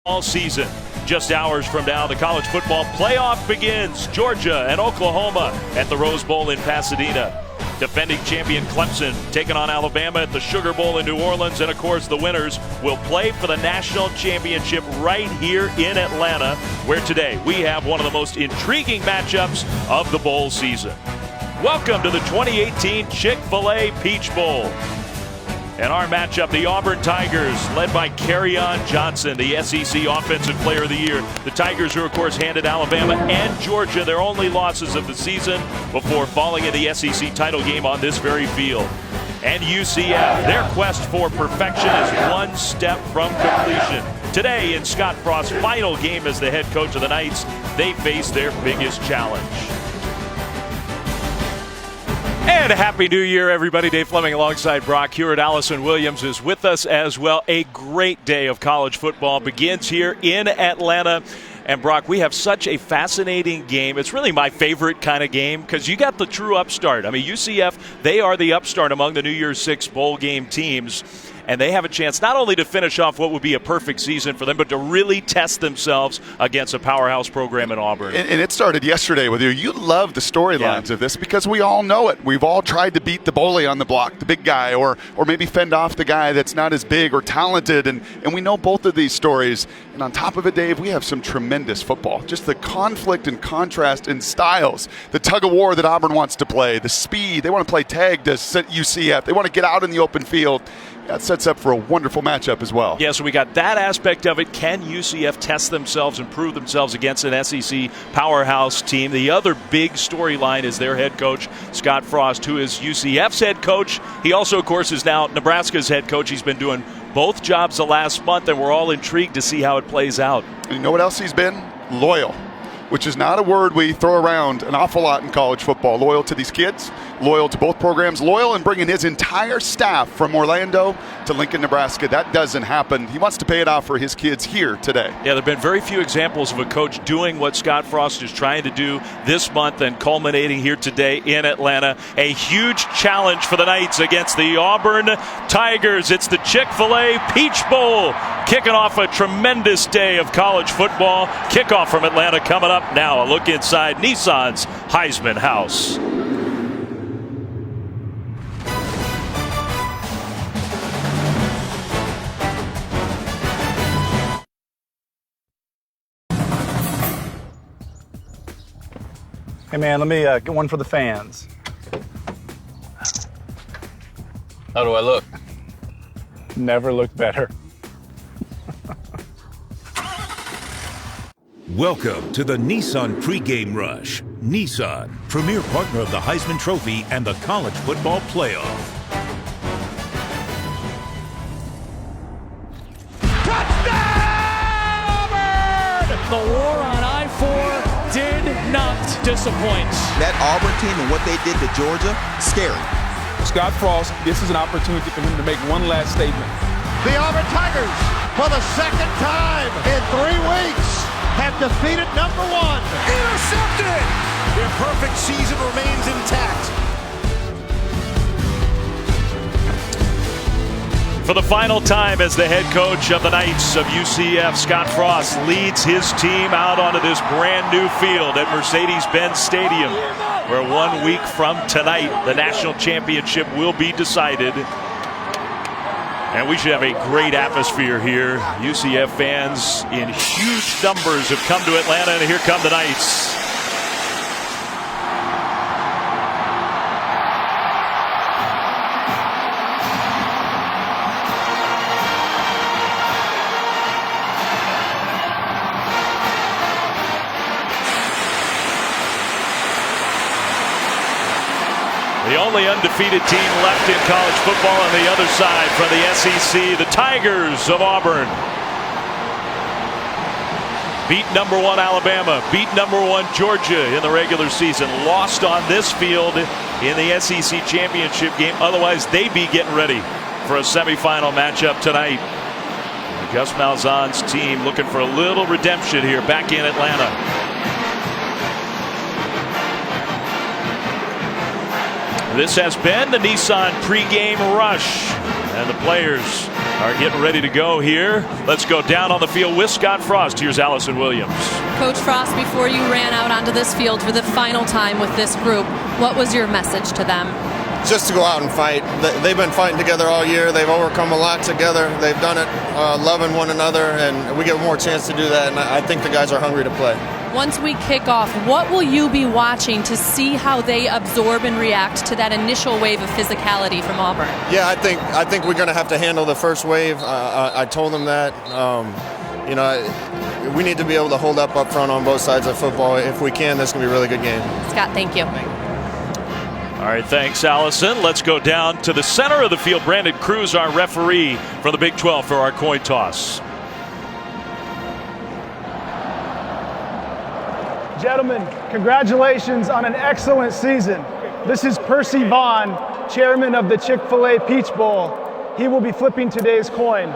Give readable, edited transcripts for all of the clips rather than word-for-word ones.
All season. Just hours from now, the college football playoff begins. Georgia and Oklahoma at the Rose Bowl in Pasadena. Defending champion Clemson taking on Alabama at the Sugar Bowl in New Orleans. And of course, the winners will play for the national championship right here in Atlanta, where today we have one of the most intriguing matchups of the bowl season. Welcome to the 2018 Chick-fil-A Peach Bowl. And our matchup, the Auburn Tigers, led by Kerryon Johnson, the SEC Offensive Player of the Year. The Tigers, who of course handed Alabama and Georgia their only losses of the season before falling in the SEC title game on this very field. And UCF, their quest for perfection is one step from completion. Today, in Scott Frost's final game as the head coach of the Knights, they face their biggest challenge. And Happy New Year, everybody. Dave Fleming alongside Brock Hewitt. Allison Williams is with us as well. A great day of college football begins here in Atlanta. And Brock, we have such a fascinating game. It's really my favorite kind of game because you got the true upstart. I mean, UCF, they are the upstart among the New Year's Six bowl game teams. And they have a chance not only to finish off what would be a perfect season for them, but to really test themselves against a powerhouse program in Auburn. And it started yesterday with you. You love the storylines of this because we all know it. We've all tried to beat the bully on the block, the big guy, or maybe fend off the guy that's not as big or talented. And we know both of these stories. And on top of it, Dave, we have some tremendous football. Just the conflict and contrast in styles, the tug of war that Auburn wants to play, the speed. They want to play tag to set UCF. They want to get out in the open field. That sets up for a wonderful matchup as well. Yeah, so we got that aspect of it. Can UCF test themselves and prove themselves against an SEC powerhouse team? The other big storyline is their head coach, Scott Frost, who is UCF's head coach. He also, of course, is now Nebraska's head coach. He's been doing both jobs the last month, and we're all intrigued to see how it plays out. And you know what else he's been? Loyal, which is not a word we throw around an awful lot in college football. Loyal to these kids, loyal to both programs, loyal in bringing his entire staff from Orlando to Lincoln, Nebraska. That doesn't happen. He wants to pay it off for his kids here today. Yeah, there have been very few examples of a coach doing what Scott Frost is trying to do this month and culminating here today in Atlanta. A huge challenge for the Knights against the Auburn Tigers. It's the Chick-fil-A Peach Bowl, kicking off a tremendous day of college football. Kickoff from Atlanta coming up now. A look inside Nissan's Heisman House. Hey man, let me get one for the fans. How do I look? Never looked better. Welcome to the Nissan pregame rush. Nissan, premier partner of the Heisman Trophy and the College Football Playoff. Touchdown, Auburn! The war on I-4 did not disappoint. That Auburn team and what they did to Georgia, scary. Scott Frost, this is an opportunity for him to make one last statement. The Auburn Tigers, for the second time in 3 weeks, have defeated number 1. Intercepted! Their perfect season remains intact. For the final time as the head coach of the Knights of UCF, Scott Frost leads his team out onto this brand new field at Mercedes-Benz Stadium, where 1 week from tonight, the national championship will be decided. And we should have a great atmosphere here. UCF fans in huge numbers have come to Atlanta, and here come the Knights. The only undefeated team left in college football on the other side from the SEC, the Tigers of Auburn. Beat number 1 Alabama, beat number 1 Georgia in the regular season. Lost on this field in the SEC championship game. Otherwise, they'd be getting ready for a semifinal matchup tonight. Gus Malzahn's team looking for a little redemption here back in Atlanta. This has been the Nissan pregame rush, and the players are getting ready to go here. Let's go down on the field with Scott Frost. Here's Allison Williams. Coach Frost, before you ran out onto this field for the final time with this group, what was your message to them? Just to go out and fight. They've been fighting together all year. They've overcome a lot together. They've done it loving one another, and we get more chance to do that, and I think the guys are hungry to play. Once we kick off, what will you be watching to see how they absorb and react to that initial wave of physicality from Auburn? Yeah, I think we're going to have to handle the first wave. I told them that. We need to be able to hold up front on both sides of football. If we can, this is going to be a really good game. Scott, thank you. All right, thanks, Allison. Let's go down to the center of the field. Brandon Cruz, our referee from the Big 12 for our coin toss. Gentlemen, congratulations on an excellent season. This is Percy Vaughn, chairman of the Chick-fil-A Peach Bowl. He will be flipping today's coin.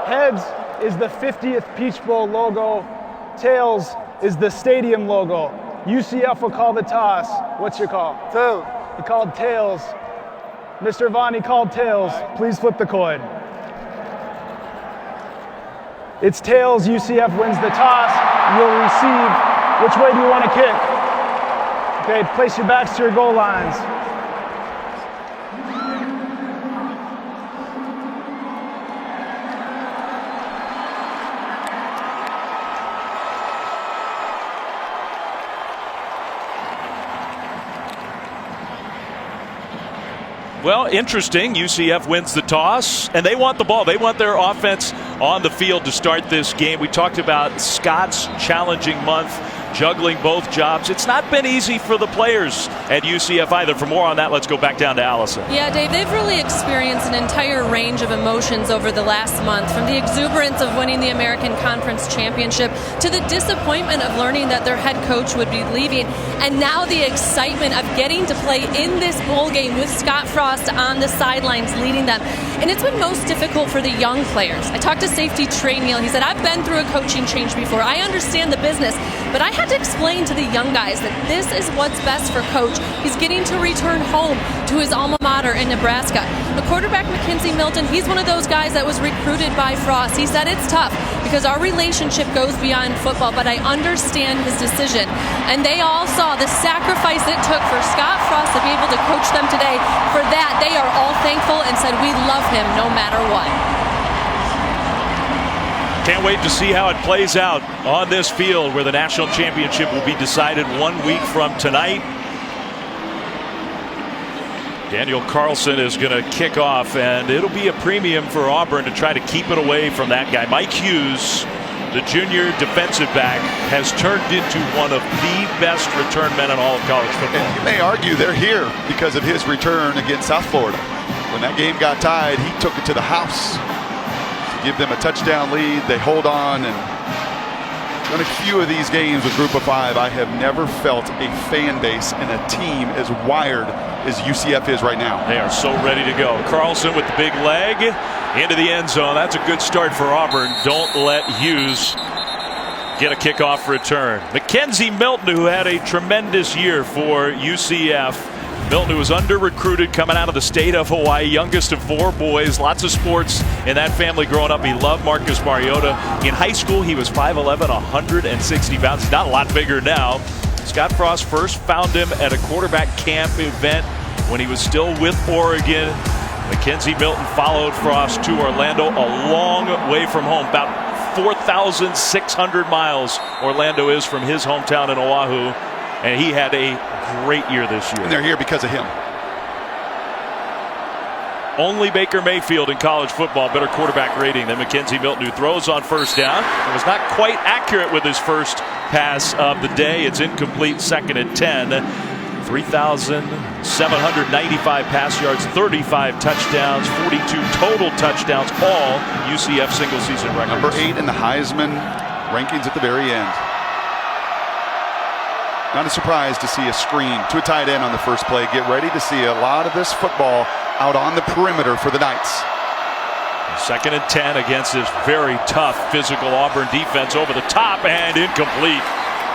Heads is the 50th Peach Bowl logo. Tails is the stadium logo. UCF will call the toss. What's your call? Tails. He called tails. Mr. Vaughn, he called tails. Please flip the coin. It's tails. UCF wins the toss. You'll receive. Which way do you want to kick? Okay, place your backs to your goal lines. Well, interesting. UCF wins the toss, and they want the ball. They want their offense on the field to start this game. We talked about Scott's challenging month, juggling both jobs. It's not been easy for the players at UCF either. For more on that, let's go back down to Allison. Yeah, Dave, they've really experienced an entire range of emotions over the last month, from the exuberance of winning the American Conference Championship to the disappointment of learning that their head coach would be leaving, and now the excitement of getting to play in this bowl game with Scott Frost on the sidelines leading them. And it's been most difficult for the young players. I talked to safety Trey Neal. He said, I've been through a coaching change before. I understand the business, but I had to explain to the young guys that this is what's best for coach. He's getting to return home to his alma mater in Nebraska. The quarterback, Mackenzie Milton, he's one of those guys that was recruited by Frost. He said it's tough because our relationship goes beyond football, but I understand his decision. And they all saw the sacrifice it took for Scott Frost to be able to coach them today. For that, they are all thankful and said we love him no matter what. Can't wait to see how it plays out on this field where the national championship will be decided 1 week from tonight. Daniel Carlson is going to kick off, and it'll be a premium for Auburn to try to keep it away from that guy. Mike Hughes, the junior defensive back, has turned into one of the best return men in all of college football. And you may argue they're here because of his return against South Florida. When that game got tied, he took it to the house to give them a touchdown lead. They hold on, and in a few of these games with Group of Five, I have never felt a fan base and a team as wired as UCF is right now. They are so ready to go. Carlson with the big leg into the end zone. That's a good start for Auburn. Don't let Hughes get a kickoff return. Mackenzie Milton, who had a tremendous year for UCF. Milton, who was under-recruited coming out of the state of Hawaii, youngest of 4 boys, lots of sports in that family growing up. He loved Marcus Mariota. In high school, he was 5'11", 160 pounds. He's not a lot bigger now. Scott Frost first found him at a quarterback camp event when he was still with Oregon. Mackenzie Milton followed Frost to Orlando, a long way from home, about 4,600 miles Orlando is from his hometown in Oahu. And he had a great year this year. And they're here because of him. Only Baker Mayfield in college football better quarterback rating than Mackenzie Milton, who throws on first down and was not quite accurate with his first pass of the day. It's incomplete, 2nd and 10. 3,795 pass yards, 35 touchdowns, 42 total touchdowns, all UCF single season records. Number 8 in the Heisman rankings at the very end. Not a surprise to see a screen to a tight end on the first play. Get ready to see a lot of this football out on the perimeter for the Knights. 2nd and 10 against this very tough physical Auburn defense. Over the top and incomplete.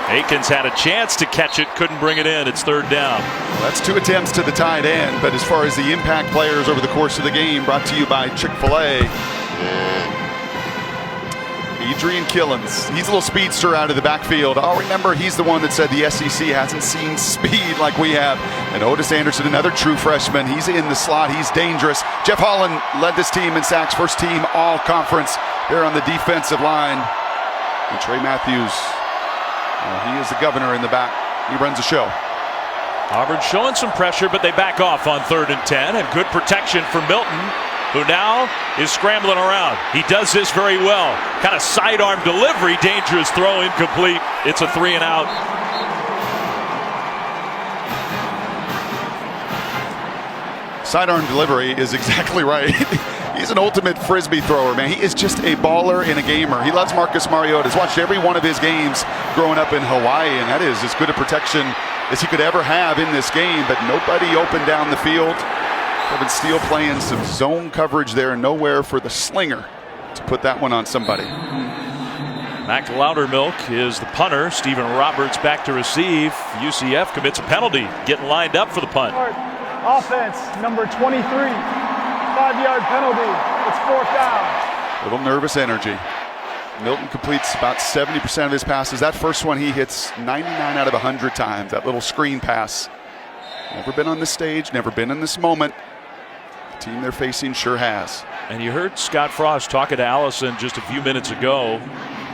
Akins had a chance to catch it, couldn't bring it in. It's third down. Well, that's 2 attempts to the tight end, but as far as the impact players over the course of the game, brought to you by Chick-fil-A. Adrian Killens, he's a little speedster out of the backfield. I'll remember he's the one that said the SEC hasn't seen speed like we have. And Otis Anderson, another true freshman, he's in the slot, he's dangerous. Jeff Holland led this team in sacks, first team all conference there on the defensive line. And Trey Matthews, he is the governor in the back. He runs the show. Auburn showing some pressure, but they back off on 3rd and 10, and good protection for Milton, who now is scrambling around. He does this very well. Kind of sidearm delivery, dangerous throw, incomplete. It's a 3 and out. Sidearm delivery is exactly right. He's an ultimate frisbee thrower, man. He is just a baller and a gamer. He loves Marcus Mariota. He's watched every one of his games growing up in Hawaii, and that is as good a protection as he could ever have in this game, but nobody open down the field. Kevin Steele playing some zone coverage there, nowhere for the slinger to put that one on somebody. Mac Loudermilk is the punter. Stephen Roberts back to receive. UCF commits a penalty, getting lined up for the punt. Offense, number 23, 5-yard penalty. It's 4th down. Little nervous energy. Milton completes about 70% of his passes. That first one he hits 99 out of 100 times. That little screen pass. Never been on this stage, never been in this moment. The team they're facing sure has. And you heard Scott Frost talking to Allison just a few minutes ago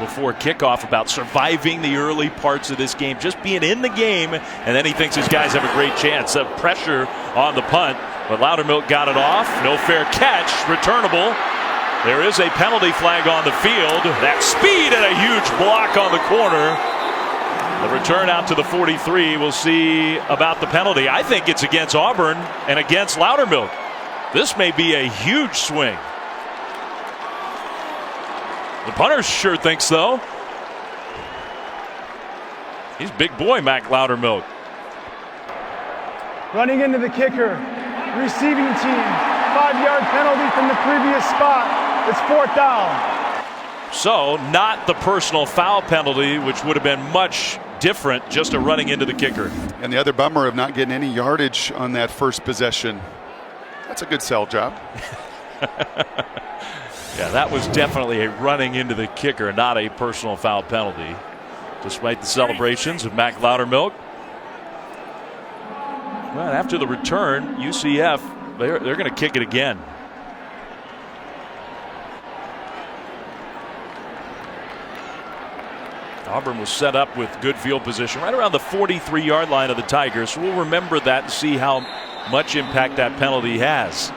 before kickoff about surviving the early parts of this game, just being in the game, and then he thinks his guys have a great chance of pressure on the punt. But Loudermilk got it off. No fair catch. Returnable. There is a penalty flag on the field. That speed and a huge block on the corner. The return out to the 43. We'll see about the penalty. I think it's against Auburn and against Loudermilk. This may be a huge swing. The punter sure thinks so. He's big boy, Mac Loudermilk. Running into the kicker. Receiving team. 5-yard penalty from the previous spot. It's 4th down. So, not the personal foul penalty, which would have been much different, just a running into the kicker. And the other bummer of not getting any yardage on that first possession. That's a good sell job. Yeah, that was definitely a running into the kicker, not a personal foul penalty. Despite the celebrations of Mac Loudermilk. Well, after the return, UCF, they're going to kick it again. Auburn was set up with good field position right around the 43-yard line of the Tigers. So we'll remember that and see how much impact that penalty has.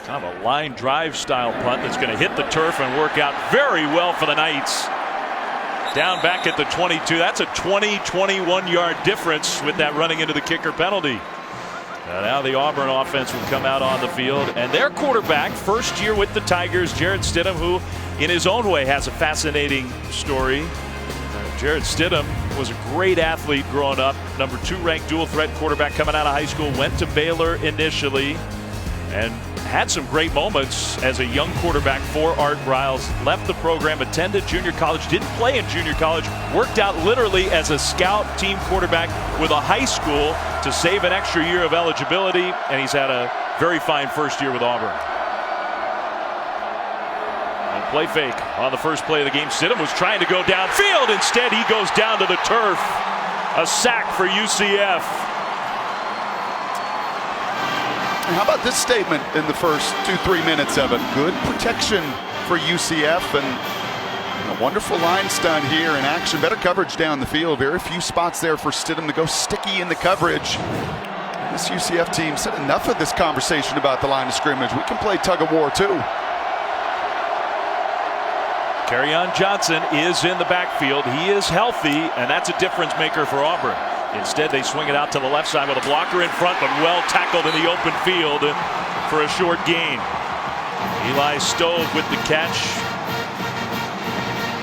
Kind of a line drive style punt that's going to hit the turf and work out very well for the Knights. Down back at the 22. That's a 20-21 yard difference with that running into the kicker penalty. Now the Auburn offense will come out on the field, and their quarterback, first year with the Tigers, Jarrett Stidham, who in his own way has a fascinating story. Jarrett Stidham was a great athlete growing up, number 2 ranked dual threat quarterback coming out of high school, went to Baylor initially, and had some great moments as a young quarterback for Art Briles. Left the program, attended junior college, didn't play in junior college, worked out literally as a scout team quarterback with a high school to save an extra year of eligibility, and he's had a very fine first year with Auburn. And play fake on the first play of the game. Stidham was trying to go downfield. Instead, he goes down to the turf. A sack for UCF. How about this statement in the first 2-3 minutes of it? Good protection for UCF and a wonderful line stunt here in action. Better coverage down the field. Very few spots there for Stidham to go sticky in the coverage. This UCF team said enough of this conversation about the line of scrimmage. We can play tug of war too. Kerryon Johnson is in the backfield. He is healthy, and that's a difference maker for Auburn. Instead, they swing it out to the left side with a blocker in front, but well tackled in the open field for a short gain. Eli Stove with the catch.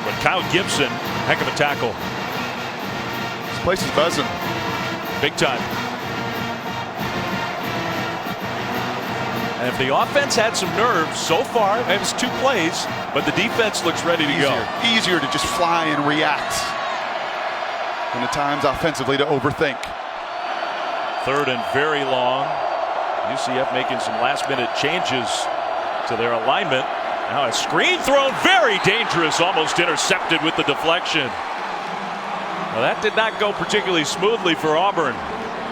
But Kyle Gibson, heck of a tackle. This place is buzzing. Big time. And if the offense had some nerve so far, it was 2 plays, but the defense looks ready to go. Easier to just fly and react than at times offensively to overthink. 3rd and very long. UCF making some last-minute changes to their alignment. Now a screen thrown, very dangerous, almost intercepted with the deflection. Well, that did not go particularly smoothly for Auburn.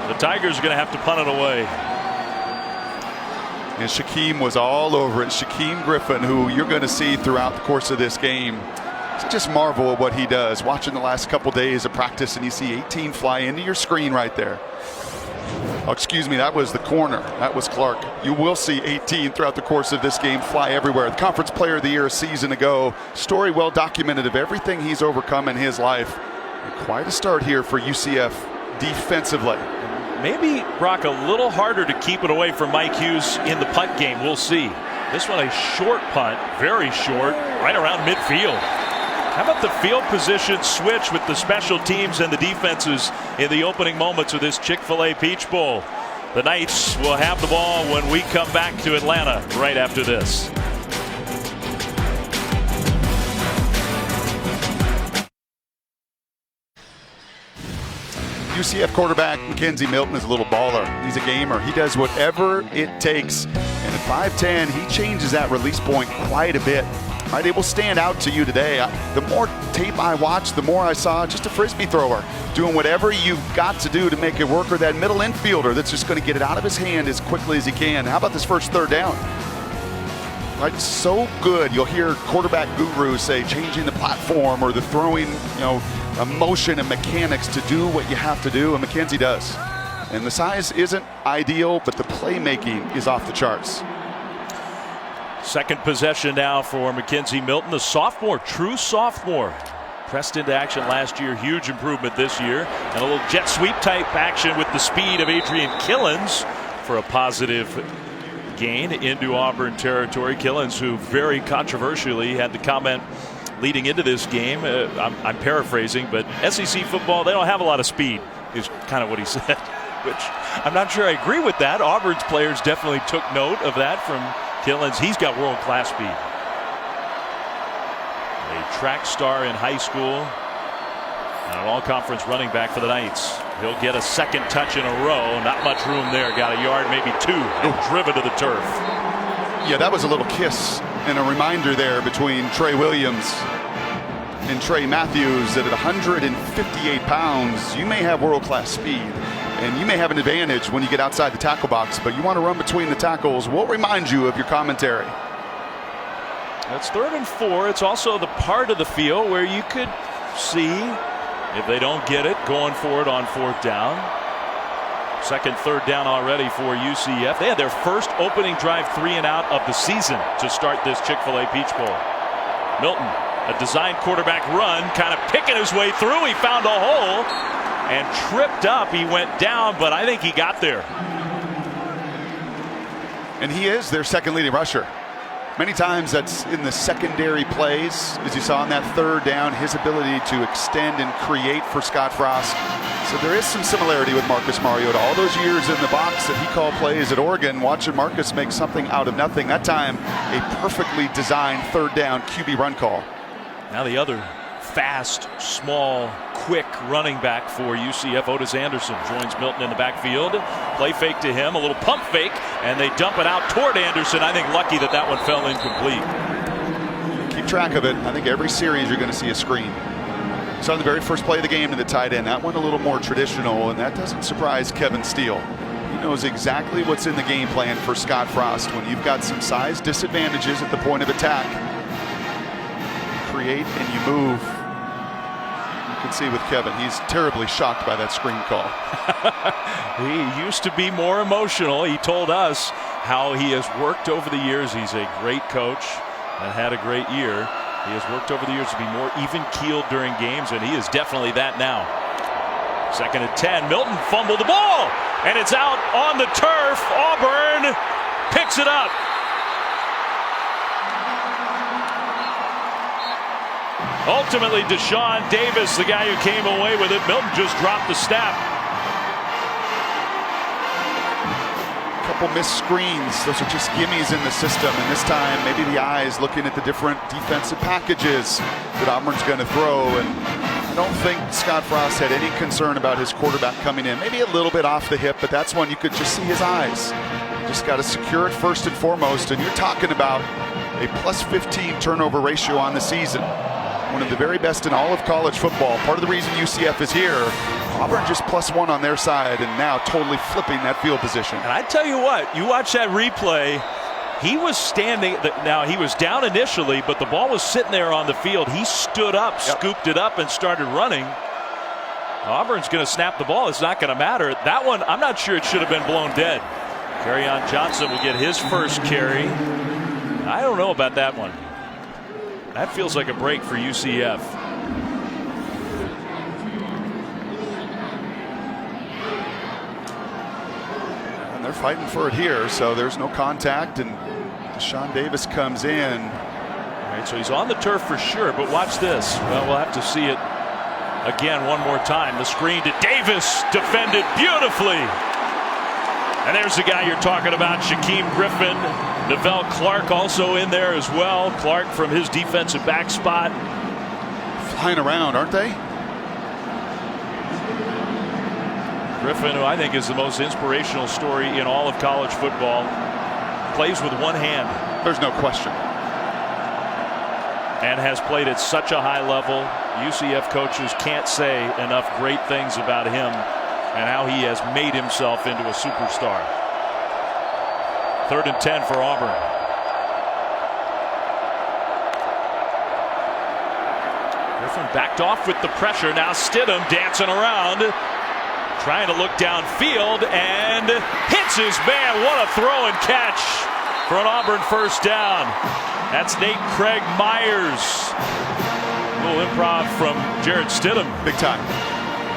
The Tigers are going to have to punt it away. And Shaquem was all over it. Shaquem Griffin, who you're going to see throughout the course of this game. Just marvel at what he does. Watching the last couple days of practice, and you see 18 fly into your screen right there. Oh, excuse me, that was the corner. That was Clark. You will see 18 throughout the course of this game fly everywhere. The Conference Player of the Year a season ago. Story well documented of everything he's overcome in his life. And quite a start here for UCF defensively. Maybe, Brock, a little harder to keep it away from Mike Hughes in the punt game. We'll see. This one a short punt, very short, right around midfield. How about the field position switch with the special teams and the defenses in the opening moments of this Chick-fil-A Peach Bowl? The Knights will have the ball when we come back to Atlanta right after this. UCF quarterback Mackenzie Milton is a little baller. He's a gamer. He does whatever it takes. And at 5'10", he changes that release point quite a bit. Right, it will stand out to you today. The more tape I watched, the more I saw just a frisbee thrower doing whatever you've got to do to make it work, or that middle infielder that's just going to get it out of his hand as quickly as he can. How about this first 3rd down? Right, so good. You'll hear quarterback gurus say changing the platform or the throwing, motion and mechanics to do what you have to do, and Mackenzie does. And the size isn't ideal, but the playmaking is off the charts. Second possession now for Mackenzie Milton, the sophomore, true sophomore. Pressed into action last year, huge improvement this year. And a little jet sweep type action with the speed of Adrian Killens for a positive gain into Auburn territory. Killens, who very controversially had the comment leading into this game, I'm paraphrasing, but SEC football, they don't have a lot of speed, is kind of what he said, which I'm not sure I agree with that. Auburn's players definitely took note of that from Killens. He's got world-class speed. A track star in high school and an all-conference running back for the Knights. He'll get a 2nd touch in a row. Not much room there. Got a yard, maybe 2, and driven to the turf. Yeah, that was a little kiss and a reminder there between Trey Williams and Trey Matthews, that at 158 pounds, you may have world-class speed. And you may have an advantage when you get outside the tackle box, but you want to run between the tackles. We'll remind you of your commentary. That's 3rd and 4. It's also the part of the field where you could see, if they don't get it, going for it on 4th down. 2nd, 3rd down already for UCF. They had their first opening drive 3 and out of the season to start this Chick-fil-A Peach Bowl. Milton, a designed quarterback run, kind of picking his way through. He found a hole and tripped up. He went down, but I think he got there. And he is their 2nd leading rusher. Many times that's in the secondary plays, as you saw on that 3rd down, his ability to extend and create for Scott Frost. So there is some similarity with Marcus Mariota. All those years in the box that he called plays at Oregon, watching Marcus make something out of nothing. That time, a perfectly designed 3rd down QB run call. Now the other fast, small, quick running back for UCF, Otis Anderson, joins Milton in the backfield. Play fake to him, a little pump fake, and they dump it out toward Anderson. I think lucky that that one fell incomplete. Keep track of it. I think every series you're going to see a screen. So on the very first play of the game to the tight end, that one a little more traditional, and that doesn't surprise Kevin Steele. He knows exactly what's in the game plan for Scott Frost. When you've got some size disadvantages at the point of attack, you create and you move. You can see with Kevin, he's terribly shocked by that screen call. He used to be more emotional. He told us how he has worked over the years. He's a great coach and had a great year. He has worked over the years to be more even-keeled during games, and he is definitely that now. 2nd and 10. Milton fumbled the ball, and it's out on the turf. Auburn picks it up. Ultimately, Deshaun Davis, the guy who came away with it. Milton just dropped the snap. couple missed screens. Those are just gimmies in the system. And this time, maybe the eyes looking at the different defensive packages that Auburn's going to throw. And I don't think Scott Frost had any concern about his quarterback coming in. Maybe a little bit off the hip, but that's when you could just see his eyes. You just got to secure it first and foremost. And you're talking about a plus 15 turnover ratio on the season. One of the very best in all of college football. Part of the reason UCF is here, Auburn just +1 on their side and now totally flipping that field position. And I tell you what, you watch that replay, he was standing, now he was down initially, but the ball was sitting there on the field. He stood up, scooped it up, and started running. Auburn's going to snap the ball. It's not going to matter. That one, I'm not sure it should have been blown dead. Kerryon Johnson will get his first carry. I don't know about that one. That feels like a break for UCF. And they're fighting for it here, so there's no contact, and Deshaun Davis comes in. All right, so he's on the turf for sure, but watch this. Well, we'll have to see it again one more time. The screen to Davis, defended beautifully. And there's the guy you're talking about, Shaquem Griffin. Neville Clark also in there as well. Clark from his defensive back spot. Flying around, aren't they? Griffin, who I think is the most inspirational story in all of college football, plays with one hand. There's no question. And has played at such a high level. UCF coaches can't say enough great things about him and how he has made himself into a superstar. 3rd and 10 for Auburn. Griffin backed off with the pressure. Now Stidham dancing around, trying to look downfield, and hits his man. What a throw and catch for an Auburn first down. That's Nate Craig Myers. A little improv from Jarrett Stidham. Big time.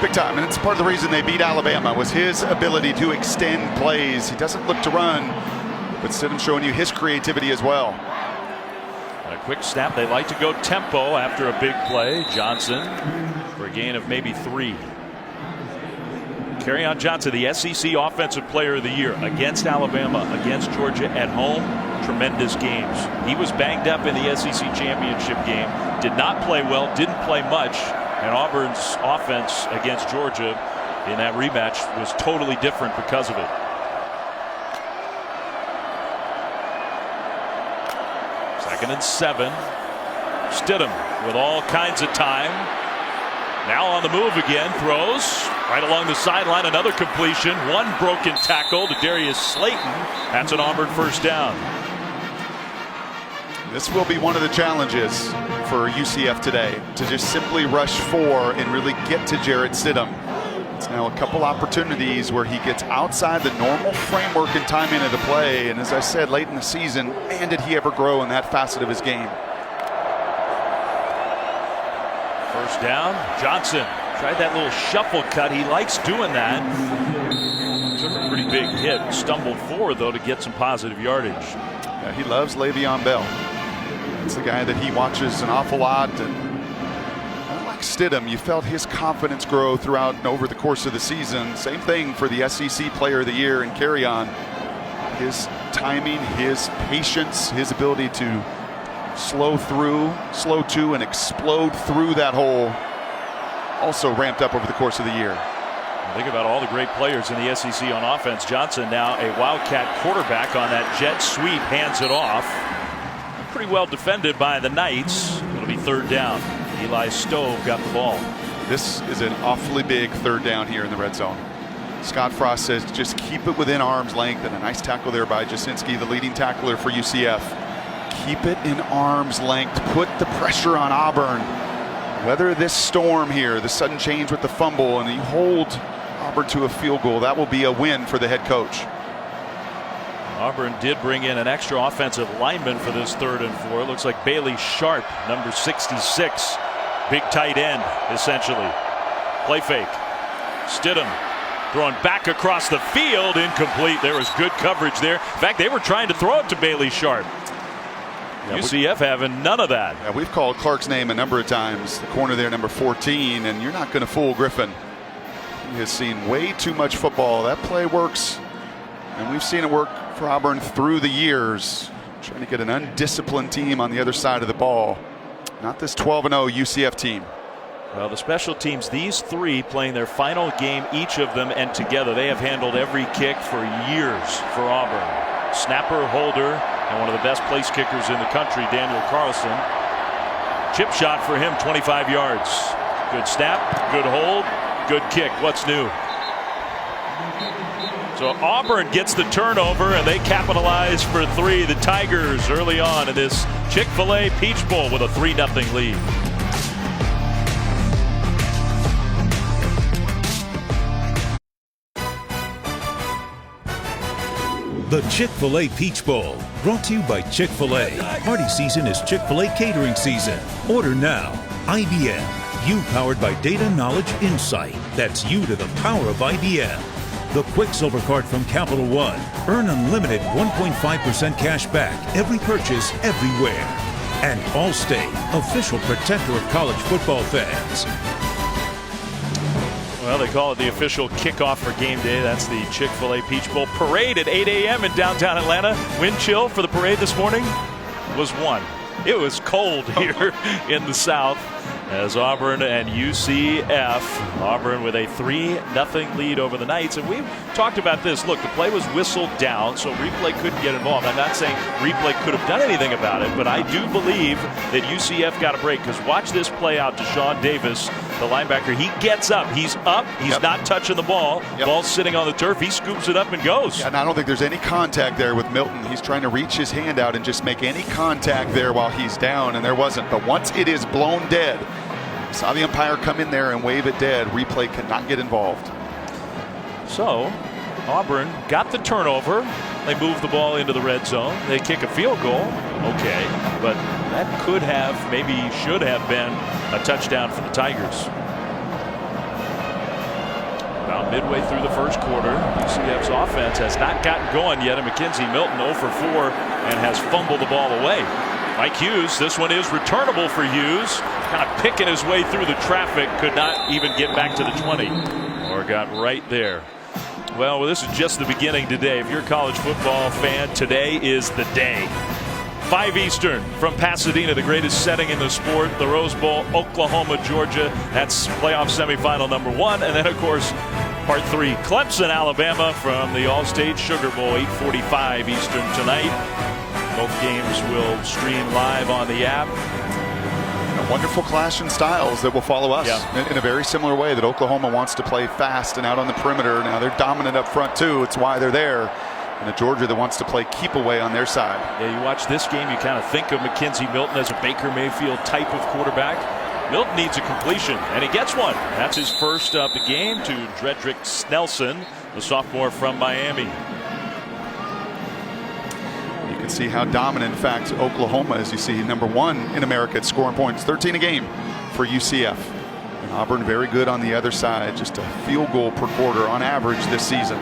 Big time. And it's part of the reason they beat Alabama was his ability to extend plays. He doesn't look to run, but Stidham showing you his creativity as well. A quick snap. They like to go tempo after a big play. Johnson for a gain of maybe 3. Kerryon Johnson, the SEC Offensive Player of the Year, against Alabama, against Georgia at home. Tremendous games. He was banged up in the SEC championship game. Did not play well. Didn't play much. And Auburn's offense against Georgia in that rematch was totally different because of it. Second and 7. Stidham with all kinds of time. Now on the move again. Throws right along the sideline. Another completion. One broken tackle to Darius Slayton. That's an Auburn first down. This will be one of the challenges for UCF today, to just simply rush 4 and really get to Jarrett Stidham. It's now a couple opportunities where he gets outside the normal framework and timing of the play. And as I said, late in the season, man, did he ever grow in that facet of his game. First down. Johnson tried that little shuffle cut. He likes doing that. Took a pretty big hit. Stumbled forward, though, to get some positive yardage. Yeah, he loves Le'Veon Bell. It's the guy that he watches an awful lot. And unlike Stidham, you felt his confidence grow throughout and over the course of the season. Same thing for the SEC Player of the Year in Kerryon. His timing, his patience, his ability to slow to, and explode through that hole also ramped up over the course of the year. Think about all the great players in the SEC on offense. Johnson now a Wildcat quarterback on that jet sweep, hands it off. Pretty well defended by the Knights. It'll be 3rd down. Eli Stove got the ball. This is an awfully big 3rd down here in the red zone. Scott Frost says just keep it within arm's length, and a nice tackle there by Jasinski, the leading tackler for UCF. Keep it in arm's length. Put the pressure on Auburn. Weather this storm here, the sudden change with the fumble, and you hold Auburn to a field goal. That will be a win for the head coach. Auburn did bring in an extra offensive lineman for this 3rd and 4. It looks like Bailey Sharp, number 66. Big tight end, essentially. Play fake. Stidham throwing back across the field. Incomplete. There was good coverage there. In fact, they were trying to throw it to Bailey Sharp. Yeah, UCF having none of that. Yeah, we've called Clark's name a number of times. The corner there, number 14, and you're not going to fool Griffin. He has seen way too much football. That play works And we've seen it work for Auburn through the years, trying to get an undisciplined team on the other side of the ball. Not this 12-0 UCF team. Well, the special teams, these three playing their final game, each of them, and together they have handled every kick for years for Auburn. Snapper, holder, and one of the best place kickers in the country, Daniel Carlson. Chip shot for him, 25 yards. Good snap, good hold, good kick. What's new? So Auburn gets the turnover, and they capitalize for three. The Tigers early on in this Chick-fil-A Peach Bowl with a 3-0 lead. The Chick-fil-A Peach Bowl, brought to you by Chick-fil-A. Party season is Chick-fil-A catering season. Order now. IBM. You powered by data, knowledge, insight. That's you to the power of IBM. The Quicksilver Card from Capital One. Earn unlimited 1.5% cash back every purchase, everywhere. And Allstate, official protector of college football fans. Well, they call it the official kickoff for game day. That's the Chick-fil-A Peach Bowl parade at 8 a.m. in downtown Atlanta. Wind chill for the parade this morning was 1. It was cold here in the South as Auburn and UCF. Auburn with a 3-0 lead over the Knights. And we've talked about this. Look, the play was whistled down, so replay couldn't get involved. I'm not saying replay could have done anything about it, but I do believe that UCF got a break, because watch this play out to Sean Davis, the linebacker. He gets up. He's up. He's not touching the ball. Ball's sitting on the turf. He scoops it up and goes. Yeah, and I don't think there's any contact there with Milton. He's trying to reach his hand out and just make any contact there while he's down, and there wasn't. But once it is blown dead, saw the umpire come in there and wave it dead. Replay cannot get involved. So Auburn got the turnover. They move the ball into the red zone. They kick a field goal. Okay, but that could have, maybe should have been a touchdown for the Tigers. About midway through the first quarter, UCF's offense has not gotten going yet, and Mackenzie Milton 0 for 4 and has fumbled the ball away. Mike Hughes, this one is returnable for Hughes. Kind of picking his way through the traffic, could not even get back to the 20, or got right there. Well, this is just the beginning today. If you're a college football fan, today is the day. 5 Eastern from Pasadena, the greatest setting in the sport, the Rose Bowl, Oklahoma, Georgia. That's playoff semifinal number 1. And then, of course, part 3, Clemson, Alabama from the All-State Sugar Bowl, 8:45 Eastern tonight. Both games will stream live on the app. A wonderful clash in styles that will follow us in a very similar way that Oklahoma wants to play fast and out on the perimeter. Now they're dominant up front too. It's why they're there. And a Georgia that wants to play keep away on their side. Yeah, you watch this game, you kind of think of Mackenzie Milton as a Baker Mayfield type of quarterback. Milton needs a completion, and he gets one. That's his first of the game to Dredrick Snelson, the sophomore from Miami. You can see how dominant, in fact, Oklahoma, as you see, number 1 in America at scoring points, 13 a game for UCF. And Auburn very good on the other side, just a field goal per quarter on average this season.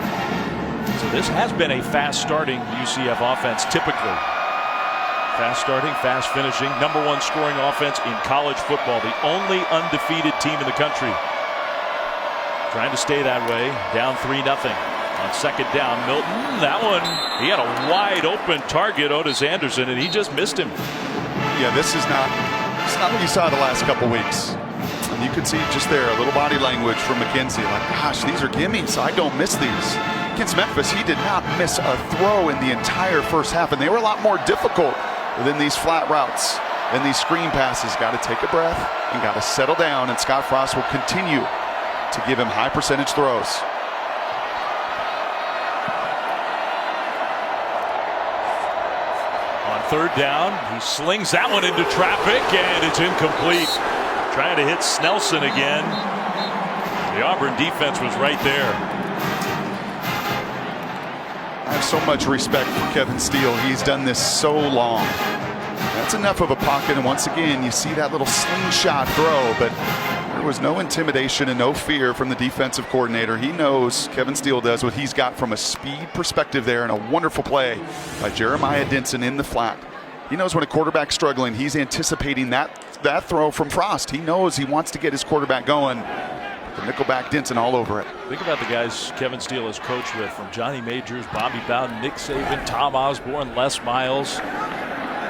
So this has been a fast-starting UCF offense, typically. Fast-starting, fast-finishing, number 1 scoring offense in college football, the only undefeated team in the country. Trying to stay that way, down 3-0. On second down, Milton, that one, he had a wide open target, Otis Anderson, and he just missed him. Yeah, this is not what you saw the last couple weeks. And you could see just there a little body language from Mackenzie, like, gosh, these are gimmies, I don't miss these. Against Memphis, he did not miss a throw in the entire first half, and they were a lot more difficult than these flat routes and these screen passes. Got to take a breath and got to settle down, and Scott Frost will continue to give him high percentage throws. Third down, he slings that one into traffic, and it's incomplete. Trying to hit Snelson again. The Auburn defense was right there. I have so much respect for Kevin Steele. He's done this so long. That's enough of a pocket, and once again, you see that little slingshot throw, but there was no intimidation and no fear from the defensive coordinator. He knows, Kevin Steele does, what he's got from a speed perspective there, and a wonderful play by Jeremiah Denson in the flat. He knows when a quarterback's struggling, he's anticipating that throw from Frost. He knows he wants to get his quarterback going. The nickelback Denson all over it. Think about the guys Kevin Steele has coached with, from Johnny Majors, Bobby Bowden, Nick Saban, Tom Osborne, Les Miles.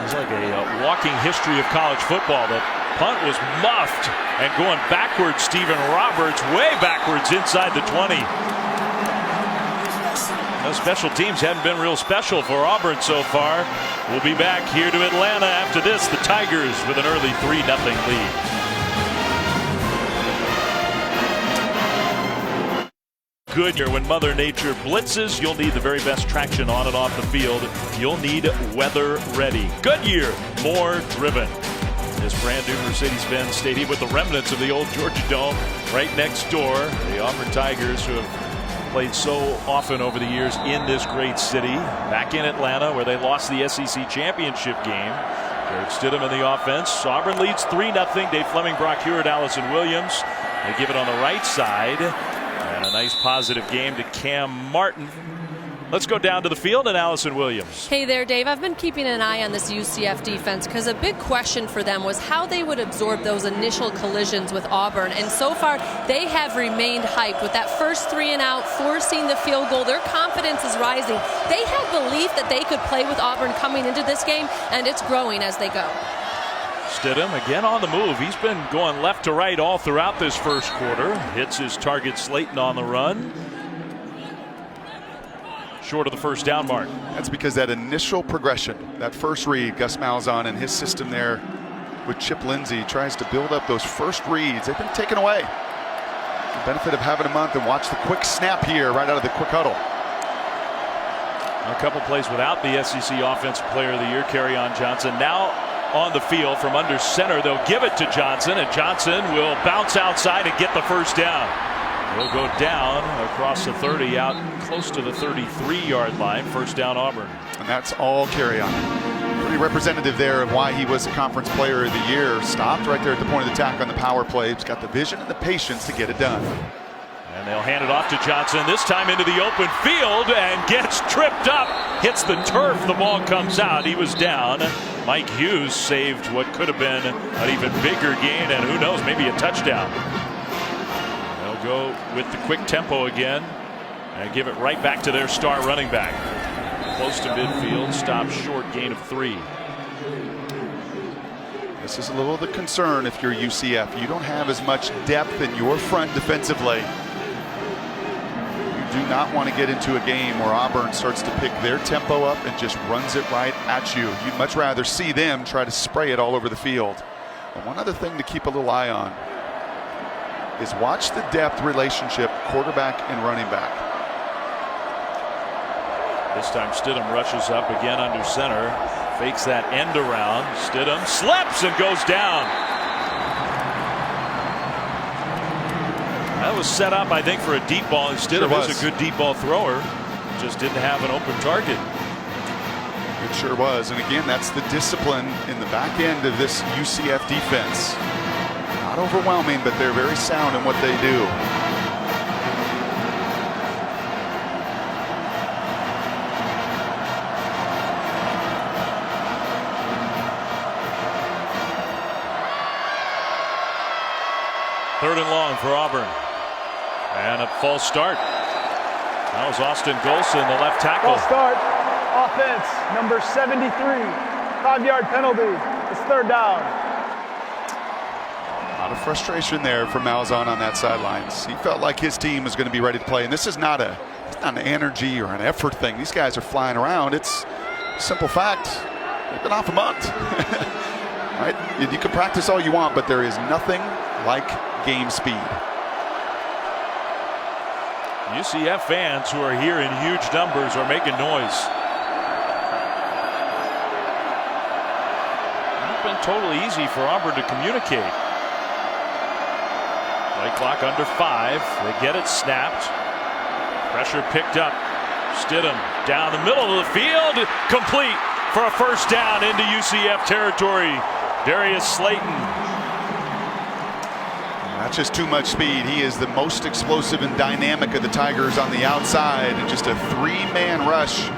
It's like a walking history of college football. The punt was muffed and going backwards. Stephen Roberts way backwards inside the 20. Those special teams haven't been real special for Auburn so far. We'll be back here to Atlanta after this. The Tigers with an early 3-0 lead. Goodyear, when Mother Nature blitzes, you'll need the very best traction on and off the field. You'll need weather ready. Goodyear, more driven. This brand new Mercedes-Benz Stadium with the remnants of the old Georgia Dome right next door. The Auburn Tigers, who have played so often over the years in this great city, back in Atlanta where they lost the SEC championship game. Derek Stidham in the offense. Auburn leads 3-0. Dave Fleming, Brock Hewitt, Allison Williams. They give it on the right side. And a nice positive game to Cam Martin. Let's go down to the field and Allison Williams. Hey there, Dave. I've been keeping an eye on this UCF defense because a big question for them was how they would absorb those initial collisions with Auburn. And so far, they have remained hyped with that first 3-and-out, forcing the field goal. Their confidence is rising. They have belief that they could play with Auburn coming into this game, and it's growing as they go. Stidham again on the move. He's been going left to right all throughout this first quarter. Hits his target Slayton on the run. Short of the first down mark. That's because that initial progression, that first read, Gus Malzahn and his system there with Chip Lindsey tries to build up those first reads. They've been taken away. The benefit of having a month, and watch the quick snap here right out of the quick huddle. A couple plays without the SEC Offensive Player of the Year, Kerryon Johnson. Now on the field from under center. They'll give it to Johnson, and Johnson will bounce outside and get the first down. He'll go down across the 30, out close to the 33-yard line. First down, Auburn. And that's all Kerryon. Pretty representative there of why he was the Conference Player of the Year. Stopped right there at the point of attack on the power play. He's got the vision and the patience to get it done. And they'll hand it off to Johnson, this time into the open field, and gets tripped up. Hits the turf. The ball comes out. He was down. Mike Hughes saved what could have been an even bigger gain, and who knows, maybe a touchdown. They'll go with the quick tempo again and give it right back to their star running back. Close to midfield, stopped short, gain of 3. This is a little of the concern if you're UCF. You don't have as much depth in your front defensively. You do not want to get into a game where Auburn starts to pick their tempo up and just runs it right at you. You'd much rather see them try to spray it all over the field. And one other thing to keep a little eye on is watch the depth relationship quarterback and running back. This time Stidham rushes up again under center, fakes that end around. Stidham slips and goes down. That was set up, I think, for a deep ball. And Stidham is a good deep ball thrower. Just didn't have an open target. It sure was. And again, that's the discipline in the back end of this UCF defense. Not overwhelming, but they're very sound in what they do. Third and long for Auburn. And a false start. That was Austin Golson, the left tackle. False start. Offense, number 73. 5-yard penalty. It's third down. A lot of frustration there from Malzahn on that sidelines. He felt like his team was going to be ready to play. And this is not an energy or an effort thing. These guys are flying around. It's a simple fact. They've been off a month. Right? You can practice all you want, but there is nothing like game speed. UCF fans who are here in huge numbers are making noise. Not been totally easy for Auburn to communicate. Play clock under 5. They get it snapped. Pressure picked up. Stidham down the middle of the field, complete for a first down into UCF territory. Darius Slayton. Not just too much speed. He is the most explosive and dynamic of the Tigers on the outside, and just a 3-man rush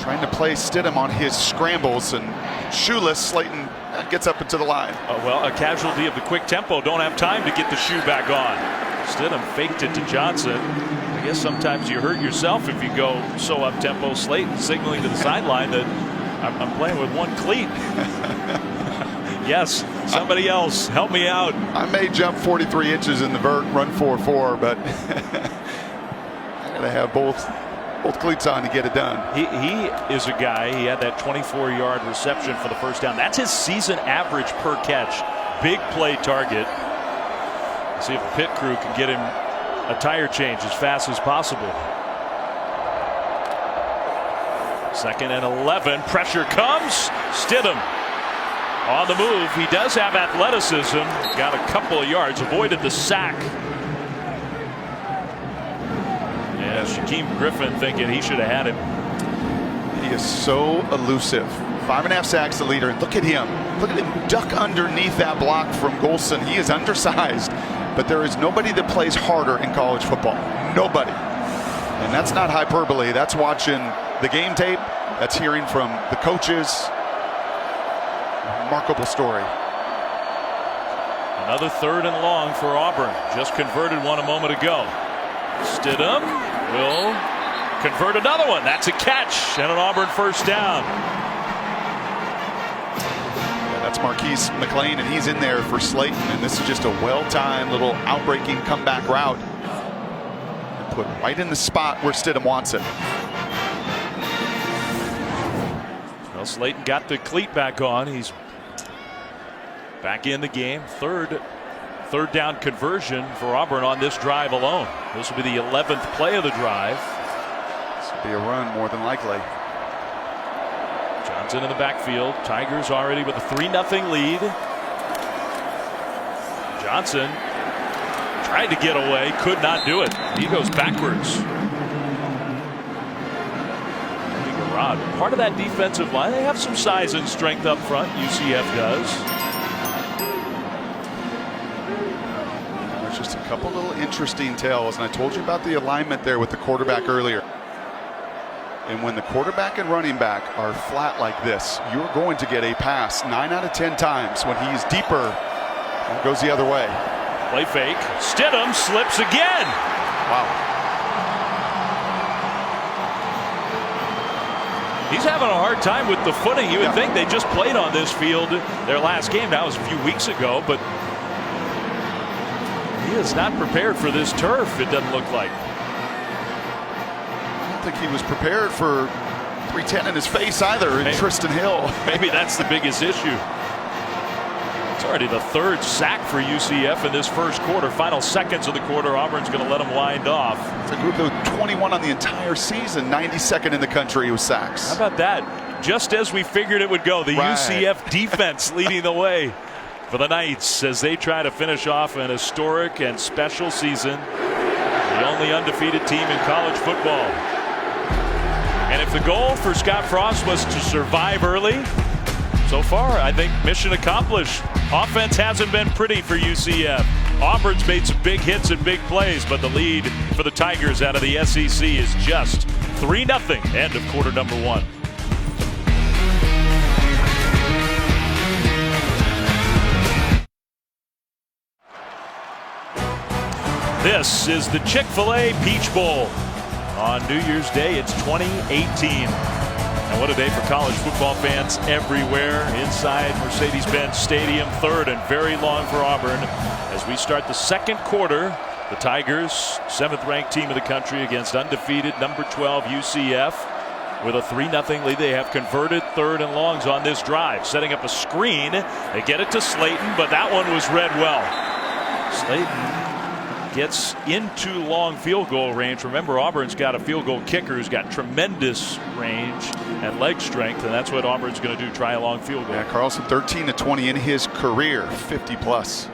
trying to play Stidham on his scrambles, and shoeless Slayton gets up into the line. Well, a casualty of the quick tempo. Don't have time to get the shoe back on. Stidham faked it to Johnson. I guess sometimes you hurt yourself if you go so up-tempo. Slayton signaling to the sideline that I'm playing with one cleat. Yes, somebody else, help me out. I may jump 43 inches in the vert, run 4.4, but I gotta have both cleats on to get it done. He is a guy, he had that 24-yard reception for the first down. That's his season average per catch. Big play target. See if the pit crew can get him a tire change as fast as possible. 2nd and 11. Pressure comes. Stidham on the move. He does have athleticism. Got a couple of yards. Avoided the sack. And Shaquem Griffin thinking he should have had him. He is so elusive. 5.5 sacks, the leader. And look at him. Look at him duck underneath that block from Golson. He is undersized. But there is nobody that plays harder in college football. Nobody. And that's not hyperbole. That's watching the game tape. That's hearing from the coaches. Remarkable story. Another 3rd and long for Auburn. Just converted one a moment ago. Stidham will convert another one. That's a catch and an Auburn first down. That's Marquise McLean, and he's in there for Slayton. And this is just a well-timed little outbreaking comeback route. And put right in the spot where Stidham wants it. Well, Slayton got the cleat back on. He's back in the game. Third down conversion for Auburn on this drive alone. This will be the 11th play of the drive. This will be a run more than likely. Johnson in the backfield. Tigers already with a 3-0 lead. Johnson tried to get away, could not do it. He goes backwards. Part of that defensive line, they have some size and strength up front. UCF does. There's just a couple little interesting tells, and I told you about the alignment there with the quarterback earlier. And when the quarterback and running back are flat like this, you're going to get a pass 9 out of 10 times. When he's deeper, it goes the other way. Play fake. Stidham slips again. Wow. He's having a hard time with the footing. You would think they just played on this field their last game. That was a few weeks ago, but he is not prepared for this turf, it doesn't look like. I don't think he was prepared for 310 in his face either in Tristan Hill. Maybe that's the biggest issue. It's already the 3rd sack for UCF in this first quarter. Final seconds of the quarter, Auburn's going to let them wind off. It's a group of 21 on the entire season, 92nd in the country with sacks. How about that? Just as we figured it would go, the UCF defense leading the way for the Knights as they try to finish off an historic and special season. The only undefeated team in college football. And if the goal for Scott Frost was to survive early, so far, I think mission accomplished. Offense hasn't been pretty for UCF. Auburn's made some big hits and big plays, but the lead for the Tigers out of the SEC is just 3-0. End of quarter number 1. This is the Chick-fil-A Peach Bowl. On New Year's Day, it's 2018. And what a day for college football fans everywhere inside Mercedes-Benz Stadium. 3rd and very long for Auburn as we start the second quarter. The Tigers, 7th-ranked team in the country against undefeated number 12 UCF. With a 3-0 lead, they have converted 3rd and longs on this drive. Setting up a screen. They get it to Slayton, but that one was read well. Slayton gets into long field goal range. Remember, Auburn's got a field goal kicker who's got tremendous range and leg strength, and that's what Auburn's going to do, try a long field goal. Yeah, Carlson 13-20 in his career, 50+.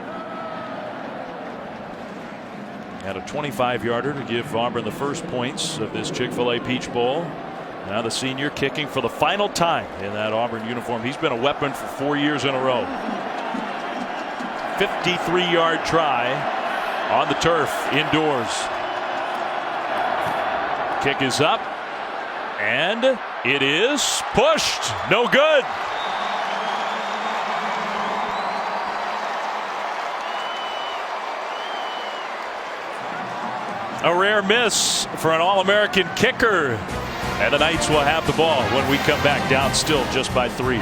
Had a 25-yarder to give Auburn the first points of this Chick-fil-A Peach Bowl. Now the senior kicking for the final time in that Auburn uniform. He's been a weapon for 4 years in a row. 53-yard try on the turf indoors. Kick is up and it is pushed. No good. A rare miss for an All-American kicker. And the Knights will have the ball when we come back, down still just by 3.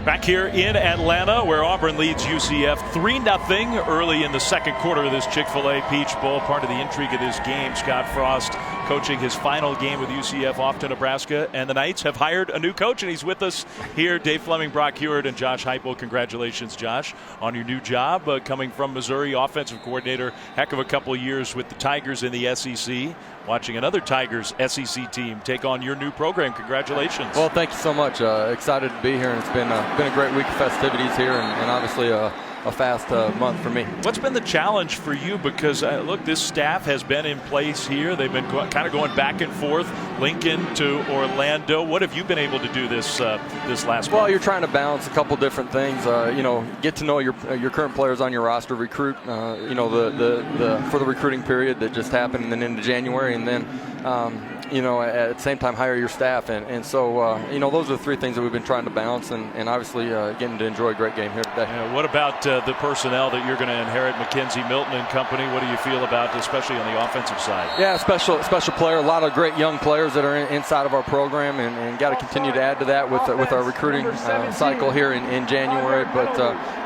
Back here in Atlanta, where Auburn leads UCF 3-0 early in the second quarter of this Chick-fil-A Peach Bowl. Part of the intrigue of this game, Scott Frost coaching his final game with UCF off to Nebraska. And the Knights have hired a new coach, and he's with us here. Dave Fleming, Brock Hewitt, and Josh Heupel. Congratulations, Josh, on your new job. Coming from Missouri, offensive coordinator. Heck of a couple of years with the Tigers in the SEC. Watching another Tigers SEC team take on your new program. Congratulations. Well, thank you so much. Excited to be here, and it's been a great week of festivities here, and obviously a fast month for me. What's been the challenge for you? Because look, this staff has been in place here. They've been kind of going back and forth, Lincoln to Orlando. What have you been able to do this last month? Well, you're trying to balance a couple different things. Get to know your current players on your roster, recruit. For the recruiting period that just happened, and then into January, and then at the same time hire your staff, and so those are the 3 things that we've been trying to balance, and obviously getting to enjoy a great game here today. What about the personnel that you're going to inherit, Mackenzie Milton and company? What do you feel about, especially on the offensive side? Yeah, special player. A lot of great young players that are inside of our program, and got to continue to add to that with our recruiting cycle here in January. But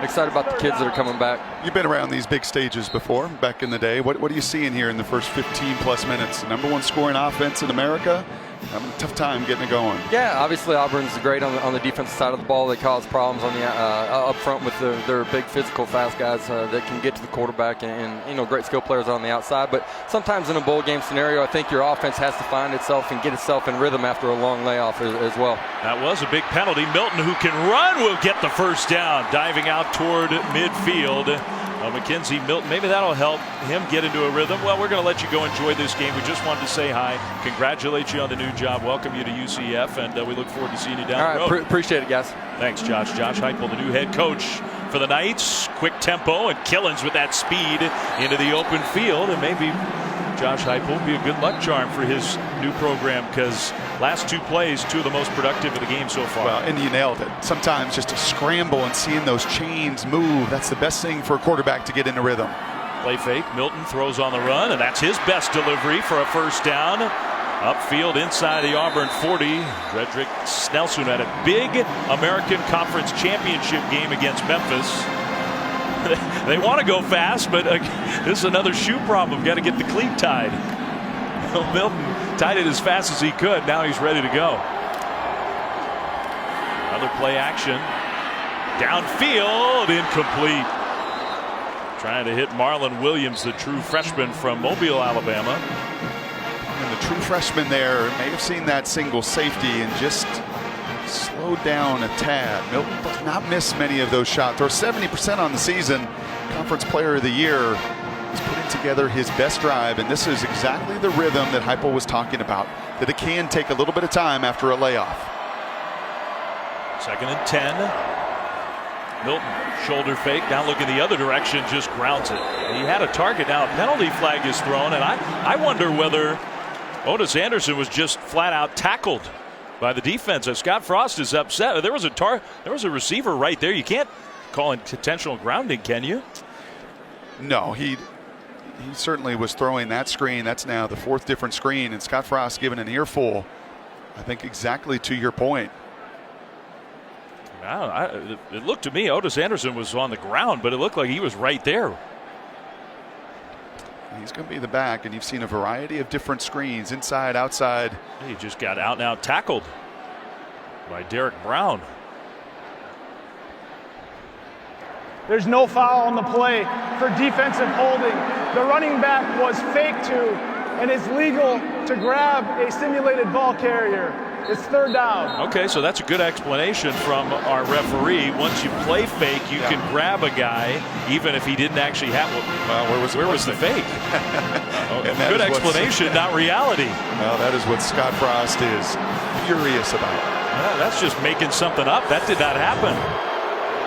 excited about the kids that are coming back. You've been around these big stages before, back in the day. What are you seeing here in the first 15-plus minutes? The #1 scoring offense in America. Having a tough time getting it going. Yeah, obviously Auburn's great on the defensive side of the ball. They cause problems on the up front with their big physical fast guys that can get to the quarterback, and great skill players on the outside. But sometimes in a bowl game scenario, I think your offense has to find itself and get itself in rhythm after a long layoff as well. That was a big penalty. Milton, who can run, will get the first down, diving out toward midfield. Mackenzie Milton, maybe that'll help him get into a rhythm. Well, we're going to let you go enjoy this game. We just wanted to say hi, congratulate you on the new job, welcome you to UCF, and we look forward to seeing you down the road. Appreciate it, guys. Thanks, Josh. Josh Heupel, the new head coach for the Knights. Quick tempo, and Killins with that speed into the open field, and maybe Josh Heupel will be a good luck charm for his new program, because last 2 plays, 2 of the most productive of the game so far. Well, and you nailed it. Sometimes just a scramble and seeing those chains move, that's the best thing for a quarterback to get into rhythm. Play fake. Milton throws on the run, and that's his best delivery for a first down. Upfield inside the Auburn 40. Redrick Snelson had a big American Conference Championship game against Memphis. They want to go fast, but this is another shoe problem. Got to get the cleat tied. Milton tied it as fast as he could. Now he's ready to go. Another play action. Downfield, incomplete. Trying to hit Marlon Williams, the true freshman from Mobile, Alabama. And the true freshman there may have seen that single safety and just slowed down a tad. Milton does not miss many of those shots. Throws 70% on the season. Conference Player of the Year. He's putting together his best drive, and this is exactly the rhythm that Heupel was talking about, that it can take a little bit of time after a layoff. 2nd and 10. Milton, shoulder fake, now looking the other direction, just grounds it. He had a target. Now a penalty flag is thrown, and I wonder whether Otis Anderson was just flat out tackled by the defense. Scott Frost is upset. There was a receiver right there. You can't call intentional grounding, can you? No, he certainly was throwing that screen. That's now the 4th different screen, and Scott Frost given an earful. I think exactly to your point. It looked to me Otis Anderson was on the ground, but it looked like he was right there. He's going to be the back, and you've seen a variety of different screens, inside, outside. He just got out and out tackled by Derek Brown. There's no foul on the play for defensive holding. The running back was faked to and is legal to grab a simulated ball carrier. It's 3rd down. Okay, so that's a good explanation from our referee. Once you play fake, you can grab a guy even if he didn't actually have one. Well, where was the fake? Good explanation, not reality. Well, that is what Scott Frost is furious about. Well, that's just making something up. That did not happen.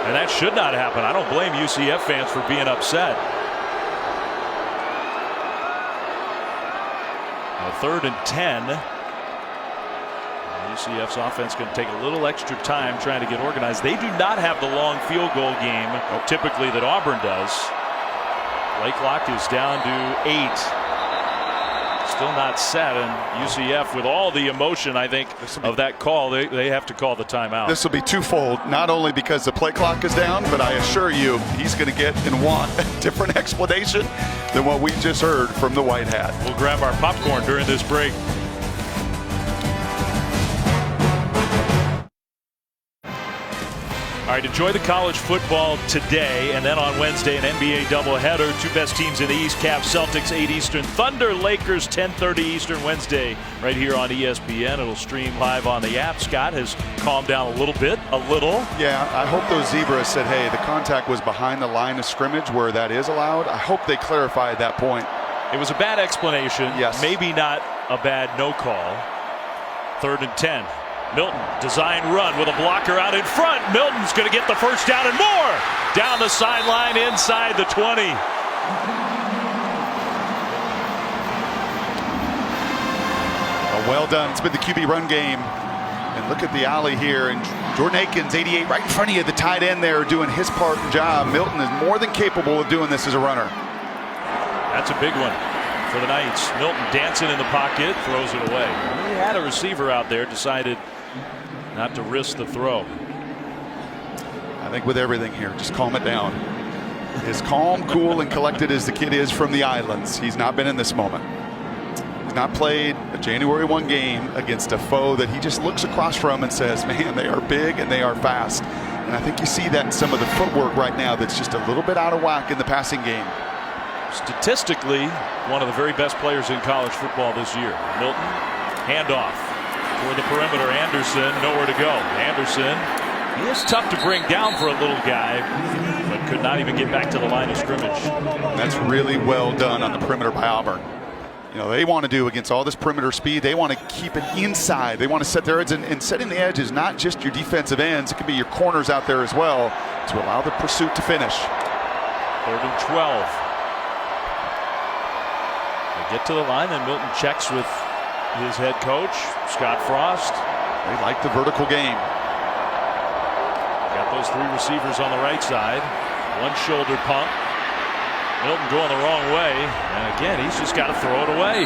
And that should not happen. I don't blame UCF fans for being upset. Now 3rd and 10. UCF's offense going to take a little extra time trying to get organized. They do not have the long field goal game typically that Auburn does. Play clock is down to 8. Still not set, and UCF, with all the emotion, I think, of that call, they have to call the timeout. This will be twofold, not only because the play clock is down, but I assure you he's going to get and want a different explanation than what we just heard from the White Hat. We'll grab our popcorn during this break. All right, enjoy the college football today, and then on Wednesday, an NBA doubleheader. Two best teams in the East, Cavs, Celtics, 8 Eastern. Thunder, Lakers, 10:30 Eastern Wednesday, right here on ESPN. It'll stream live on the app. Scott has calmed down a little bit, Yeah, I hope those Zebras said, hey, the contact was behind the line of scrimmage where that is allowed. I hope they clarified that point. It was a bad explanation. Yes. Maybe not a bad no call. 3rd and 10. Milton, design run with a blocker out in front. Milton's going to get the first down and more. Down the sideline inside the 20. Well done. It's been the QB run game. And look at the alley here. And Jordan Akins, 88, right in front of you, the tight end there, doing his part and job. Milton is more than capable of doing this as a runner. That's a big one for the Knights. Milton dancing in the pocket, throws it away. He had a receiver out there, decided not to risk the throw. I think with everything here, just calm it down. As calm, cool, and collected as the kid is from the islands, he's not been in this moment. He's not played a January 1 game against a foe that he just looks across from and says, man, they are big and they are fast. And I think you see that in some of the footwork right now that's just a little bit out of whack in the passing game. Statistically, one of the very best players in college football this year. Milton, handoff for the perimeter. Anderson, nowhere to go. Anderson, he is tough to bring down for a little guy, but could not even get back to the line of scrimmage. That's really well done on the perimeter by Auburn. You know, they want to do against all this perimeter speed, they want to keep it inside. They want to set their edge, and setting the edge is not just your defensive ends. It can be your corners out there as well to allow the pursuit to finish. 3rd and 12. Get to the line, then Milton checks with his head coach, Scott Frost. They like the vertical game. Got those 3 receivers on the right side. One shoulder pump. Milton going the wrong way. And again, he's just got to throw it away.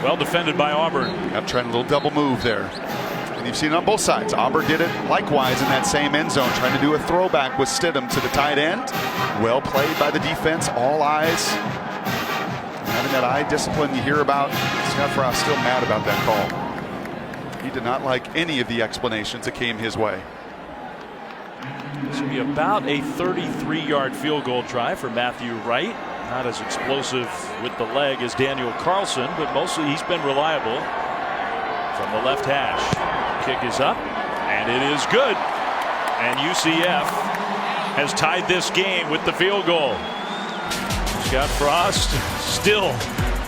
Well defended by Auburn. I'm trying a little double move there. And you've seen it on both sides. Auburn did it likewise in that same end zone, trying to do a throwback with Stidham to the tight end. Well played by the defense, all eyes. Having that eye discipline you hear about. Scott Frost still mad about that call. He did not like any of the explanations that came his way. This will be about a 33-yard field goal try for Matthew Wright. Not as explosive with the leg as Daniel Carlson, but mostly he's been reliable from the left hash. Kick is up, and it is good. And UCF has tied this game with the field goal. Scott Frost still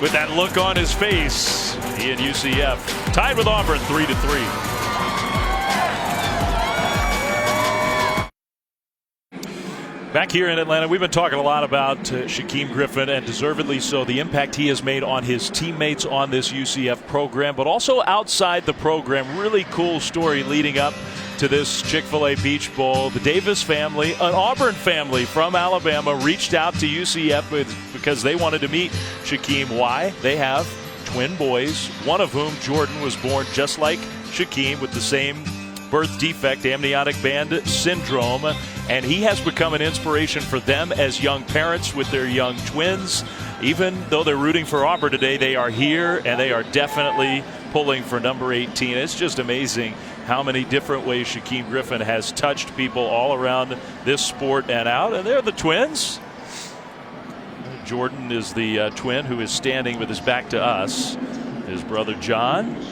with that look on his face. He and UCF tied with Auburn 3-3. Back here in Atlanta, we've been talking a lot about Shaquem Griffin, and deservedly so, the impact he has made on his teammates on this UCF program, but also outside the program. Really cool story leading up to this Chick-fil-A Peach Bowl. The Davis family, an Auburn family from Alabama, reached out to UCF because they wanted to meet Shaquem. Why? They have twin boys, one of whom, Jordan, was born just like Shaquem with the same birth defect, amniotic band syndrome, and he has become an inspiration for them as young parents with their young twins. Even though they're rooting for Auburn today, they are here, and they are definitely pulling for number 18. It's just amazing how many different ways Shaquem Griffin has touched people all around this sport and out, and they're the twins. Jordan is the twin who is standing with his back to us. His brother John.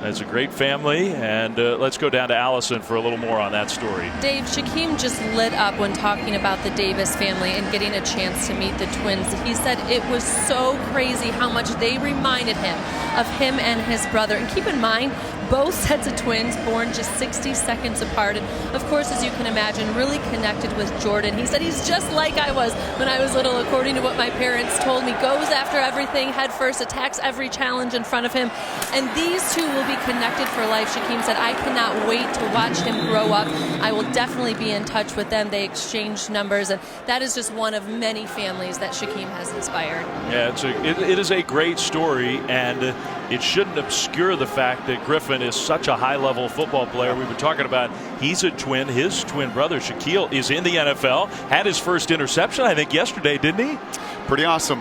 That's a great family, and let's go down to Allison for a little more on that story. Dave, Shaquem just lit up when talking about the Davis family and getting a chance to meet the twins. He said it was so crazy how much they reminded him of him and his brother. And keep in mind, both sets of twins born just 60 seconds apart. And of course, as you can imagine, really connected with Jordan. He said he's just like I was when I was little, according to what my parents told me. Goes after everything head first, attacks every challenge in front of him. And these two will be connected for life. Shaquem said, I cannot wait to watch him grow up. I will definitely be in touch with them. They exchanged numbers, and that is just one of many families that Shaquem has inspired. Yeah, it is a great story, and it shouldn't obscure the fact that Griffin is such a high-level football player. We've been talking about he's a twin. His twin brother, Shaquille, is in the NFL. Had his first interception, I think, yesterday, didn't he? Pretty awesome.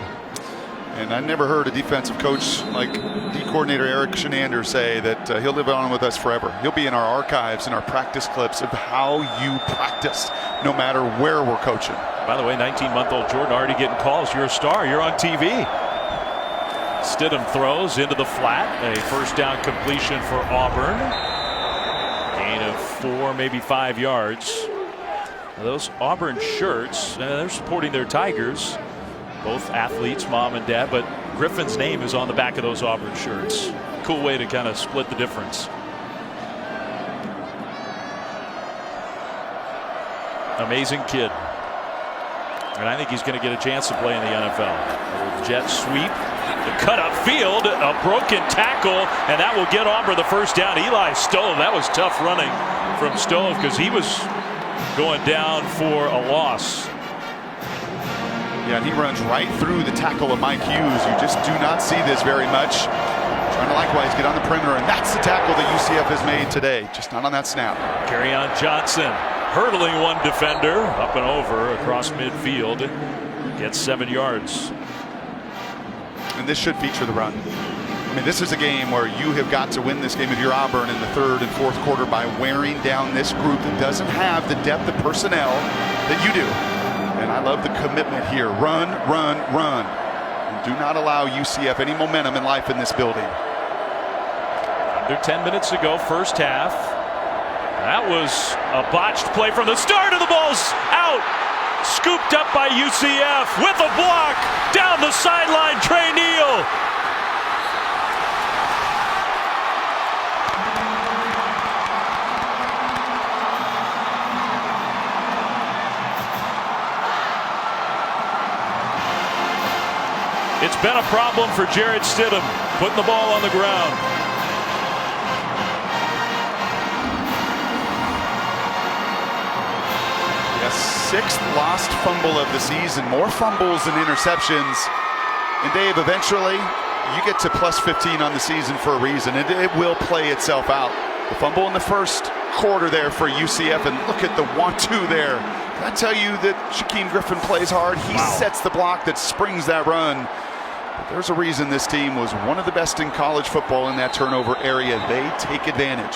And I never heard a defensive coach like D coordinator Eric Shenander say that he'll live on with us forever. He'll be in our archives and our practice clips of how you practice, no matter where we're coaching. By the way, 19-month-old Jordan already getting calls. You're a star. You're on TV. Stidham throws into the flat. A first down completion for Auburn. Gain of 4, maybe 5 yards. Now those Auburn shirts, they're supporting their Tigers. Both athletes, mom and dad, but Griffin's name is on the back of those Auburn shirts. Cool way to kind of split the difference. Amazing kid. And I think he's going to get a chance to play in the NFL. Jet sweep, the cut up field, a broken tackle, and that will get Auburn the first down. Eli Stove, that was tough running from Stove because he was going down for a loss. Yeah, and he runs right through the tackle of Mike Hughes. You just do not see this very much. Trying to likewise get on the perimeter, and that's the tackle that UCF has made today. Just not on that snap. Kerryon Johnson hurdling one defender up and over across midfield. Gets 7 yards. And this should feature the run. I mean, this is a game where you have got to win this game if you're Auburn in the third and fourth quarter by wearing down this group that doesn't have the depth of personnel that you do. And I love the commitment here. Run, run, run. And do not allow UCF any momentum in life in this building. Under 10 minutes to go, first half. That was a botched play from the start, and the ball's out. Scooped up by UCF with a block. Down the sideline, Trey Neal. It's been a problem for Jarrett Stidham, putting the ball on the ground. Yes, 6th lost fumble of the season. More fumbles than interceptions. And Dave, eventually, you get to plus 15 on the season for a reason. It will play itself out. The fumble in the first quarter there for UCF, and look at the 1-2 there. Can I tell you that Shaquem Griffin plays hard? He sets the block that springs that run. There's a reason this team was one of the best in college football in that turnover area. They take advantage.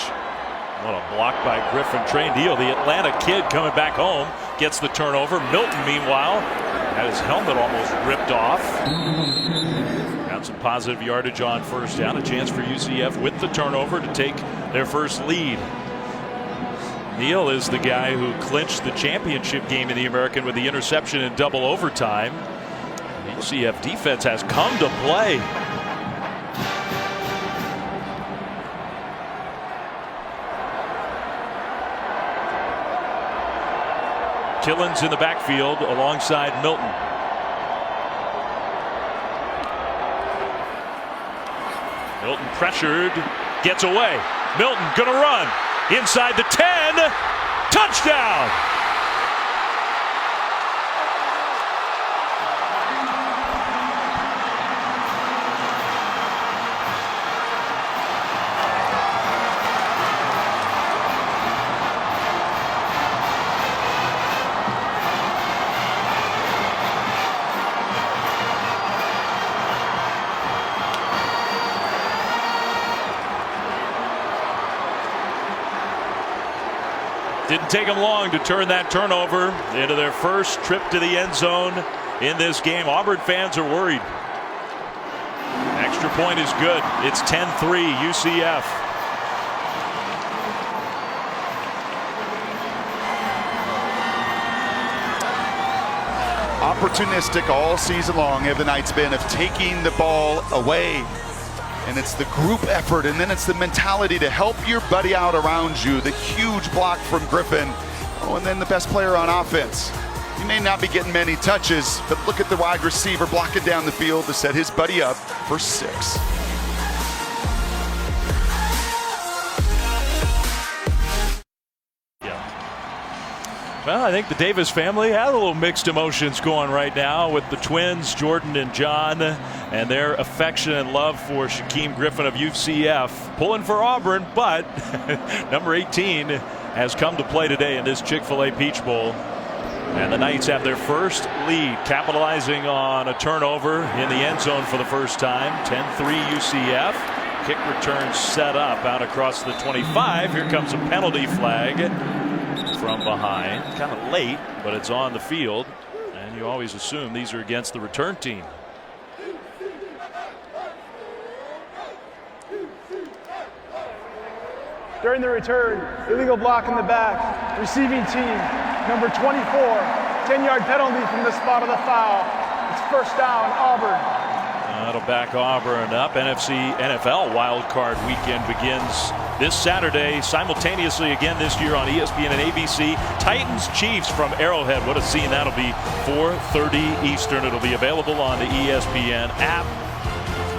What a block by Griffin. Trey Neal, the Atlanta kid coming back home, gets the turnover. Milton, meanwhile, had his helmet almost ripped off. Got some positive yardage on first down. A chance for UCF with the turnover to take their first lead. Neal is the guy who clinched the championship game in the American with the interception in double overtime. The UCF defense has come to play. Killens in the backfield alongside Milton. Milton pressured, gets away. Milton gonna run inside the 10. Touchdown! Didn't take them long to turn that turnover into their first trip to the end zone in this game. Auburn fans are worried. Extra point is good. It's 10-3 UCF. Opportunistic all season long have the Knights been of taking the ball away. And it's the group effort, and then it's the mentality to help your buddy out around you. The huge block from Griffin. Oh, and then the best player on offense. He may not be getting many touches, but look at the wide receiver blocking down the field to set his buddy up for 6. Well, I think the Davis family has a little mixed emotions going right now with the twins, Jordan and John, and their affection and love for Shaquem Griffin of UCF. Pulling for Auburn, but number 18 has come to play today in this Chick-fil-A Peach Bowl. And the Knights have their first lead, capitalizing on a turnover in the end zone for the first time. 10-3 UCF. Kick return set up out across the 25. Here comes a penalty flag from behind. Kind of late, but it's on the field. And you always assume these are against the return team. During the return, illegal block in the back. Receiving team, number 24, 10-yard penalty from the spot of the foul. It's first down, Auburn. That'll back Auburn up. NFL Wild Card Weekend begins this Saturday, simultaneously again this year on ESPN and ABC. Titans Chiefs from Arrowhead. What a scene that'll be. 4:30 Eastern. It'll be available on the ESPN app.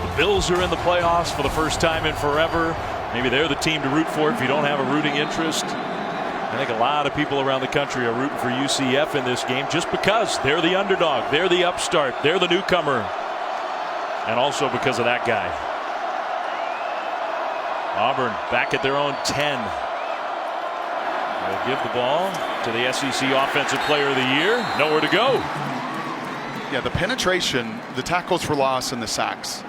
The Bills are in the playoffs for the first time in forever. Maybe they're the team to root for if you don't have a rooting interest. I think a lot of people around the country are rooting for UCF in this game just because they're the underdog, they're the upstart, they're the newcomer, and also because of that guy. Auburn back at their own 10. They'll give the ball to the SEC Offensive Player of the Year. Nowhere to go. Yeah, the penetration, the tackles for loss, and the sacks.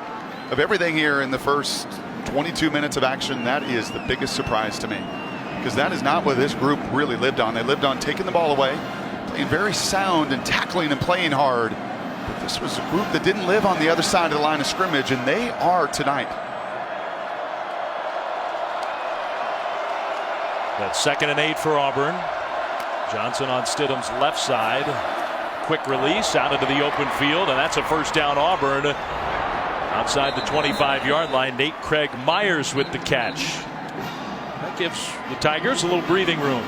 Of everything here in the first 22 minutes of action, that is the biggest surprise to me. Because that is not what this group really lived on. They lived on taking the ball away, playing very sound and tackling and playing hard. But this was a group that didn't live on the other side of the line of scrimmage, and they are tonight. That's 2nd and 8 for Auburn. Johnson on Stidham's left side. Quick release out into the open field, and that's a first down Auburn. Outside the 25-yard line, Nate Craig Myers with the catch. That gives the Tigers a little breathing room.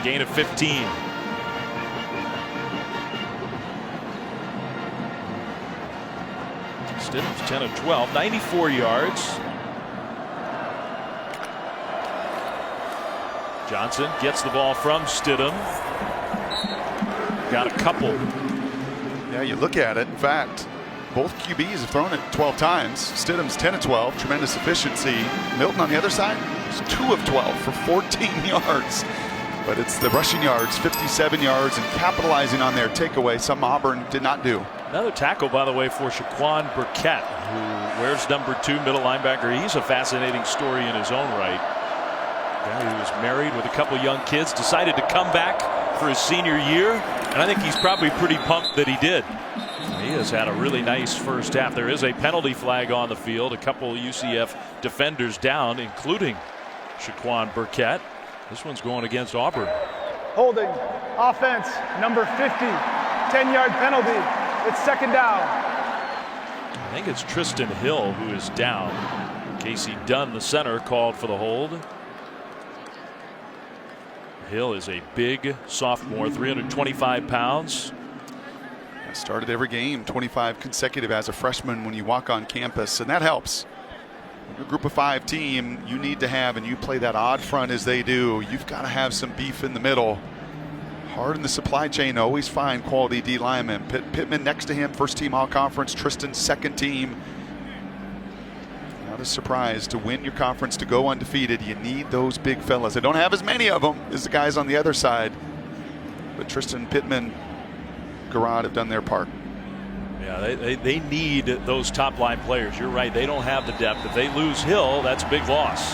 Gain of 15. Stidham's 10 of 12, 94 yards. Johnson gets the ball from Stidham. Got a couple. Yeah, you look at it. In fact, both QBs have thrown it 12 times. Stidham's 10 of 12, tremendous efficiency. Milton on the other side is 2 of 12 for 14 yards. But it's the rushing yards, 57 yards, and capitalizing on their takeaway, something Auburn did not do. Another tackle, by the way, for Shaquan Burkett, who wears number 2, middle linebacker. He's a fascinating story in his own right. Guy who was married with a couple young kids, decided to come back for his senior year, and I think he's probably pretty pumped that he did. He has had a really nice first half. There is a penalty flag on the field. A couple UCF defenders down, including Shaquan Burkett. This one's going against Auburn. Holding, offense, number 50, 10-yard penalty. It's 2nd down. I think it's Tristan Hill who is down. Casey Dunn, the center, called for the hold. Hill is a big sophomore, 325 pounds. Started every game, 25 consecutive as a freshman when you walk on campus, and that helps. Your group of 5 team, you need to have, and you play that odd front as they do, you've got to have some beef in the middle. Hard in the supply chain, always find quality D linemen. Pittman next to him, first team all conference. Tristan, second team. Not a surprise to win your conference, to go undefeated. You need those big fellas. They don't have as many of them as the guys on the other side. But Tristan, Pittman, Garrod have done their part. Yeah, they need those top line players. You're right, they don't have the depth. If they lose Hill, that's a big loss.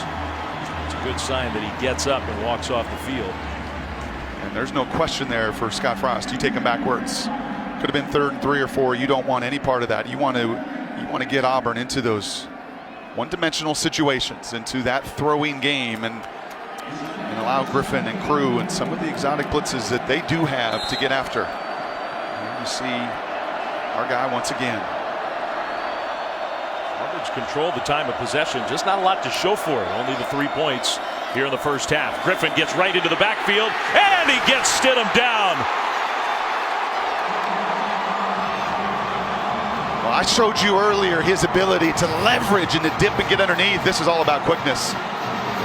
It's a good sign that he gets up and walks off the field. And there's no question there for Scott Frost. You take him backwards. Could have been 3rd and 3 or 4. You don't want any part of that. You want to get Auburn into those one-dimensional situations, into that throwing game, and allow Griffin and crew and some of the exotic blitzes that they do have to get after. And you see our guy once again. Auburn's controlled the time of possession, just not a lot to show for it. Only the 3 points here in the first half. Griffin gets right into the backfield, and he gets Stidham down. Well, I showed you earlier his ability to leverage and to dip and get underneath. This is all about quickness.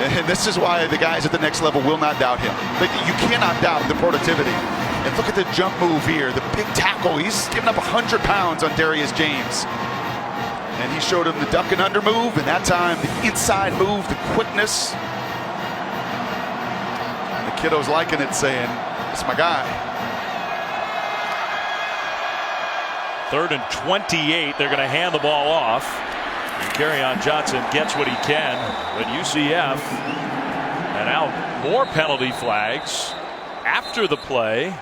And this is why the guys at the next level will not doubt him. You cannot doubt the productivity. And look at the jump move here, the big tackle. He's given up 100 pounds on Darius James. And he showed him the duck and under move, and that time the inside move, the quickness. And the kiddo's liking it, saying, "It's my guy." 3rd and 28. They're going to hand the ball off. And Kerryon Johnson gets what he can. But UCF, and now more penalty flags after the play.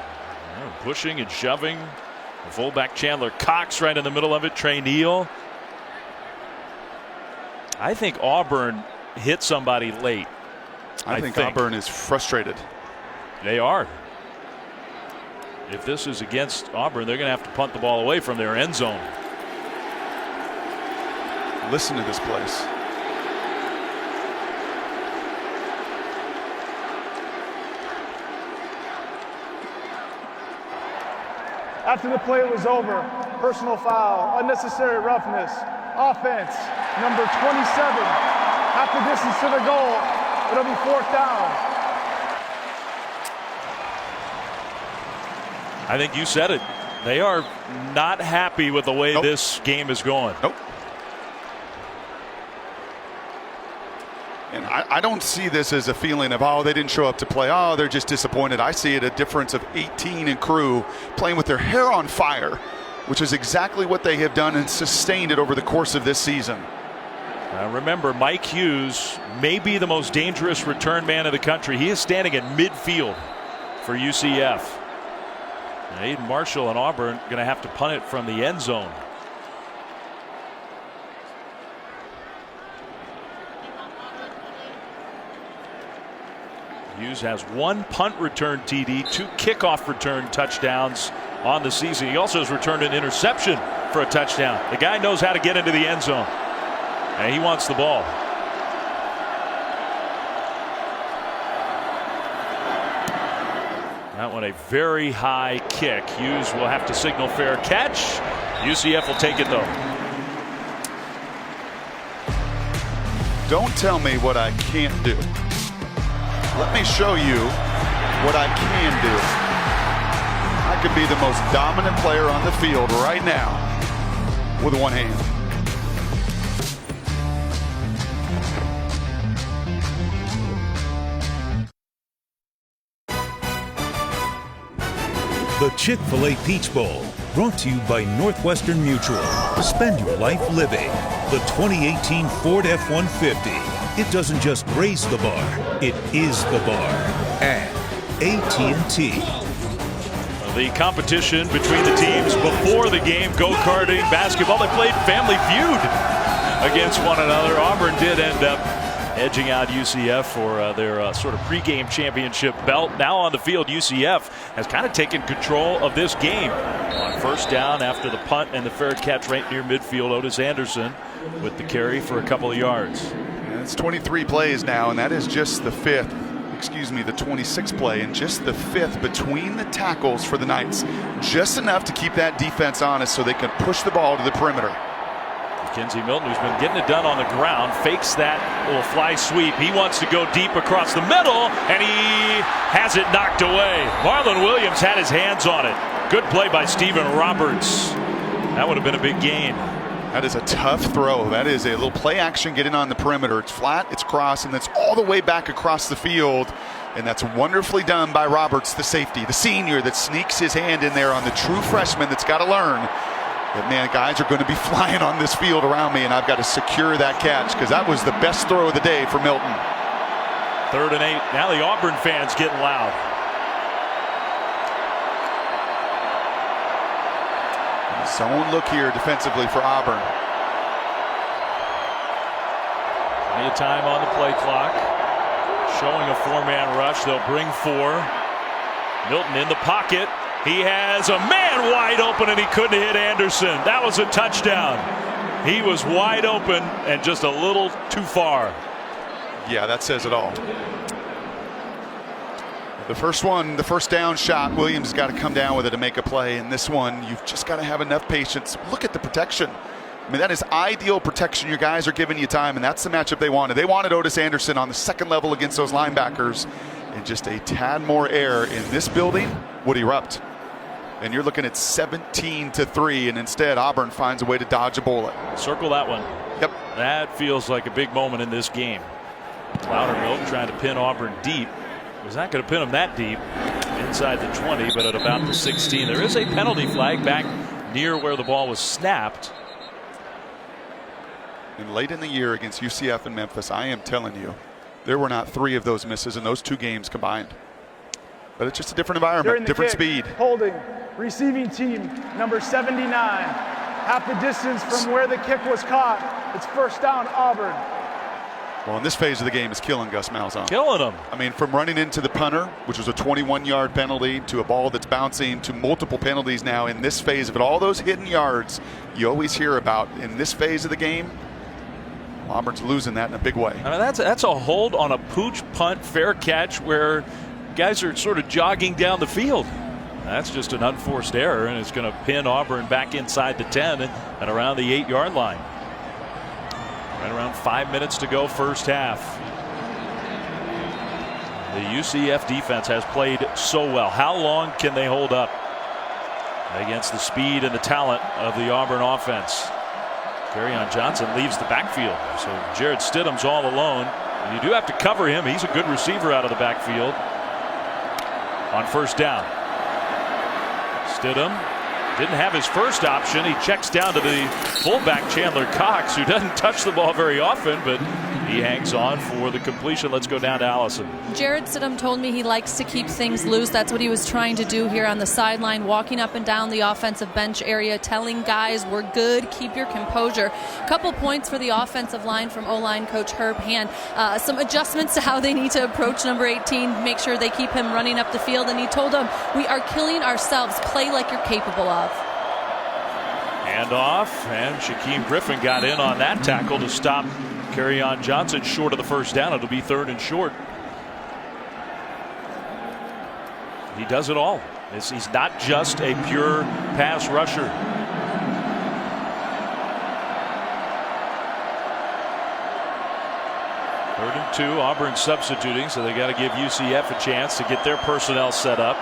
Pushing and shoving. The fullback Chandler Cox right in the middle of it. Trey Neal. I think Auburn hit somebody late. I think Auburn is frustrated. They are. If this is against Auburn, they're going to have to punt the ball away from their end zone. Listen to this place. After the play was over, personal foul, unnecessary roughness, offense, number 27, half the distance to the goal, it'll be 4th down. I think you said it. They are not happy with the way this game is going. Nope. And I don't see this as a feeling of, oh, they didn't show up to play. Oh, they're just disappointed. I see it a difference of 18 in crew playing with their hair on fire, which is exactly what they have done and sustained it over the course of this season. Remember, Mike Hughes may be the most dangerous return man in the country. He is standing at midfield for UCF. And Aiden Marshall and Auburn going to have to punt it from the end zone. Hughes has 1 punt return TD, 2 kickoff return touchdowns on the season. He also has returned an interception for a touchdown. The guy knows how to get into the end zone, and he wants the ball. That one a very high kick. Hughes will have to signal fair catch. UCF will take it though. Don't tell me what I can't do. Let me show you what I can do. I could be the most dominant player on the field right now with one hand. The Chick-fil-A Peach Bowl, brought to you by Northwestern Mutual. Spend your life living. The 2018 Ford F-150. It doesn't just raise the bar, it is the bar. And AT&T. The competition between the teams before the game, go-karting, basketball, they played Family Feud against one another. Auburn did end up edging out UCF for their sort of pregame championship belt. Now on the field, UCF has kind of taken control of this game. On 1st down after the punt and the fair catch right near midfield, Otis Anderson with the carry for a couple of yards. It's 23 plays now, and that is just the 26th play, and just the 5th between the tackles for the Knights. Just enough to keep that defense honest so they can push the ball to the perimeter. Mackenzie Milton, who's been getting it done on the ground, fakes that little fly sweep. He wants to go deep across the middle, and he has it knocked away. Marlon Williams had his hands on it. Good play by Stephen Roberts. That would have been a big gain. That is a tough throw. That is a little play action getting on the perimeter. It's flat, it's cross, and it's all the way back across the field. And that's wonderfully done by Roberts, the safety, the senior that sneaks his hand in there on the true freshman that's got to learn that, man, guys are going to be flying on this field around me, and I've got to secure that catch, because that was the best throw of the day for Milton. 3rd and 8. Now the Auburn fans getting loud. Zone look here defensively for Auburn. Plenty of time on the play clock. Showing a 4-man rush. They'll bring 4. Milton in the pocket. He has a man wide open, and he couldn't hit Anderson. That was a touchdown. He was wide open and just a little too far. Yeah, that says it all. The first one, the first down shot, Williams has got to come down with it to make a play. And this one, you've just got to have enough patience. Look at the protection. I mean, that is ideal protection. Your guys are giving you time, and that's the matchup they wanted. They wanted Otis Anderson on the second level against those linebackers, and just a tad more air in this building would erupt. And you're looking at 17-3, and instead Auburn finds a way to dodge a bullet. Circle that one. Yep. That feels like a big moment in this game. Loudermilk trying to pin Auburn deep. Was not going to pin him that deep inside the 20, but at about the 16. There is a penalty flag back near where the ball was snapped. And late in the year against UCF and Memphis, I am telling you, there were not 3 of those misses in those 2 games combined. But it's just a different environment, different speed. Holding, receiving team, number 79. Half the distance from where the kick was caught. It's first down, Auburn. Well, in this phase of the game is killing Gus Malzahn. Killing him. I mean, from running into the punter, which was a 21-yard penalty, to a ball that's bouncing, to multiple penalties now in this phase of it. All those hidden yards you always hear about in this phase of the game, Auburn's losing that in a big way. I mean, that's a hold on a pooch punt fair catch where guys are sort of jogging down the field. That's just an unforced error, and it's going to pin Auburn back inside the 10 and around the 8-yard line. Right around 5 minutes to go, first half. The UCF defense has played so well. How long can they hold up against the speed and the talent of the Auburn offense? Kerryon Johnson leaves the backfield, so Jared Stidham's all alone. And you do have to cover him. He's a good receiver out of the backfield. On first down, Stidham didn't have his first option. He checks down to the fullback Chandler Cox, who doesn't touch the ball very often, but he hangs on for the completion. Let's go down to Allison. Jared Stidham told me he likes to keep things loose. That's what he was trying to do here on the sideline, walking up and down the offensive bench area, telling guys we're good, keep your composure. A couple points for the offensive line from O-line coach Herb Hand. Some adjustments to how they need to approach number 18, make sure they keep him running up the field. And he told them, we are killing ourselves. Play like you're capable of. Hand off, and Shaquem Griffin got in on that tackle to stop Kerryon Johnson short of the first down. It'll be 3rd and short. He does it all. He's not just a pure pass rusher. Third and 2, Auburn substituting, so they got to give UCF a chance to get their personnel set up.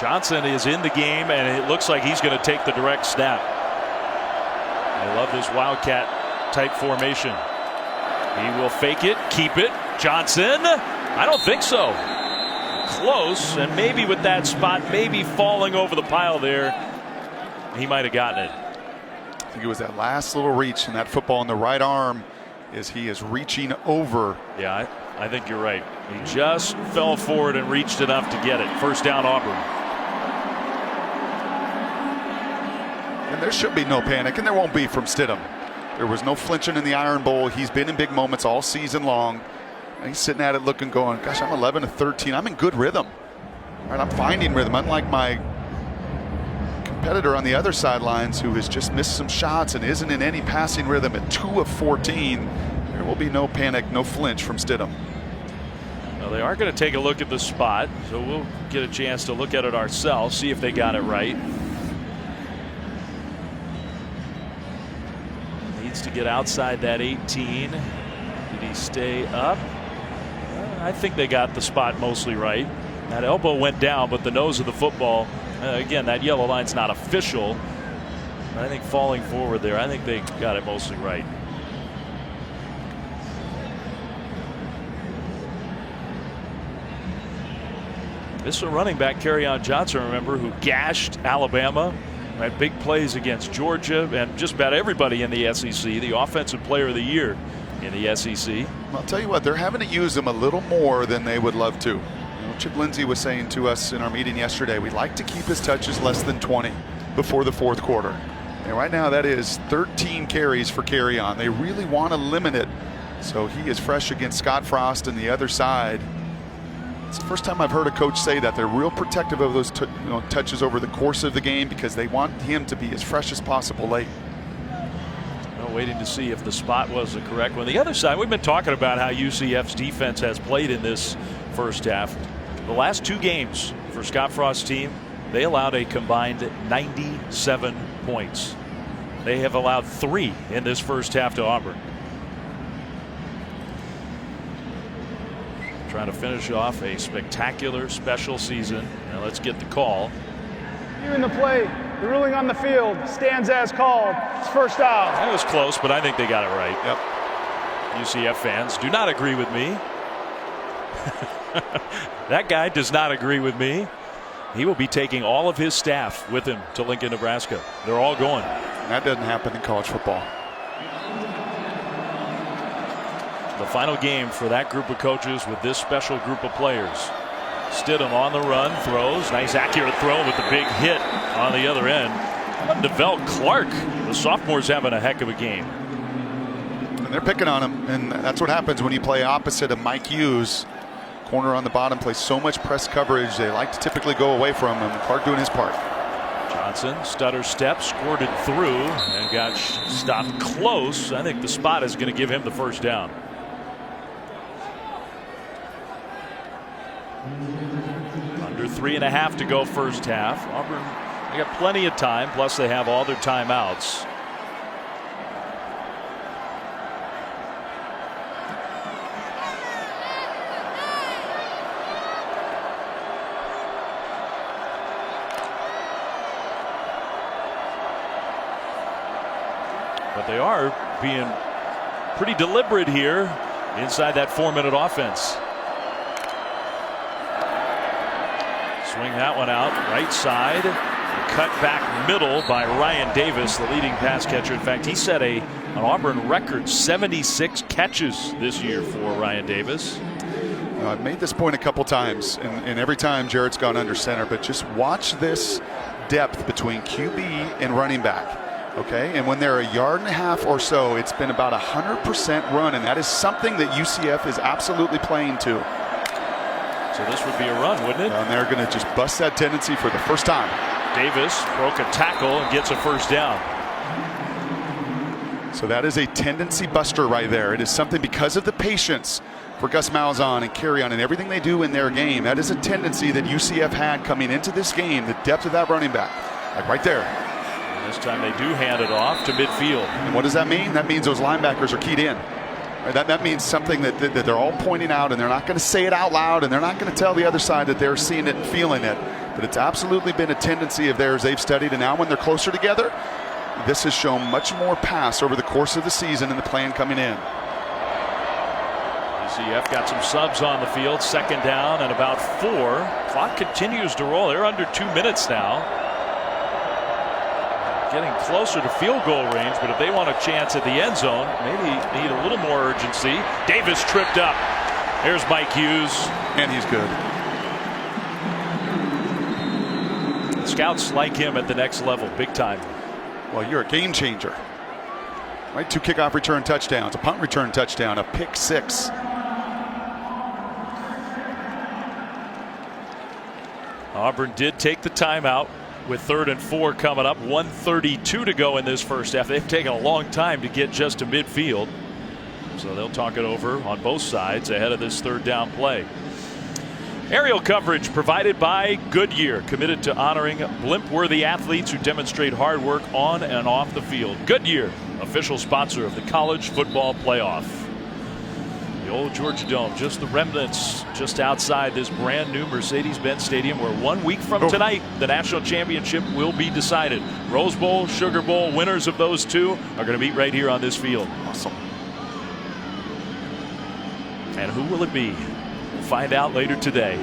Johnson is in the game, and it looks like he's going to take the direct snap. I love this Wildcat type formation. He will fake it, keep it. Johnson, I don't think so. Close, and maybe with that spot, maybe falling over the pile there, he might have gotten it. I think it was that last little reach, and that football in the right arm as he is reaching over. Yeah, I think you're right. He just fell forward and reached enough to get it. First down, Auburn. And there should be no panic, and there won't be from Stidham. There was no flinching in the Iron Bowl. He's been in big moments all season long. And he's sitting at it looking, going, gosh, I'm 11-13. I'm in good rhythm. All right, I'm finding rhythm, unlike my competitor on the other sidelines who has just missed some shots and isn't in any passing rhythm at 2 of 14. There will be no panic, no flinch from Stidham. Well, they are going to take a look at the spot, so we'll get a chance to look at it ourselves, see if they got it right. To get outside that 18. Did he stay up? I think they got the spot mostly right. That elbow went down, but the nose of the football, again, that yellow line's not official. I think falling forward there, I think they got it mostly right. This is a running back, Kerryon Johnson, remember, who gashed Alabama. Had big plays against Georgia and just about everybody in the SEC. The offensive player of the year in the SEC. I'll tell you what, they're having to use him a little more than they would love to. You know, Chip Lindsey was saying to us in our meeting yesterday, we'd like to keep his touches less than 20 before the 4th quarter. And right now that is 13 carries for Kerryon. They really want to limit it. So he is fresh against Scott Frost and the other side. It's the first time I've heard a coach say that. They're real protective of those touches over the course of the game because they want him to be as fresh as possible late. waiting to see if the spot was the correct one. The other side, we've been talking about how UCF's defense has played in this first half. The last 2 games for Scott Frost's team, they allowed a combined 97 points. They have allowed 3 in this first half to Auburn. Trying to finish off a spectacular special season. Now let's get the call. In the play, the ruling on the field stands as called. It's first down. That was close, but I think they got it right. Yep. UCF fans do not agree with me. That guy does not agree with me. He will be taking all of his staff with him to Lincoln, Nebraska. They're all going. That doesn't happen in college football. The final game for that group of coaches with this special group of players. Stidham on the run, throws. Nice accurate throw with the big hit on the other end. Devell Clark, the sophomore's having a heck of a game. And they're picking on him, and that's what happens when you play opposite of Mike Hughes. Corner on the bottom plays so much press coverage. They like to typically go away from him. Clark doing his part. Johnson, stutter step, squirted through and got stopped close. I think the spot is going to give him the first down. Under 3.5 to go first half. Auburn, they got plenty of time, plus they have all their timeouts. But they are being pretty deliberate here inside that 4-minute offense. Swing that one out right side. Cut back middle by Ryan Davis, the leading pass catcher. In fact, he set an Auburn record 76 catches this year for Ryan Davis. I've made this point a couple times, and every time Jarrett's gone under center, but just watch this depth between QB and running back. Okay, and when they're 1.5 yards or so, it's been about 100% run, and that is something that UCF is absolutely playing to. So this would be a run, wouldn't it? And they're going to just bust that tendency for the first time. Davis broke a tackle and gets a first down. So that is a tendency buster right there. It is something because of the patience for Gus Malzahn and Carrion and everything they do in their game. That is a tendency that UCF had coming into this game, the depth of that running back. Like right there. And this time they do hand it off to midfield. And what does that mean? That means those linebackers are keyed in. That means something that they're all pointing out, and they're not going to say it out loud, and they're not going to tell the other side that they're seeing it and feeling it. But it's absolutely been a tendency of theirs they've studied, and now when they're closer together, this has shown much more pass over the course of the season and the plan coming in. UCF got some subs on the field, second down and about 4. Clock continues to roll. They're under 2 minutes now. Getting closer to field goal range, but if they want a chance at the end zone, maybe need a little more urgency. Davis tripped up. There's Mike Hughes. And he's good. Scouts like him at the next level, big time. Well, you're a game changer. Right, 2 kickoff return touchdowns, a punt return touchdown, a pick 6. Auburn did take the timeout with 3rd and 4 coming up. 1:32 to go in this first half. They've taken a long time to get just to midfield. So they'll talk it over on both sides ahead of this 3rd down play. Aerial coverage provided by Goodyear, committed to honoring blimp-worthy athletes who demonstrate hard work on and off the field. Goodyear, official sponsor of the College Football Playoff. The old Georgia Dome, just the remnants just outside this brand new Mercedes-Benz Stadium, where 1 week from tonight the national championship will be decided. Rose Bowl, Sugar Bowl, winners of those 2 are going to meet right here on this field. Awesome. And who will it be? We'll find out later today.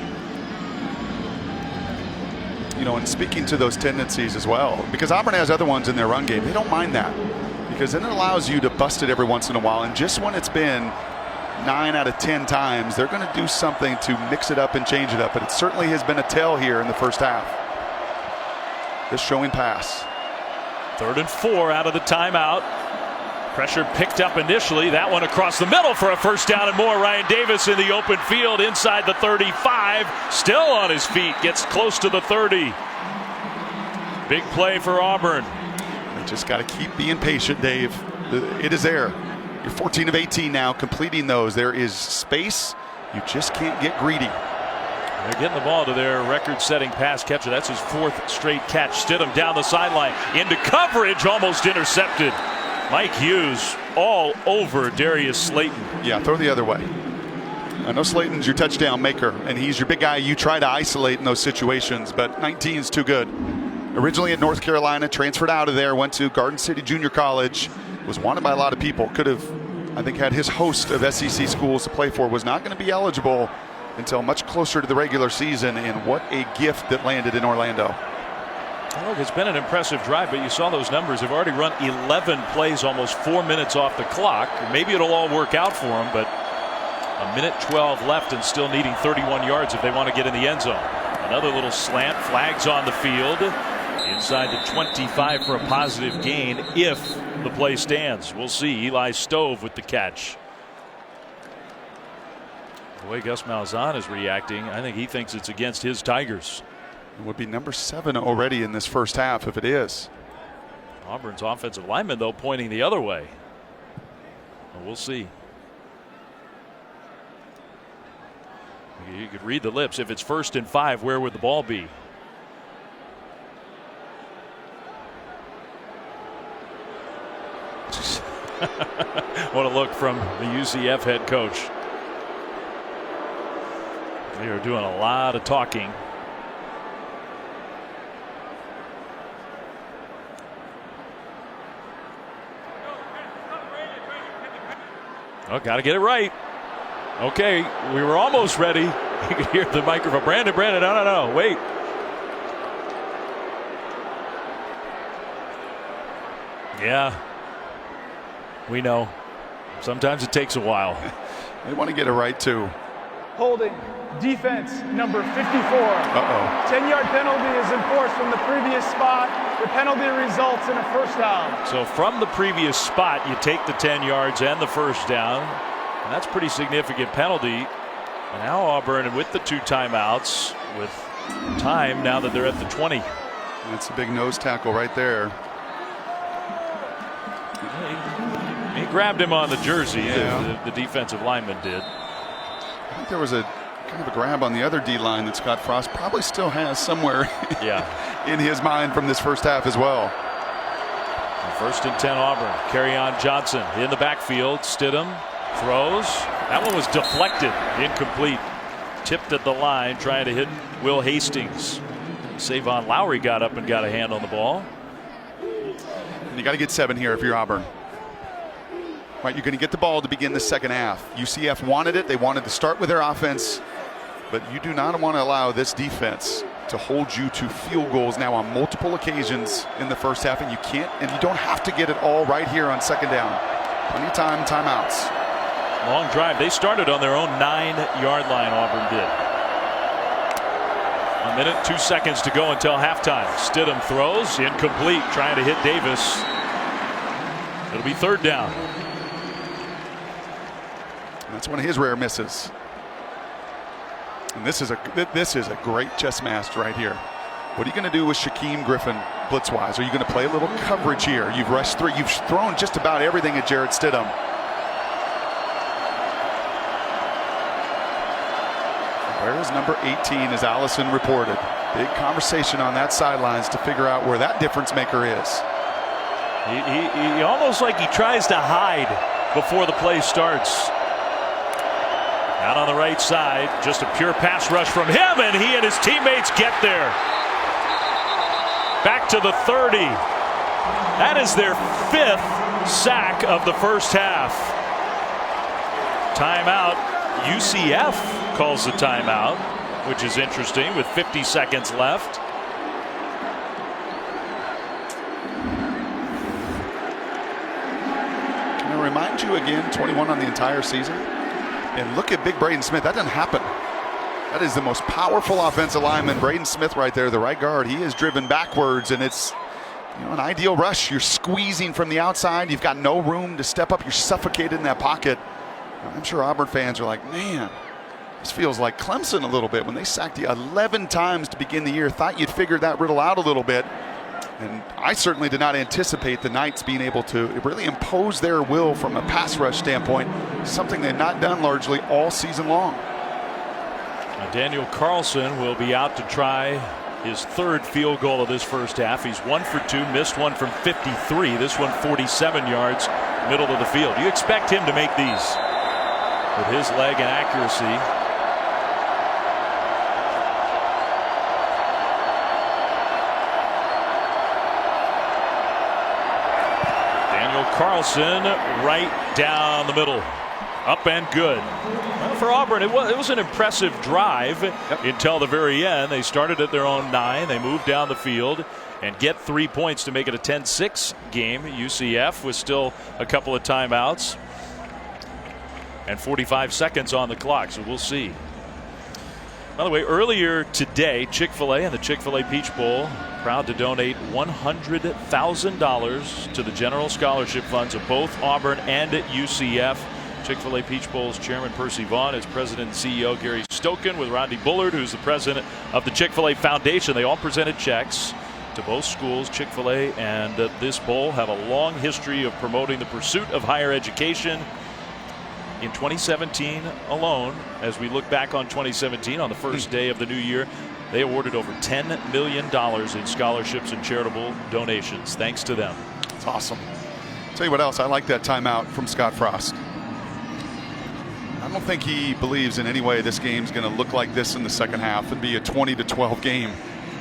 You know, and speaking to those tendencies as well, because Auburn has other ones in their run game, they don't mind that, because then it allows you to bust it every once in a while, and just when it's been 9 out of 10 times, they're going to do something to mix it up and change it up. But it certainly has been a tell here in the first half. This showing pass. 3rd and 4 out of the timeout. Pressure picked up initially. That one across the middle for a first down and more. Ryan Davis in the open field inside the 35. Still on his feet. Gets close to the 30. Big play for Auburn. They just got to keep being patient, Dave. It is there. You're 14 of 18 now, completing those. There is space. You just can't get greedy. They're getting the ball to their record-setting pass catcher. That's his 4th straight catch. Stidham down the sideline into coverage, almost intercepted. Mike Hughes all over Darius Slayton. Yeah, throw the other way. I know Slayton's your touchdown maker, and he's your big guy you try to isolate in those situations, but 19 is too good. Originally at North Carolina, transferred out of there, went to Garden City Junior College, was wanted by a lot of people. Could have, I think, had his host of SEC schools to play for, was not going to be eligible until much closer to the regular season, and what a gift that landed in Orlando. Look, it's been an impressive drive, but you saw those numbers. They've already run 11 plays, almost 4 minutes off the clock. Maybe it'll all work out for them, but a minute 12 left and still needing 31 yards if they want to get in the end zone. Another little slant, flags on the field. Inside the 25 for a positive gain if the play stands. We'll see. Eli Stove with the catch. The way Gus Malzahn is reacting, I think he thinks it's against his Tigers. It would be number 7 already in this first half if it is. Auburn's offensive lineman, though, pointing the other way. Well, we'll see. You could read the lips. If it's 1st and 5, where would the ball be? What a look from the UCF head coach. They are doing a lot of talking. Oh, got to get it right. Okay, we were almost ready. You could hear the microphone. Brandon, no, wait. Yeah, we know. Sometimes it takes a while. They want to get it right, too. Holding, defense, number 54. 10-yard penalty is enforced from the previous spot. The penalty results in a first down. So from the previous spot, you take the 10 yards and the first down. And that's pretty significant penalty. And now Auburn with the 2 timeouts with time now that they're at the 20. That's a big nose tackle right there. He grabbed him on the jersey. Yeah. The defensive lineman did. I think there was a kind of a grab on the other D-line that Scott Frost probably still has somewhere in his mind from this first half as well. 1st and 10 Auburn. Kerryon Johnson in the backfield. Stidham throws. That one was deflected. Incomplete. Tipped at the line trying to hit Will Hastings. Savon Lowry got up and got a hand on the ball. And you got to get 7 here if you're Auburn. Right, you're going to get the ball to begin the second half. UCF wanted it. They wanted to start with their offense. But you do not want to allow this defense to hold you to field goals now on multiple occasions in the first half. And you can't, and you don't have to get it all right here on second down. Plenty of time, timeouts. Long drive. They started on their own 9-yard line, Auburn did. 1 minute, 2 seconds to go until halftime. Stidham throws, incomplete, trying to hit Davis. It'll be 3rd down. That's one of his rare misses. And this is a great chess match right here. What are you going to do with Shaquem Griffin blitzwise? Are you going to play a little coverage here? You've rushed 3. You've thrown just about everything at Jarrett Stidham. Where is number 18, as Allison reported? Big conversation on that sidelines to figure out where that difference maker is. He almost like he tries to hide before the play starts. Out on the right side, just a pure pass rush from him, and he and his teammates get there. Back to the 30. That is their 5th sack of the first half. Timeout. UCF calls the timeout, which is interesting with 50 seconds left. Can I remind you again, 21 on the entire season? And look at big Braden Smith. That doesn't happen. That is the most powerful offensive lineman, Braden Smith right there, the right guard. He is driven backwards, and it's an ideal rush. You're squeezing from the outside. You've got no room to step up. You're suffocated in that pocket. I'm sure Auburn fans are like, man, this feels like Clemson a little bit when they sacked you 11 times to begin the year. Thought you'd figured that riddle out a little bit. And I certainly did not anticipate the Knights being able to really impose their will from a pass rush standpoint, something they've not done largely all season long. Now Daniel Carlson will be out to try his third field goal of this first half. He's 1 for 2, missed one from 53. This one 47 yards, middle of the field. You expect him to make these with his leg and accuracy. Carlson right down the middle, up and good. Well, for Auburn, it was an impressive drive until the very end. They started at their own 9. They moved down the field and get 3 points to make it a 10-6 game. UCF was still a couple of timeouts and 45 seconds on the clock, so we'll see. By the way, earlier today, Chick-fil-A and the Chick-fil-A Peach Bowl proud to donate $100,000 to the general scholarship funds of both Auburn and UCF. Chick-fil-A Peach Bowl's chairman Percy Vaughn, its president and CEO Gary Stoken, with Rodney Bullard, who's the president of the Chick-fil-A Foundation. They all presented checks to both schools. Chick-fil-A and this bowl have a long history of promoting the pursuit of higher education. In 2017 alone, as we look back on 2017, on the first day of the new year, they awarded over $10 million in scholarships and charitable donations. Thanks to them. It's awesome. I'll tell you what else, I like that timeout from Scott Frost. I don't think he believes in any way this game's going to look like this in the second half and be a 20-12 game.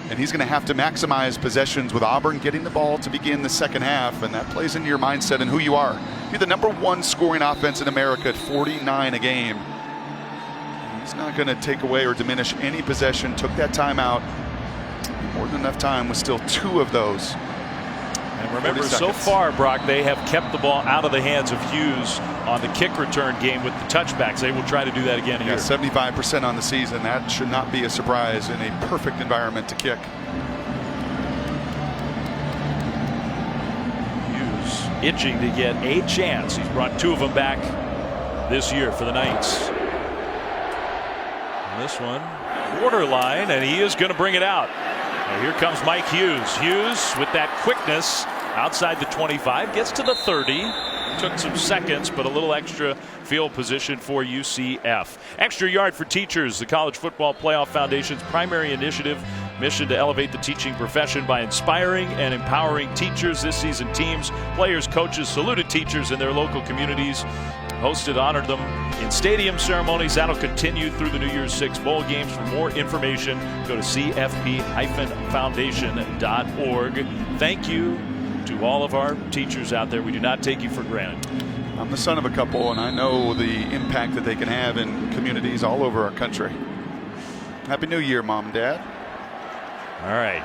And he's going to have to maximize possessions with Auburn getting the ball to begin the second half, and that plays into your mindset and who you are. You're the #1 scoring offense in America at 49 a game. He's not going to take away or diminish any possession. Took that timeout. More than enough time with still 2 of those. And remember, so far, Brock, they have kept the ball out of the hands of Hughes on the kick return game with the touchbacks. They will try to do that again here. 75% on the season. That should not be a surprise in a perfect environment to kick. Hughes itching to get a chance. He's brought 2 of them back this year for the Knights. And this one, borderline, and he is going to bring it out. And here comes Mike Hughes. Hughes with that quickness outside the 25, gets to the 30. Took some seconds, but a little extra field position for UCF. Extra yard for teachers, the College Football Playoff Foundation's primary initiative. Mission to elevate the teaching profession by inspiring and empowering teachers. This season, teams, players, coaches saluted teachers in their local communities. Hosted, honored them in stadium ceremonies. That'll continue through the New Year's 6 bowl games. For more information, go to cfp-foundation.org. Thank you to all of our teachers out there. We do not take you for granted. I'm the son of a couple, and I know the impact that they can have in communities all over our country. Happy New Year, Mom and Dad. All right.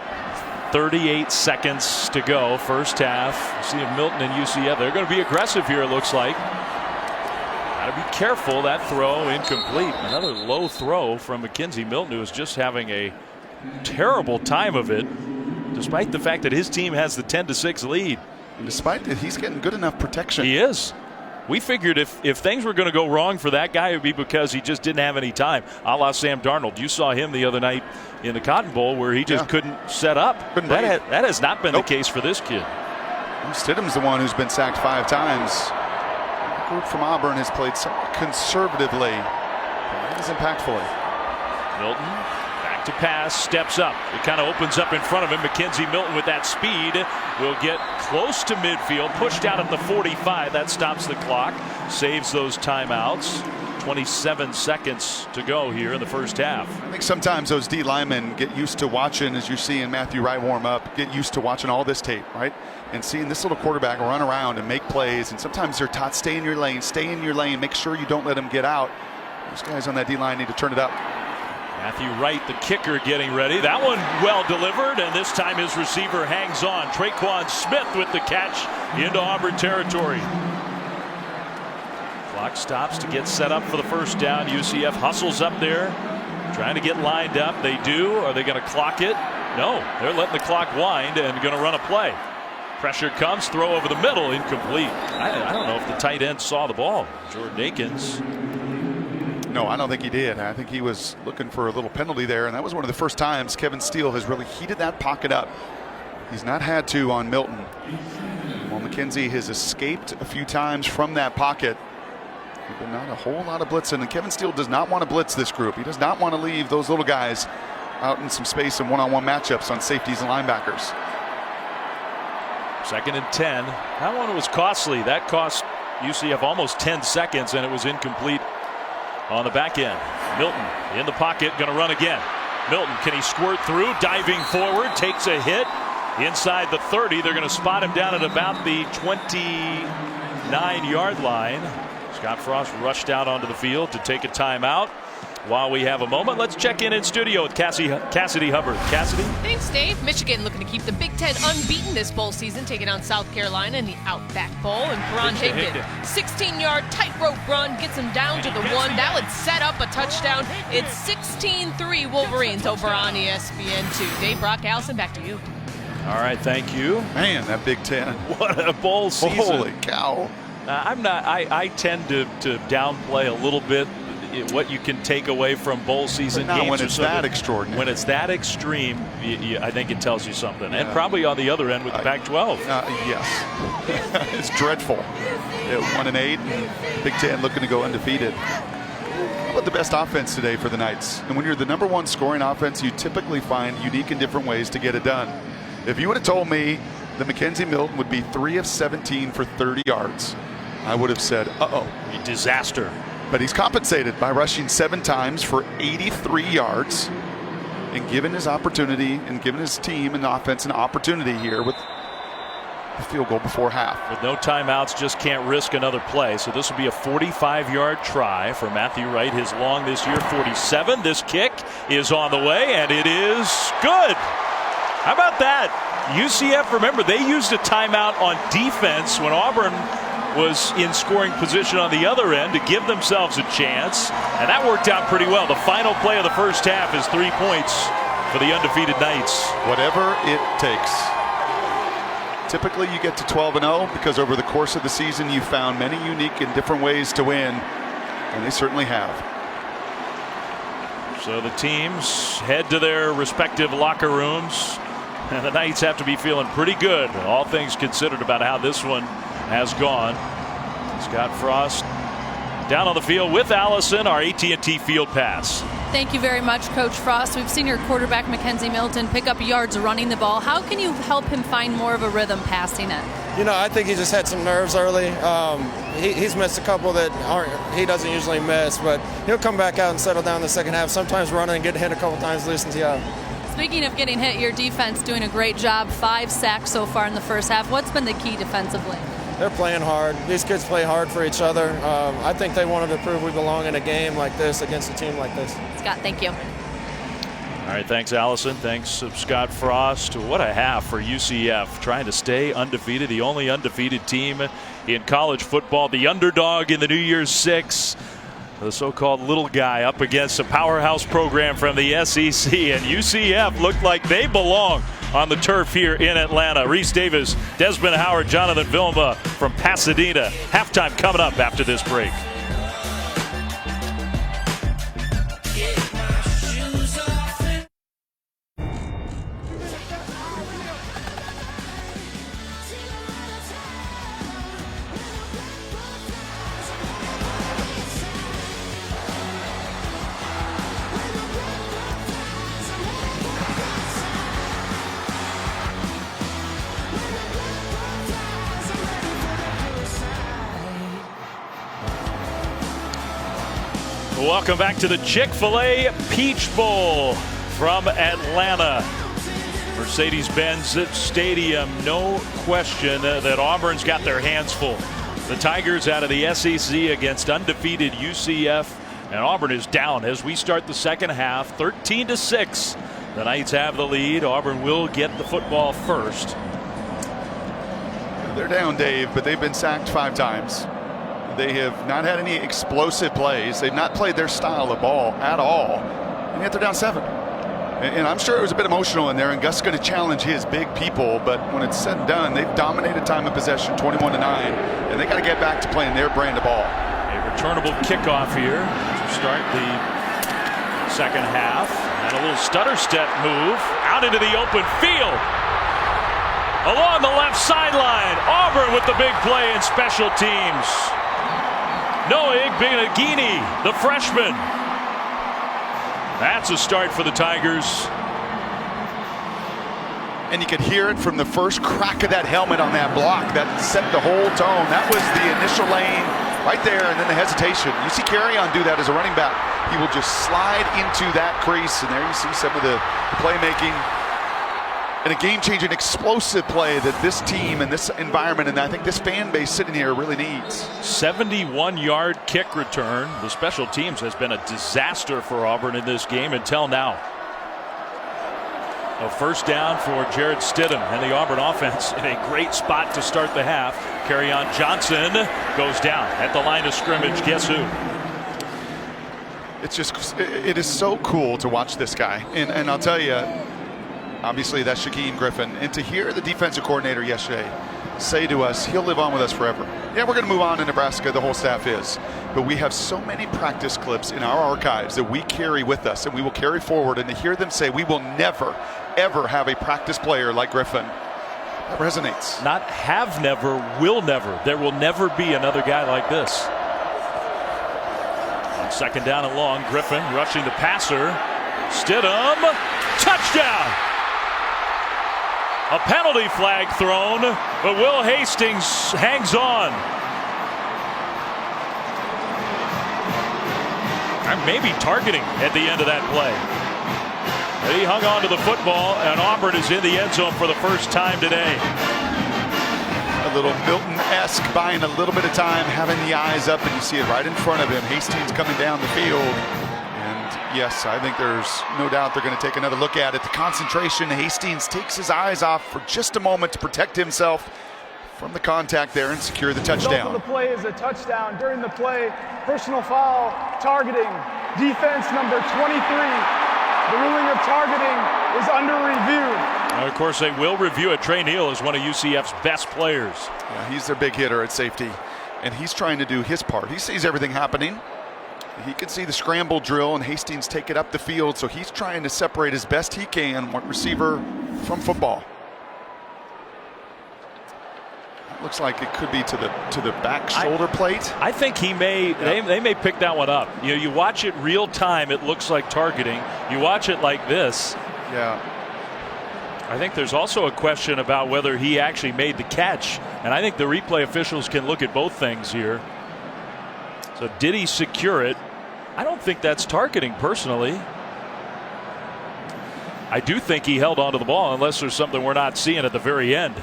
38 seconds to go, first half. See if Milton and UCF, they're going to be aggressive here, it looks like. Got to be careful. That throw incomplete. Another low throw from McKenzie Milton, who is just having a terrible time of it, despite the fact that his team has the 10-6 lead. And despite that, he's getting good enough protection. He is. We figured if things were going to go wrong for that guy, it would be because he just didn't have any time, a la Sam Darnold. You saw him the other night in the Cotton Bowl where he just couldn't set up. That has not been the case for this kid. Stidham's the one who's been sacked 5 times. The group from Auburn has played somewhat conservatively, but as impactfully. Milton back to pass, steps up. It kind of opens up in front of him. McKenzie Milton with that speed will get close to midfield, pushed out at the 45. That stops the clock, saves those timeouts. 27 seconds to go here in the first half. I think sometimes those D linemen get used to watching, as you're seeing Matthew Wright warm up, get used to watching all this tape, right? And seeing this little quarterback run around and make plays. And sometimes they're taught, stay in your lane, make sure you don't let him get out. Those guys on that D line need to turn it up. Matthew Wright, the kicker, getting ready. That one well delivered, and this time his receiver hangs on. Traquan Smith with the catch into Auburn territory. Clock stops to get set up for the first down. UCF hustles up there, trying to get lined up. They do. Are they going to clock it? No, they're letting the clock wind and going to run a play. Pressure comes, throw over the middle, incomplete. I don't know if the tight end saw the ball. Jordan Akins. No, I don't think he did. I think he was looking for a little penalty there, and that was one of the first times Kevin Steele has really heated that pocket up. He's not had to on Milton. Well, McKenzie has escaped a few times from that pocket. But not a whole lot of blitzing. And Kevin Steele does not want to blitz this group. He does not want to leave those little guys out in some space in one-on-one matchups on safeties and linebackers. 2nd and 10. That one was costly. That cost UCF almost 10 seconds, and it was incomplete on the back end. Milton in the pocket, going to run again. Milton, can he squirt through? Diving forward, takes a hit inside the 30. They're going to spot him down at about the 29-yard line. Scott Frost rushed out onto the field to take a timeout. While we have a moment, let's check in studio with Cassidy Hubbard. Cassidy? Thanks, Dave. Michigan looking to keep the Big Ten unbeaten this bowl season, taking on South Carolina in the Outback Bowl. And Karan Higdon, 16-yard tightrope run, gets him down to the 1. That would set up a touchdown. It's 16-3 Wolverines over on ESPN2. Dave, Brock, Allison, back to you. All right, thank you. Man, that Big Ten. What a bowl season. Holy cow. I tend to downplay a little bit what you can take away from bowl season games. When it's that extraordinary. When it's that extreme, I think it tells you something. And probably on the other end with the Pac-12. Yes. It's dreadful. 1-8, and Big Ten looking to go undefeated. How about the best offense today for the Knights? And when you're the #1 scoring offense, you typically find unique and different ways to get it done. If you would have told me that Mackenzie Milton would be 3 of 17 for 30 yards, I would have said, uh-oh. A disaster. But he's compensated by rushing 7 times for 83 yards and given his opportunity and given his team and offense an opportunity here with a field goal before half. With no timeouts, just can't risk another play. So this will be a 45-yard try for Matthew Wright, his long this year, 47. This kick is on the way, and it is good. How about that? UCF, remember, they used a timeout on defense when Auburn was in scoring position on the other end to give themselves a chance, and that worked out pretty well. The final play of the first half is 3 points for the undefeated Knights. Whatever it takes. Typically you get to 12-0 because over the course of the season you found many unique and different ways to win, and they certainly have. So the teams head to their respective locker rooms, and the Knights have to be feeling pretty good, all things considered, about how this one has gone. Scott Frost down on the field with Allison, our AT&T Field Pass. Thank you very much, Coach Frost. We've seen your quarterback, Mackenzie Milton, pick up yards running the ball. How can you help him find more of a rhythm passing it? You know, I think he just had some nerves early. He's missed a couple that he doesn't usually miss, but he'll come back out and settle down in the second half. Sometimes running and getting hit a couple times loosens you out. Speaking of getting hit, your defense doing a great job. 5 sacks so far in the first half. What's been the key defensively? They're playing hard. These kids play hard for each other. I think they wanted to prove we belong in a game like this against a team like this. Scott, thank you. All right, thanks, Allison. Thanks, Scott Frost. What a half for UCF, trying to stay undefeated, the only undefeated team in college football, the underdog in the New Year's Six. The so-called little guy up against a powerhouse program from the SEC, and UCF looked like they belong on the turf here in Atlanta. Reese Davis, Desmond Howard, Jonathan Vilma from Pasadena. Halftime coming up after this break. Welcome back to the Chick-fil-A Peach Bowl from Atlanta. Mercedes-Benz Stadium, no question that Auburn's got their hands full. The Tigers out of the SEC against undefeated UCF, and Auburn is down as we start the second half, 13-6. The Knights have the lead. Auburn will get the football first. They're down, Dave, but they've been sacked 5 times. They have not had any explosive plays. They've not played their style of ball at all, and yet they're down 7. And I'm sure it was a bit emotional in there, and Gus is going to challenge his big people, but when it's said and done, they've dominated time of possession 21-9, and they got to get back to playing their brand of ball. A returnable kickoff here to start the second half, and a little stutter step move out into the open field. along the left sideline. Auburn with the big play in special teams. Noah Igbenegini, the freshman. That's a start for the Tigers. And you could hear it from the first crack of that helmet on that block. That set the whole tone. That was the initial lane right there, and then the hesitation. You see Carrion do that as a running back. He will just slide into that crease, and there you see some of the playmaking. And a game-changing, explosive play that this team and this environment and I think this fan base sitting here really needs. 71-yard kick return. The special teams has been a disaster for Auburn in this game until now. A first down for Jared Stidham and the Auburn offense in a great spot to start the half. Kerryon Johnson goes down at the line of scrimmage. Guess who? It is so cool to watch this guy. And I'll tell you, obviously that's Shaquem Griffin. And to hear the defensive coordinator yesterday say to us, he'll live on with us forever. Yeah, we're going to move on to Nebraska, the whole staff is. But we have so many practice clips in our archives that we carry with us and we will carry forward. And to hear them say we will never, ever have a practice player like Griffin, that resonates. Not have never, will never. There will never be another guy like this. On second down and long, Griffin rushing the passer. Stidham, touchdown! A penalty flag thrown, but Will Hastings hangs on. And maybe targeting at the end of that play. But he hung on to the football, and Auburn is in the end zone for the first time today. A little Milton-esque, buying a little bit of time, having the eyes up, and you see it right in front of him. Hastings coming down the field. Yes, I think there's no doubt they're going to take another look at it. The concentration, Hastings takes his eyes off for just a moment to protect himself from the contact there and secure the touchdown. The play is a touchdown. During the play, personal foul, targeting, defense number 23. The ruling of targeting is under review. And of course, they will review it. Trey Neal is one of UCF's best players. Yeah, he's their big hitter at safety, and he's trying to do his part. He sees everything happening. He can see the scramble drill and Hastings take it up the field, so he's trying to separate as best he can one receiver from football. It looks like it could be to the back shoulder plate. I think he may. Yeah. They may pick that one up. You know, you watch it real time, it looks like targeting. You watch it like this. Yeah. I think there's also a question about whether he actually made the catch, and I think the replay officials can look at both things here. So did he secure it? I don't think that's targeting personally. I do think he held onto the ball unless there's something we're not seeing at the very end.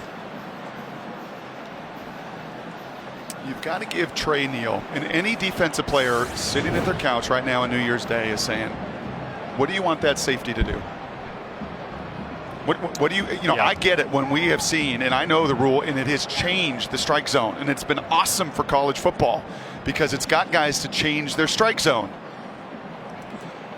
You've got to give Trey Neal, and any defensive player sitting at their couch right now on New Year's Day is saying, what do you want that safety to do? What do you know, yeah. I get it when we have seen, and I know the rule, and it has changed the strike zone, and it's been awesome for college football because it's got guys to change their strike zone.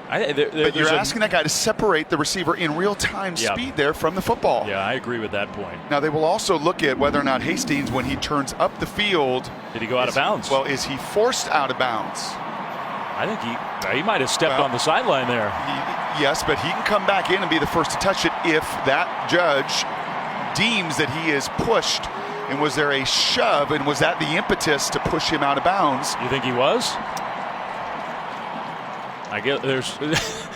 But you're asking that guy to separate the receiver in real-time speed there from the football. Yeah, I agree with that point. Now, they will also look at whether or not Hastings, when he turns up the field... Did he go out of bounds? Well, is he forced out of bounds? I think he might have stepped on the sideline there. Yes, but he can come back in and be the first to touch it if that judge deems that he is pushed. And was there a shove, and was that the impetus to push him out of bounds? You think he was? I guess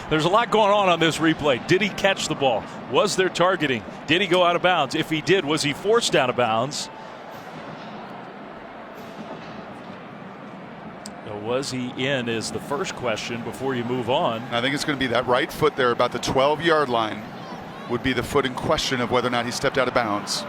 there's a lot going on this replay. Did he catch the ball? Was there targeting? Did he go out of bounds? If he did, was he forced out of bounds? Was he in is the first question before you move on. I think it's going to be that right foot there about the 12-yard line would be the foot in question of whether or not he stepped out of bounds.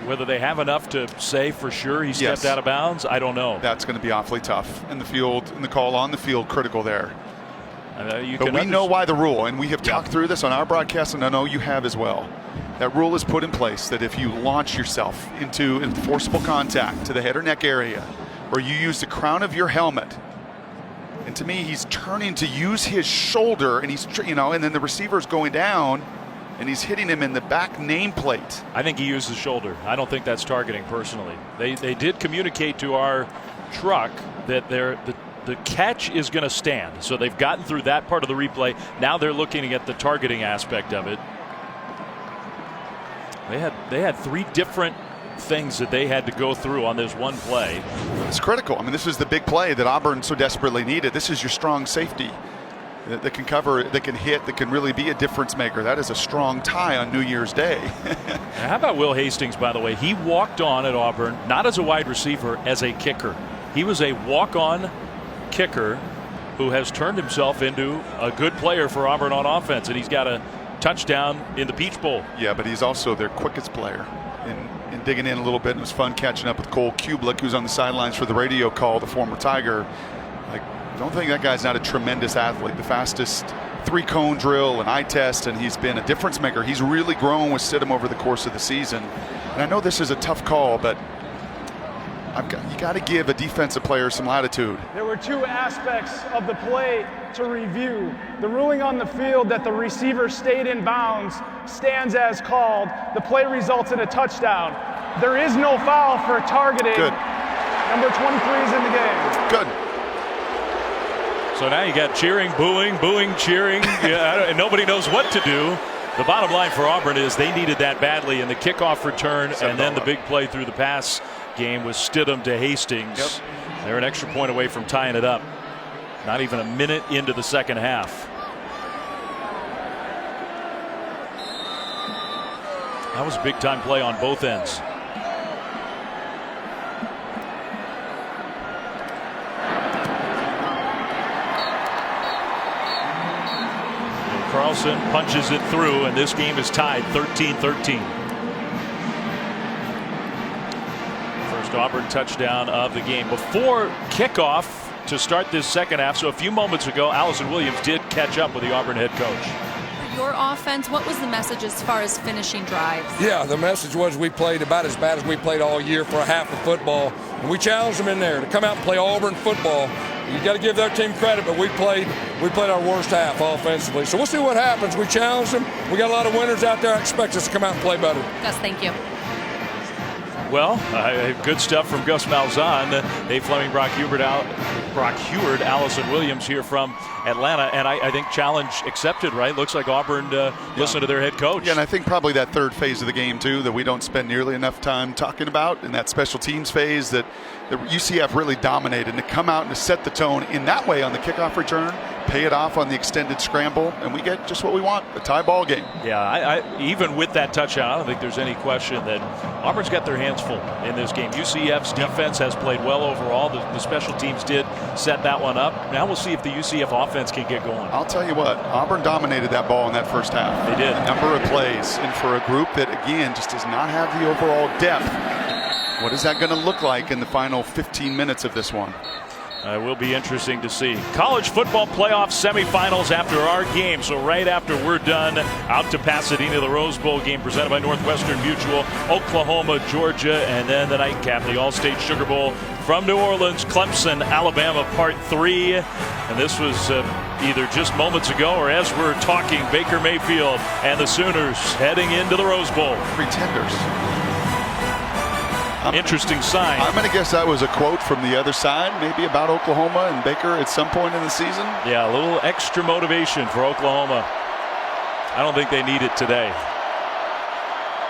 Whether they have enough to say for sure he stepped out of bounds, I don't know. That's going to be awfully tough. And the field, and the call on the field, critical there. But we know why the rule, and we have talked through this on our broadcast, and I know you have as well. That rule is put in place that if you launch yourself into enforceable contact to the head or neck area, or you use the crown of your helmet, and to me, he's turning to use his shoulder, and he's, and then the receiver's going down, and he's hitting him in the back nameplate. I think he used his shoulder. I don't think that's targeting personally. They did communicate to our truck that the catch is going to stand. So they've gotten through that part of the replay. Now they're looking at the targeting aspect of it. They had 3 different things that they had to go through on this one play. It's critical. I mean, this is the big play that Auburn so desperately needed. This is your strong safety that can cover, that can hit, that can really be a difference maker. That is a strong tie on New Year's Day. How about Will Hastings, by the way? He walked on at Auburn, not as a wide receiver, as a kicker. He was a walk-on kicker who has turned himself into a good player for Auburn on offense, and he's got a touchdown in the Peach Bowl. Yeah, but he's also their quickest player. In digging in a little bit, it was fun catching up with Cole Kublik, who's on the sidelines for the radio call, the former Tiger. I don't think that guy's not a tremendous athlete. The fastest 3-cone drill and eye test, and he's been a difference maker. He's really grown with Stidham over the course of the season. And I know this is a tough call, but you got to give a defensive player some latitude. There were 2 aspects of the play to review. The ruling on the field that the receiver stayed in bounds stands as called. The play results in a touchdown. There is no foul for targeting. Good. Number 23 is in the game. Good. So now you got cheering, booing, cheering. And nobody knows what to do. The bottom line for Auburn is they needed that badly in the kickoff return, and then the big play through the pass game was Stidham to Hastings. Yep. They're an extra point away from tying it up. Not even a minute into the second half. That was a big time play on both ends. Carlson punches it through, and this game is tied 13-13. First Auburn touchdown of the game. Before kickoff to start this second half, so a few moments ago, Allison Williams did catch up with the Auburn head coach. Your offense, what was the message as far as finishing drives? Yeah, the message was we played about as bad as we played all year for a half of football. And we challenged them in there to come out and play Auburn football. You got to give their team credit, but we played our worst half offensively. So we'll see what happens. We challenged them. We got a lot of winners out there. I expect us to come out and play better. Gus, thank you. Well, good stuff from Gus Malzahn. Dave Fleming, Brock Hubert, Allison Williams here from Atlanta, and I think challenge accepted, right? Looks like Auburn listened to their head coach. Yeah, and I think probably that third phase of the game, too, that we don't spend nearly enough time talking about, in that special teams phase that the UCF really dominated, and to come out and to set the tone in that way on the kickoff return, pay it off on the extended scramble, and we get just what we want, a tie ball game. Yeah, I even with that touchdown, I don't think there's any question that Auburn's got their hands full in this game. UCF's defense has played well overall. The special teams did set that one up. Now we'll see if the UCF offense can get going. I'll tell you what, Auburn dominated that ball in that first half. They did. A number of plays, and for a group that, again, just does not have the overall depth, what is that going to look like in the final 15 minutes of this one? It will be interesting to see. College football playoff semifinals after our game. So right after we're done, out to Pasadena, the Rose Bowl game presented by Northwestern Mutual, Oklahoma, Georgia, and then the nightcap, the All-State Sugar Bowl from New Orleans, Clemson, Alabama, Part 3. And this was either just moments ago or as we're talking, Baker Mayfield and the Sooners heading into the Rose Bowl. Pretenders. Interesting sign. I'm going to guess that was a quote from the other side, maybe about Oklahoma and Baker at some point in the season. Yeah, a little extra motivation for Oklahoma. I don't think they need it today.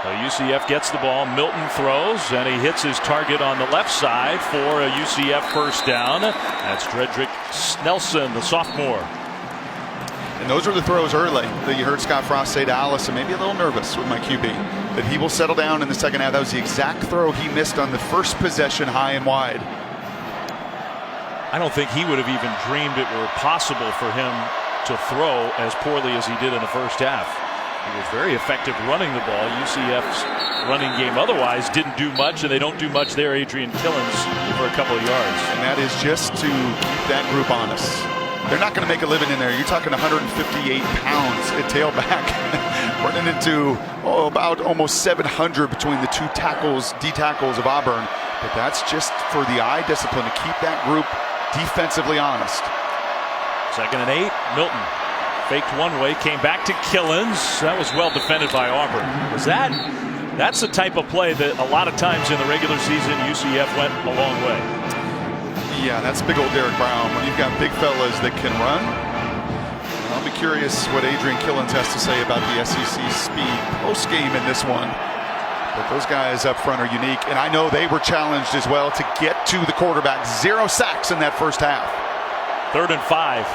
So UCF gets the ball. Milton throws, and he hits his target on the left side for a UCF first down. That's Dredrick Snelson, the sophomore. And those were the throws early that you heard Scott Frost say to Allison, maybe a little nervous with my QB, that he will settle down in the second half. That was the exact throw he missed on the first possession, high and wide. I don't think he would have even dreamed it were possible for him to throw as poorly as he did in the first half. He was very effective running the ball. UCF's running game otherwise didn't do much, and they don't do much there. Adrian Killens for a couple of yards. And that is just to keep that group honest. They're not going to make a living in there. You're talking 158 pounds at tailback, running into about almost 700 between the two tackles, D tackles of Auburn. But that's just for the eye discipline to keep that group defensively honest. 2nd and 8, Milton faked one way, came back to Killens. That was well defended by Auburn. That's the type of play that a lot of times in the regular season UCF went a long way. Yeah, that's big old Derek Brown. When you've got big fellas that can run, I'll be curious what Adrian Killens has to say about the SEC speed post-game in this one. But those guys up front are unique, and I know they were challenged as well to get to the quarterback. 0 sacks in that first half. 3rd and 5.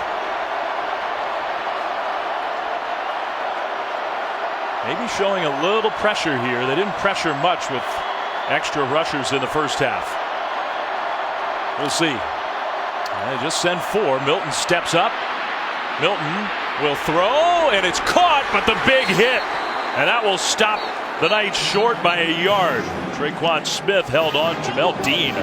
Maybe showing a little pressure here. They didn't pressure much with extra rushers in the first half. We'll see. They just send 4. Milton steps up. Milton will throw, and it's caught, but the big hit. And that will stop the Knights short by a yard. Traquan Smith held on. Jamel Dean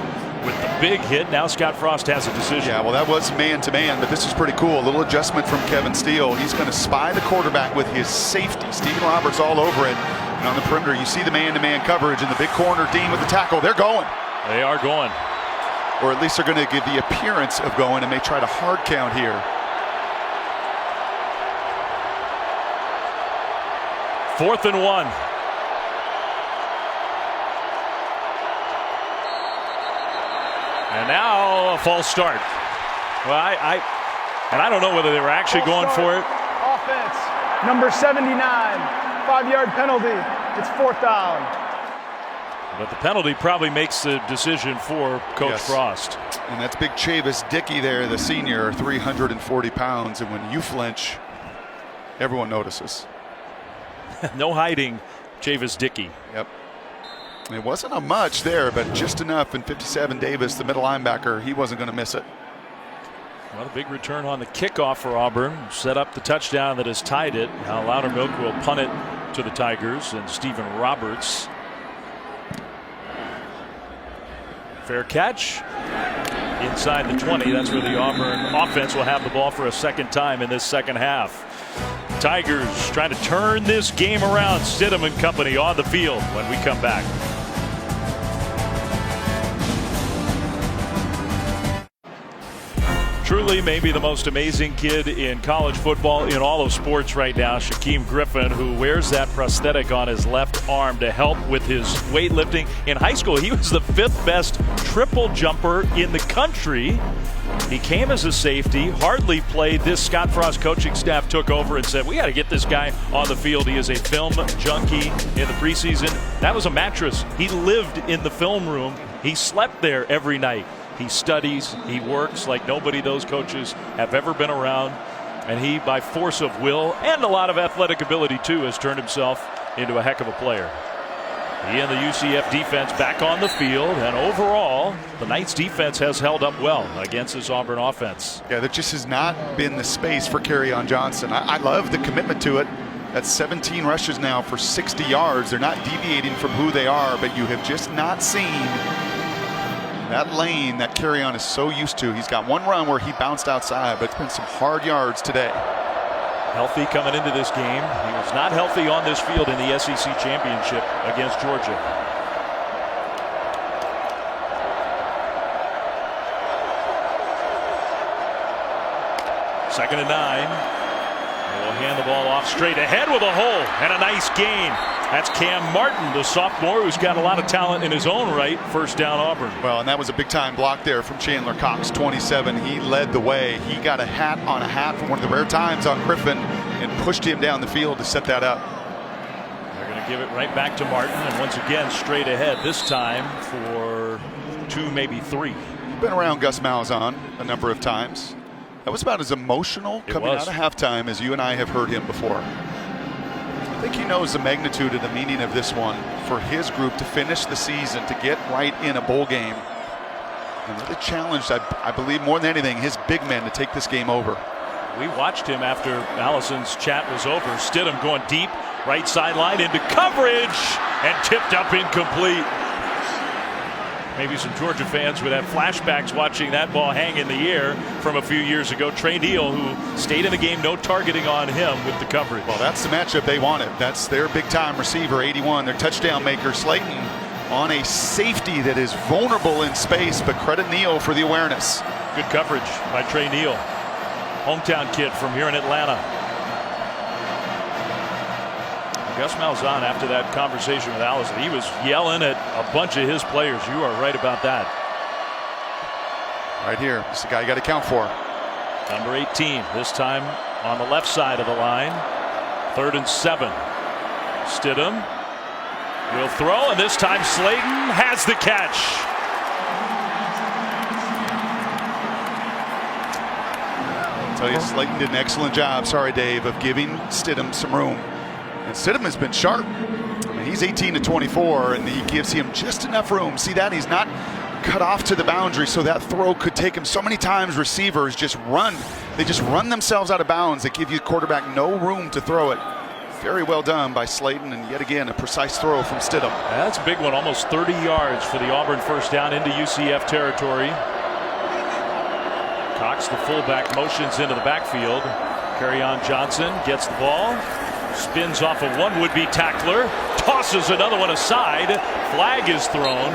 with the big hit. Now Scott Frost has a decision. Yeah, well, that was man-to-man, but this is pretty cool. A little adjustment from Kevin Steele. He's going to spy the quarterback with his safety. Stephen Roberts all over it. And on the perimeter, you see the man-to-man coverage in the big corner. Dean with the tackle. They're going. They are going. Or at least they're going to give the appearance of going, and may try to hard count here. 4th and 1. And now a false start. Well, I don't know whether they were actually going for it. Offense, number 79, 5-yard penalty. It's 4th down. But the penalty probably makes the decision for Coach Frost. And that's big Chavis Dickey there, the senior, 340 pounds. And when you flinch, everyone notices. No hiding Chavis Dickey. Yep. It wasn't a much there, but just enough. And 57 Davis, the middle linebacker, he wasn't going to miss it. Well, a big return on the kickoff for Auburn. Set up the touchdown that has tied it. Now Loudermilk will punt it to the Tigers, and Stephen Roberts. Fair catch inside the 20. That's where the Auburn offense will have the ball for a second time in this second half. Tigers trying to turn this game around. Stidham and company on the field when we come back. Truly maybe the most amazing kid in college football, in all of sports right now, Shaquem Griffin, who wears that prosthetic on his left arm to help with his weightlifting. In high school, he was the 5th best triple jumper in the country. He came as a safety, hardly played. This Scott Frost coaching staff took over and said, we got to get this guy on the field. He is a film junkie in the preseason. That was a mattress. He lived in the film room. He slept there every night. He studies, he works like nobody those coaches have ever been around. And he, by force of will and a lot of athletic ability too, has turned himself into a heck of a player. He and the UCF defense back on the field, and overall, the Knights defense has held up well against this Auburn offense. Yeah, there just has not been the space for Kerryon Johnson. I love the commitment to it. That's 17 rushes now for 60 yards. They're not deviating from who they are, but you have just not seen that lane that Kerryon is so used to. He's got one run where he bounced outside, but it's been some hard yards today. Healthy coming into this game. He was not healthy on this field in the SEC championship against Georgia. Second and 9. They will hand the ball off straight ahead with a hole and a nice gain. That's Cam Martin, the sophomore, who's got a lot of talent in his own right. First down, Auburn. Well, and that was a big-time block there from Chandler Cox, 27. He led the way. He got a hat on a hat for one of the rare times on Griffin and pushed him down the field to set that up. They're going to give it right back to Martin, and once again, straight ahead, this time for 2, maybe 3. You've been around Gus Malzahn a number of times. That was about as emotional coming out of halftime as you and I have heard him before. I think he knows the magnitude and the meaning of this one for his group to finish the season, to get right in a bowl game. And really challenged, I believe, more than anything, his big men to take this game over. We watched him after Allison's chat was over. Stidham going deep, right sideline into coverage, and tipped up incomplete. Maybe some Georgia fans would have flashbacks watching that ball hang in the air from a few years ago. Trey Neal, who stayed in the game, no targeting on him with the coverage. Well, that's the matchup they wanted. That's their big-time receiver, 81, their touchdown maker, Slayton, on a safety that is vulnerable in space, but credit Neal for the awareness. Good coverage by Trey Neal. Hometown kid from here in Atlanta. Gus Malzahn, after that conversation with Allison, he was yelling at a bunch of his players. You are right about that. Right here. This is the guy you got to count for. Number 18, this time on the left side of the line. 3rd and 7. Stidham will throw, and this time Slayton has the catch. I'll tell you, Slayton did an excellent job, sorry Dave, of giving Stidham some room. And Stidham has been sharp. I mean, he's 18 to 24, and he gives him just enough room. See that? He's not cut off to the boundary, so that throw could take him. So many times receivers just run. They just run themselves out of bounds. They give you quarterback no room to throw it. Very well done by Slayton, and yet again a precise throw from Stidham. That's a big one, almost 30 yards for the Auburn first down into UCF territory. Cox, the fullback, motions into the backfield. Kerryon Johnson gets the ball, spins off of one would-be tackler, tosses another one aside. Flag is thrown.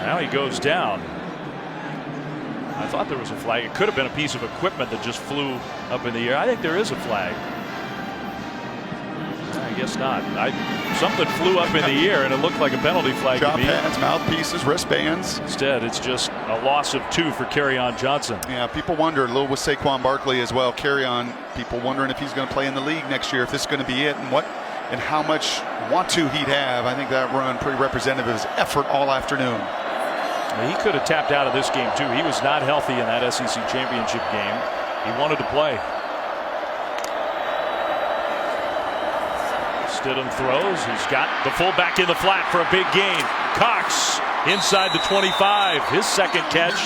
Now he goes down. I thought there was a flag. It could have been a piece of equipment that just flew up in the air. I think there is a flag. I guess not. Something flew up in the air and it looked like a penalty flag to me. Pads, mouthpieces, wristbands. Instead, it's just a loss of 2 for Kerryon Johnson. Yeah, people wonder, a little with Saquon Barkley as well. Kerryon, people wondering if he's going to play in the league next year, if this is going to be it, and what and how much want to he'd have. I think that run pretty representative of his effort all afternoon. He could have tapped out of this game too. He was not healthy in that SEC championship game. He wanted to play. Stidham throws. He's got the fullback in the flat for a big gain. Cox inside the 25. His second catch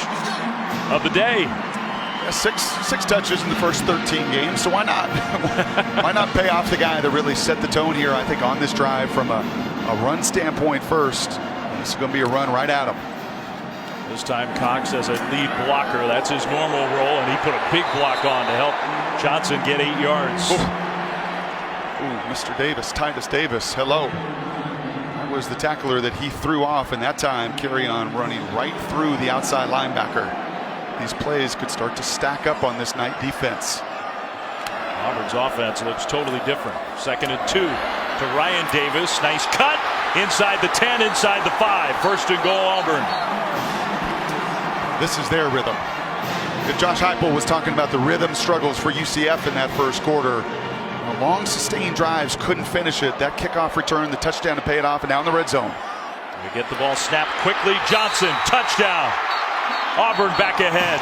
of the day. Yeah, six touches in the first 13 games, so why not? Why not pay off the guy that really set the tone here, I think, on this drive from a run standpoint first. This is going to be a run right at him. This time Cox as a lead blocker. That's his normal role, and he put a big block on to help Johnson get 8 yards. Ooh, Mr. Davis, Titus Davis, hello. That was the tackler that he threw off, and that time Kerryon running right through the outside linebacker. These plays could start to stack up on this night defense. Auburn's offense looks totally different. 2nd and 2 to Ryan Davis. Nice cut inside the 10, inside the 5. 1st and goal, Auburn. This is their rhythm. Josh Heupel was talking about the rhythm struggles for UCF in that first quarter. Long sustained drives couldn't finish it. That kickoff return, the touchdown to pay it off, and now in the red zone. We get the ball snapped quickly. Johnson, touchdown. Auburn back ahead.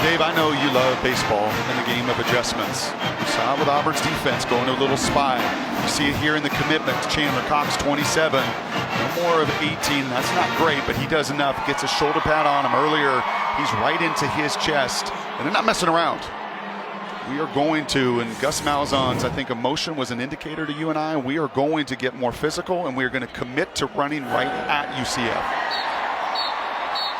Dave, I know you love baseball and the game of adjustments. You saw it with Auburn's defense going to a little spy. You see it here in the commitment to Chandler Cox, 27. No more of 18. That's not great, but he does enough. Gets a shoulder pad on him earlier. He's right into his chest, and they're not messing around. We are going to, and Gus Malzahn's, I think, emotion was an indicator to you and I. We are going to get more physical, and we are going to commit to running right at UCF.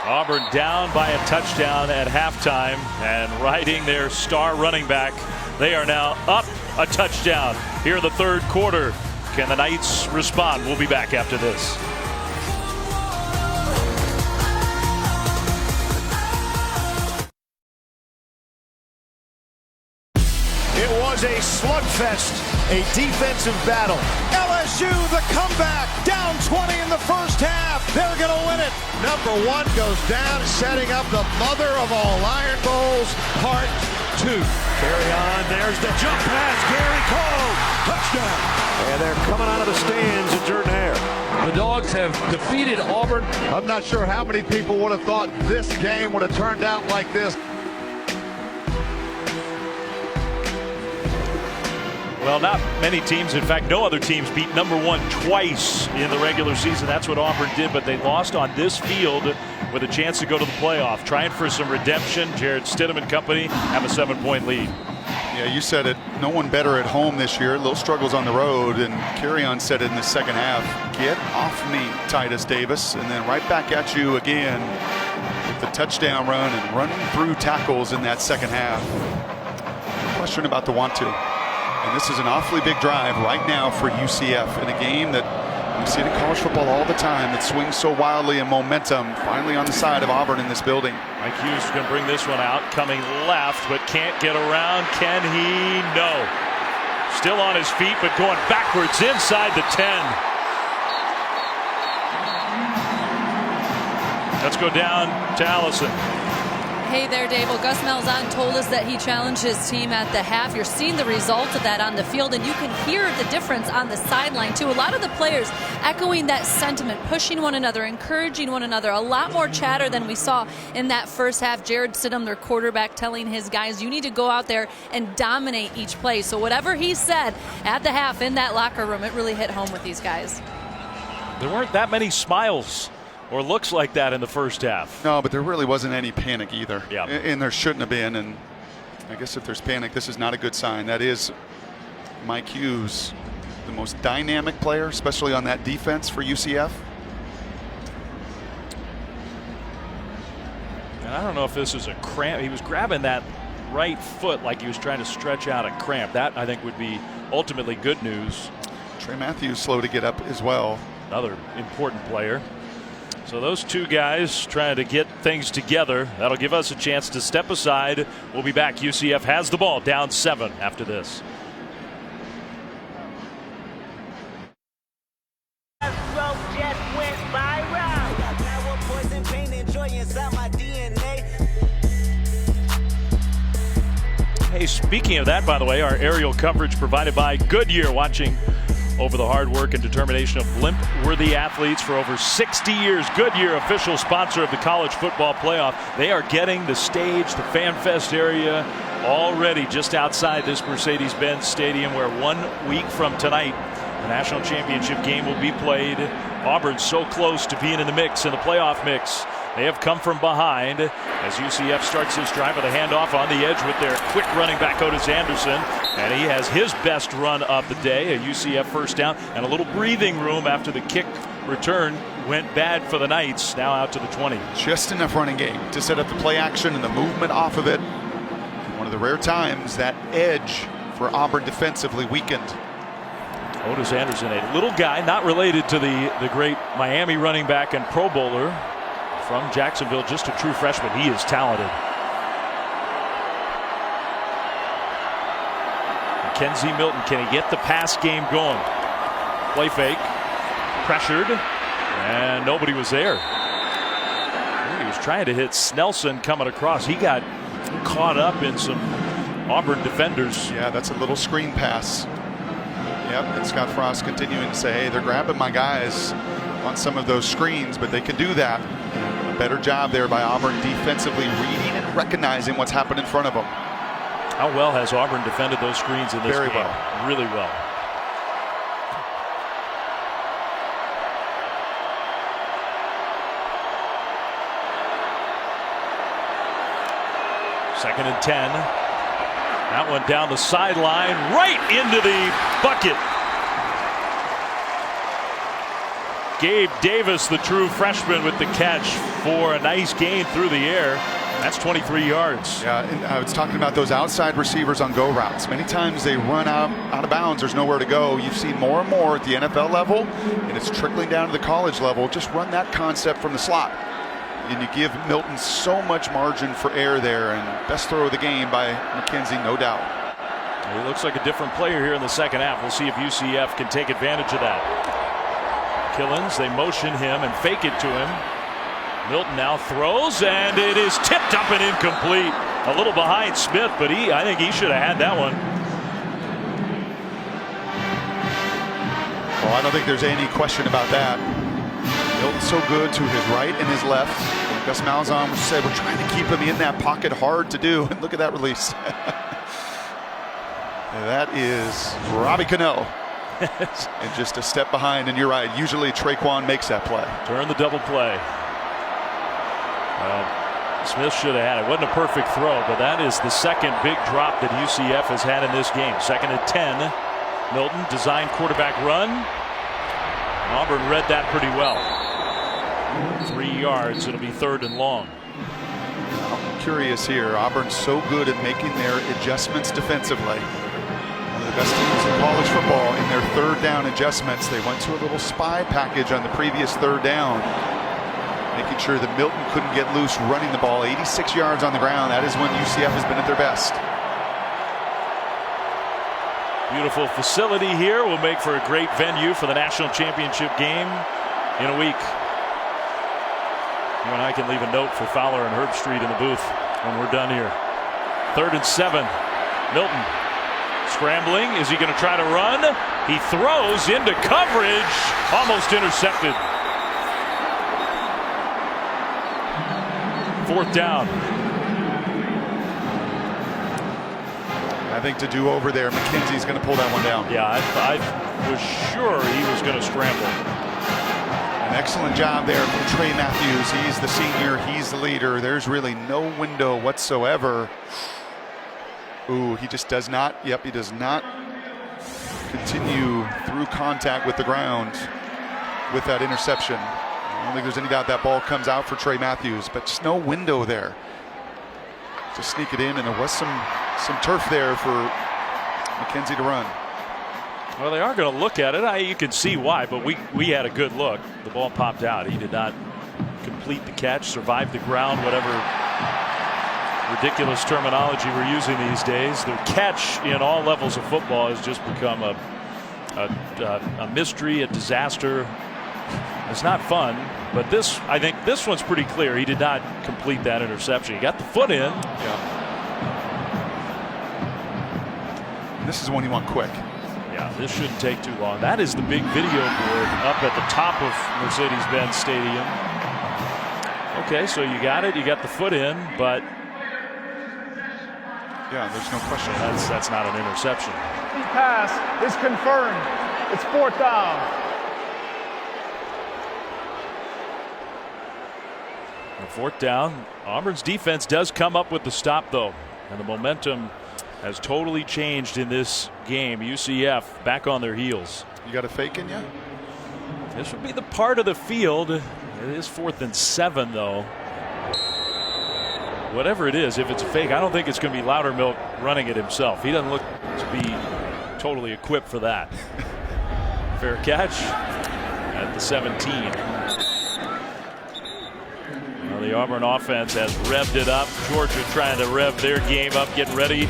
Auburn down by a touchdown at halftime and riding their star running back. They are now up a touchdown here in the 3rd quarter. Can the Knights respond? We'll be back after this. It was a slugfest, a defensive battle. LSU, the comeback, down 20 in the first half. They're going to win it. Number 1 goes down, setting up the mother of all Iron Bowls, part 2. Carry on, there's the jump pass, Gary Cole, touchdown. And they're coming out of the stands in Jordan-Hare. The Dogs have defeated Auburn. I'm not sure how many people would have thought this game would have turned out like this. Well, not many teams. In fact, no other teams beat number 1 twice in the regular season. That's what Auburn did, but they lost on this field with a chance to go to the playoff. Trying for some redemption. Jared Stidham and company have a 7-point lead. Yeah, you said it. No one better at home this year. Little struggles on the road, and Kerryon said it in the second half. Get off me, Titus Davis, and then right back at you again with the touchdown run and running through tackles in that second half. No question about the want to. And this is an awfully big drive right now for UCF in a game that You see it in college football all the time. It swings so wildly, and momentum finally on the side of Auburn in this building. Mike Hughes is going to bring this one out, coming left, but can't get around. Can he? No. Still on his feet, but going backwards inside the 10. Let's go down to Allison. Hey there, Dave. Well, Gus Malzahn told us that he challenged his team at the half. You're seeing the results of that on the field, and you can hear the difference on the sideline, too. A lot of the players echoing that sentiment, pushing one another, encouraging one another. A lot more chatter than we saw in that first half. Jared Stidham, their quarterback, telling his guys, you need to go out there and dominate each play. So whatever he said at the half in that locker room, it really hit home with these guys. There weren't that many smiles or looks like that in the first half. No, but there really wasn't any panic either. Yeah. And there shouldn't have been. And I guess if there's panic, this is not a good sign. That is Mike Hughes, the most dynamic player, especially on that defense for UCF. And I don't know if this is a cramp. He was grabbing that right foot like he was trying to stretch out a cramp. That, I think, would be ultimately good news. Trey Matthews slow to get up as well. Another important player. So those two guys trying to get things together. That'll give us a chance to step aside. We'll be back. UCF has the ball, down 7 after this. Hey, speaking of that, by the way, our aerial coverage provided by Goodyear, watching over the hard work and determination of limp-worthy athletes for over 60 years. Goodyear, official sponsor of the college football playoff. They are getting the stage, the Fan Fest area, already just outside this Mercedes-Benz Stadium, where 1 week from tonight, the national championship game will be played. Auburn's so close to being in the mix, in the playoff mix. They have come from behind as UCF starts this drive with a handoff on the edge with their quick running back Otis Anderson. And he has his best run of the day, a UCF first down, and a little breathing room after the kick return went bad for the Knights, now out to the 20. Just enough running game to set up the play action and the movement off of it. One of the rare times that edge for Auburn defensively weakened. Otis Anderson, a little guy, not related to the great Miami running back and Pro Bowler from Jacksonville, just a true freshman. He is talented. Kenzie Milton, can he get the pass game going? Play fake, pressured, and nobody was there. He was trying to hit Snelson coming across. He got caught up in some Auburn defenders. Yeah, that's a little screen pass. Yep, and Scott Frost continuing to say, hey, they're grabbing my guys on some of those screens, but they can do that. A better job there by Auburn defensively reading and recognizing what's happened in front of them. How well has Auburn defended those screens in this Very game? well. Really well. Second and 10. That one down the sideline, right into the bucket. Gabe Davis, the true freshman, with the catch for a nice gain through the air. That's 23 yards. Yeah, and I was talking about those outside receivers on go routes. Many times they run out of bounds. There's nowhere to go. You've seen more and more at the NFL level, and it's trickling down to the college level. Just run that concept from the slot. And you give Milton so much margin for error there, and best throw of the game by McKenzie, no doubt. He looks like a different player here in the second half. We'll see if UCF can take advantage of that. Killins, they motion him and fake it to him. Milton now throws, and it is tipped up and incomplete. A little behind Smith, but I think he should have had that one. Well, I don't think there's any question about that. Milton's so good to his right and his left. Gus Malzahn said we're trying to keep him in that pocket, hard to do. And look at that release. That is Robbie Cano. And just a step behind, and you're right. Usually Traquan makes that play. Turn the double play. Smith should have had it. Wasn't a perfect throw, but that is the second big drop that UCF has had in this game. Second and 10. Milton, designed quarterback run. Auburn read that pretty well. 3 yards. It'll be third and long. I'm curious here. Auburn's so good at making their adjustments defensively. One of the best teams in college football in their third down adjustments. They went to a little spy package on the previous third down, making sure that Milton couldn't get loose running the ball. 86 yards on the ground. That is when UCF has been at their best. Beautiful facility here will make for a great venue for the national championship game in a week. You and I can leave a note for Fowler and Herbstreit in the booth when we're done here. 3rd and 7. Milton scrambling. Is he going to try to run? He throws into coverage. Almost intercepted. 4th down. I think to do over there, McKenzie's going to pull that one down. Yeah, I was sure he was going to scramble. An excellent job there from Trey Matthews. He's the senior. He's the leader. There's really no window whatsoever. Ooh, he just does not. Yep, he does not continue through contact with the ground with that interception. I don't think there's any doubt that ball comes out for Trey Matthews, but just no window there to sneak it in, and there was some turf there for McKenzie to run. Well, they are going to look at it. You can see why, but we had a good look. The ball popped out. He did not complete the catch, survive the ground, whatever ridiculous terminology we're using these days. The catch in all levels of football has just become a mystery, a disaster. It's not fun, but I think this one's pretty clear. He did not complete that interception. He got the foot in. Yeah. This is one you want quick. Yeah, this shouldn't take too long. That is the big video board up at the top of Mercedes-Benz Stadium. Okay, so you got it. You got the foot in, but yeah, there's no question. That's not an interception. The pass is confirmed. It's 4th down. On 4th down, Auburn's defense does come up with the stop, though, and the momentum has totally changed in this game. UCF back on their heels. You got a fake in you? This would be the part of the field. It is 4th and 7, though. Whatever it is, if it's a fake, I don't think it's going to be Loudermilk running it himself. He doesn't look to be totally equipped for that. Fair catch at the 17. Well, the Auburn offense has revved it up. Georgia trying to rev their game up, getting ready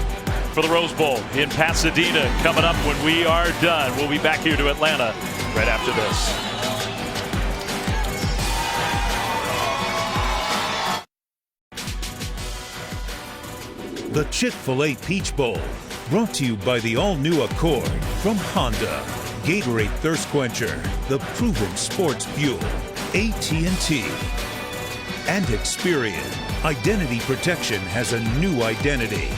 for the Rose Bowl in Pasadena coming up when we are done. We'll be back here to Atlanta right after this. The Chick-fil-A Peach Bowl, brought to you by the all-new Accord from Honda, Gatorade Thirst Quencher, the proven sports fuel, AT&T, and Experian. Identity protection has a new identity.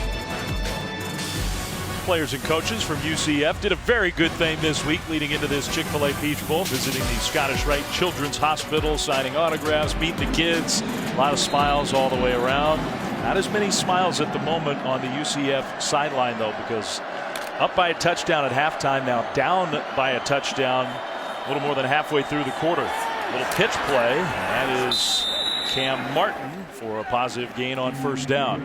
Players and coaches from UCF did a very good thing this week leading into this Chick-fil-A Peach Bowl, visiting the Scottish Rite Children's Hospital, signing autographs, meeting the kids. A lot of smiles all the way around. Not as many smiles at the moment on the UCF sideline, though, because up by a touchdown at halftime, now down by a touchdown a little more than halfway through the quarter. Little pitch play. That is Cam Martin for a positive gain on 1st down.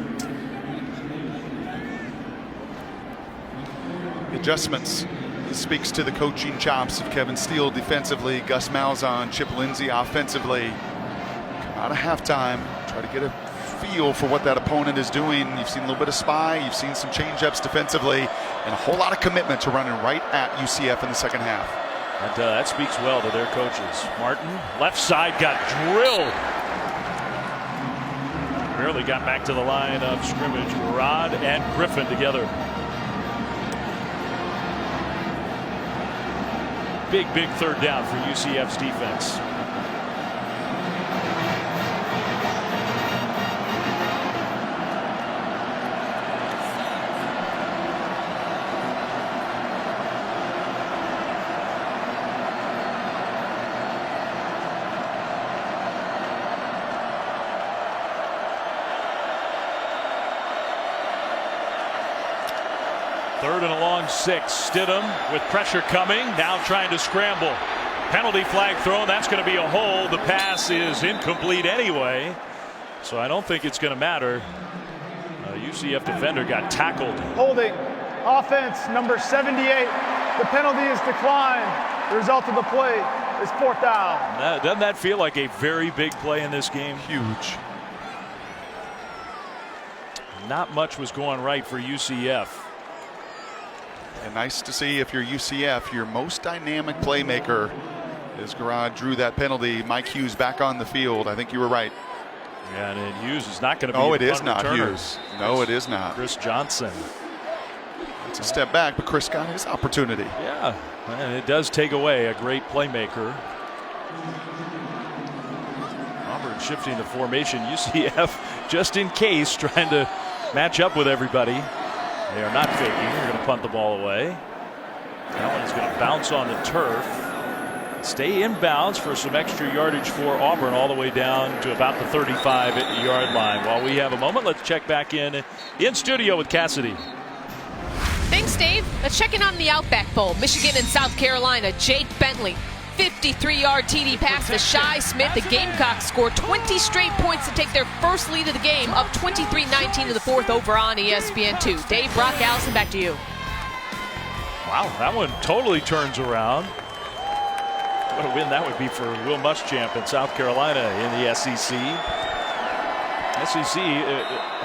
Adjustments. This speaks to the coaching chops of Kevin Steele defensively, Gus Malzahn, Chip Lindsey offensively. Come out of halftime, try to get a feel for what that opponent is doing. You've seen a little bit of spy, you've seen some change-ups defensively, and a whole lot of commitment to running right at UCF in the second half. And that speaks well to their coaches. Martin, left side, got drilled. Barely got back to the line of scrimmage. Rod and Griffin together. Big 3rd down for UCF's defense. Third and a long 6. Stidham with pressure coming. Now trying to scramble. Penalty flag thrown. That's going to be a hold. The pass is incomplete anyway. So I don't think it's going to matter. UCF defender got tackled. Holding. Offense number 78. The penalty is declined. The result of the play is 4th down. Doesn't that feel like a very big play in this game? Huge. Not much was going right for UCF. And nice to see if you're UCF, your most dynamic playmaker as Garrod drew that penalty. Mike Hughes back on the field. I think you were right. Yeah, and Hughes is not going to be. Oh, it is not Hughes. No, it is not. Chris Johnson. It's a step back, but Chris got his opportunity. Yeah, and it does take away a great playmaker. Auburn shifting the formation. UCF, just in case, trying to match up with everybody. They are not faking. They're going to punt the ball away. That one is going to bounce on the turf. Stay in bounds for some extra yardage for Auburn, all the way down to about the 35-yard line. While we have a moment, let's check back in studio with Cassidy. Thanks, Dave. Let's check in on the Outback Bowl. Michigan and South Carolina. Jake Bentley, 53-yard TD pass to Shi Smith. The Gamecocks scored 20 straight points to take their first lead of the game, up 23-19 in the fourth over on ESPN2. Dave, Brock, Allison, back to you. Wow, that one totally turns around. What a win that would be for Will Muschamp in South Carolina in the SEC. SEC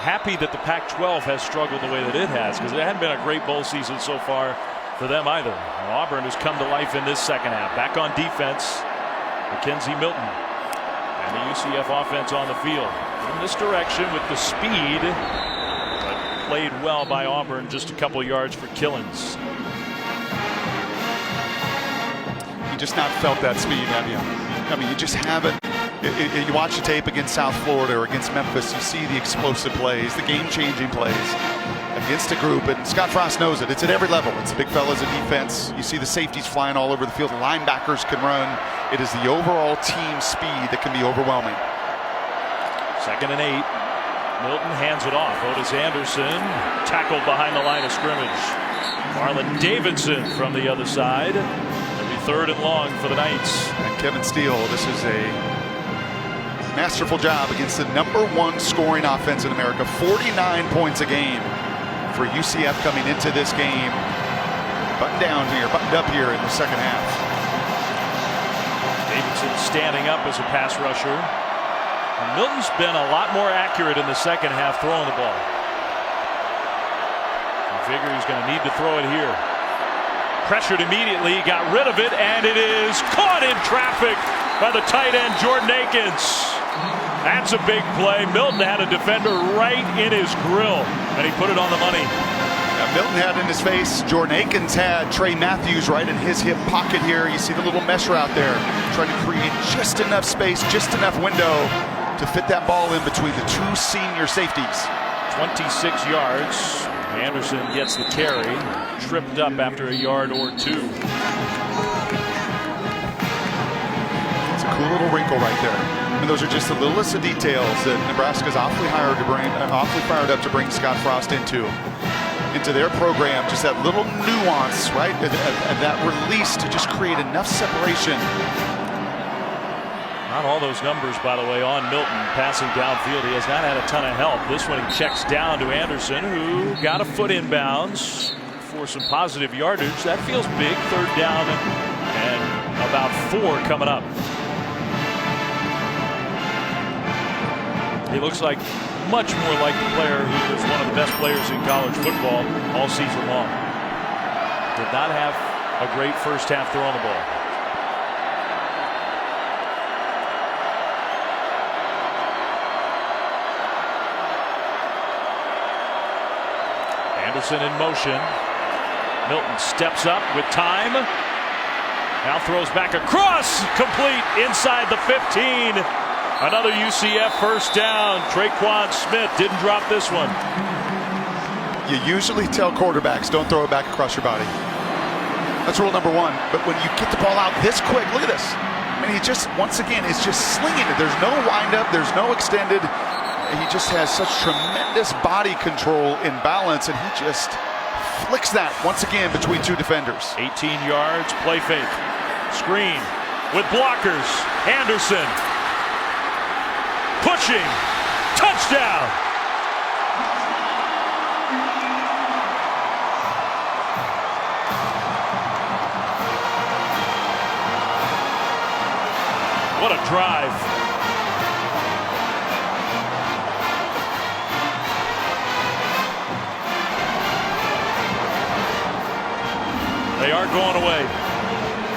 happy that the Pac-12 has struggled the way that it has, because it hadn't been a great bowl season so far for them either. And Auburn has come to life in this second half. Back on defense, Mackenzie Milton and the UCF offense on the field in this direction with the speed, but played well by Auburn. Just a couple yards for Killins. You just not felt that speed, have you? I mean, you just haven't. You watch the tape against South Florida or against Memphis, you see the explosive plays, the game-changing plays against a group, and Scott Frost knows it. It's at every level. It's the big fellas in defense. You see the safeties flying all over the field. The linebackers can run. It is the overall team speed that can be overwhelming. 2nd and 8. Milton hands it off. Otis Anderson tackled behind the line of scrimmage. Marlon Davidson from the other side. It'll be 3rd and long for the Knights. And Kevin Steele, this is a masterful job against the #1 scoring offense in America. 49 points a game for UCF coming into this game. Buttoned up here in the second half. Davidson standing up as a pass rusher. And Milton's been a lot more accurate in the second half throwing the ball. I figure he's going to need to throw it here. Pressured immediately, got rid of it, and it is caught in traffic by the tight end Jordan Akins. That's a big play. Milton had a defender right in his grill, and he put it on the money. Now, Milton had in his face. Jordan Akins had Trey Matthews right in his hip pocket here. You see the little mesh route there, trying to create just enough space, just enough window to fit that ball in between the two senior safeties. 26 yards. Anderson gets the carry, tripped up after a yard or two. It's a cool little wrinkle right there. And those are just the littlest of details that Nebraska's awfully fired up to bring Scott Frost into their program. Just that little nuance, right? And that release to just create enough separation. Not all those numbers, by the way, on Milton passing downfield. He has not had a ton of help. This one he checks down to Anderson, who got a foot inbounds for some positive yardage. That feels big. 3rd down and about 4 coming up. He looks like much more like the player who was one of the best players in college football all season long. Did not have a great first half throwing the ball. Anderson in motion. Milton steps up with time. Now throws back across. Complete inside the 15. Another UCF first down. Traquan Smith didn't drop this one. You usually tell quarterbacks don't throw it back across your body. That's rule number 1. But when you get the ball out this quick, look at this. I mean, he just, once again, is just slinging it. There's no windup. There's no extended. He just has such tremendous body control and balance, and he just flicks that once again between 2 defenders. 18 yards, play fake. Screen with blockers. Anderson pushing. Touchdown. What a drive. They are going away.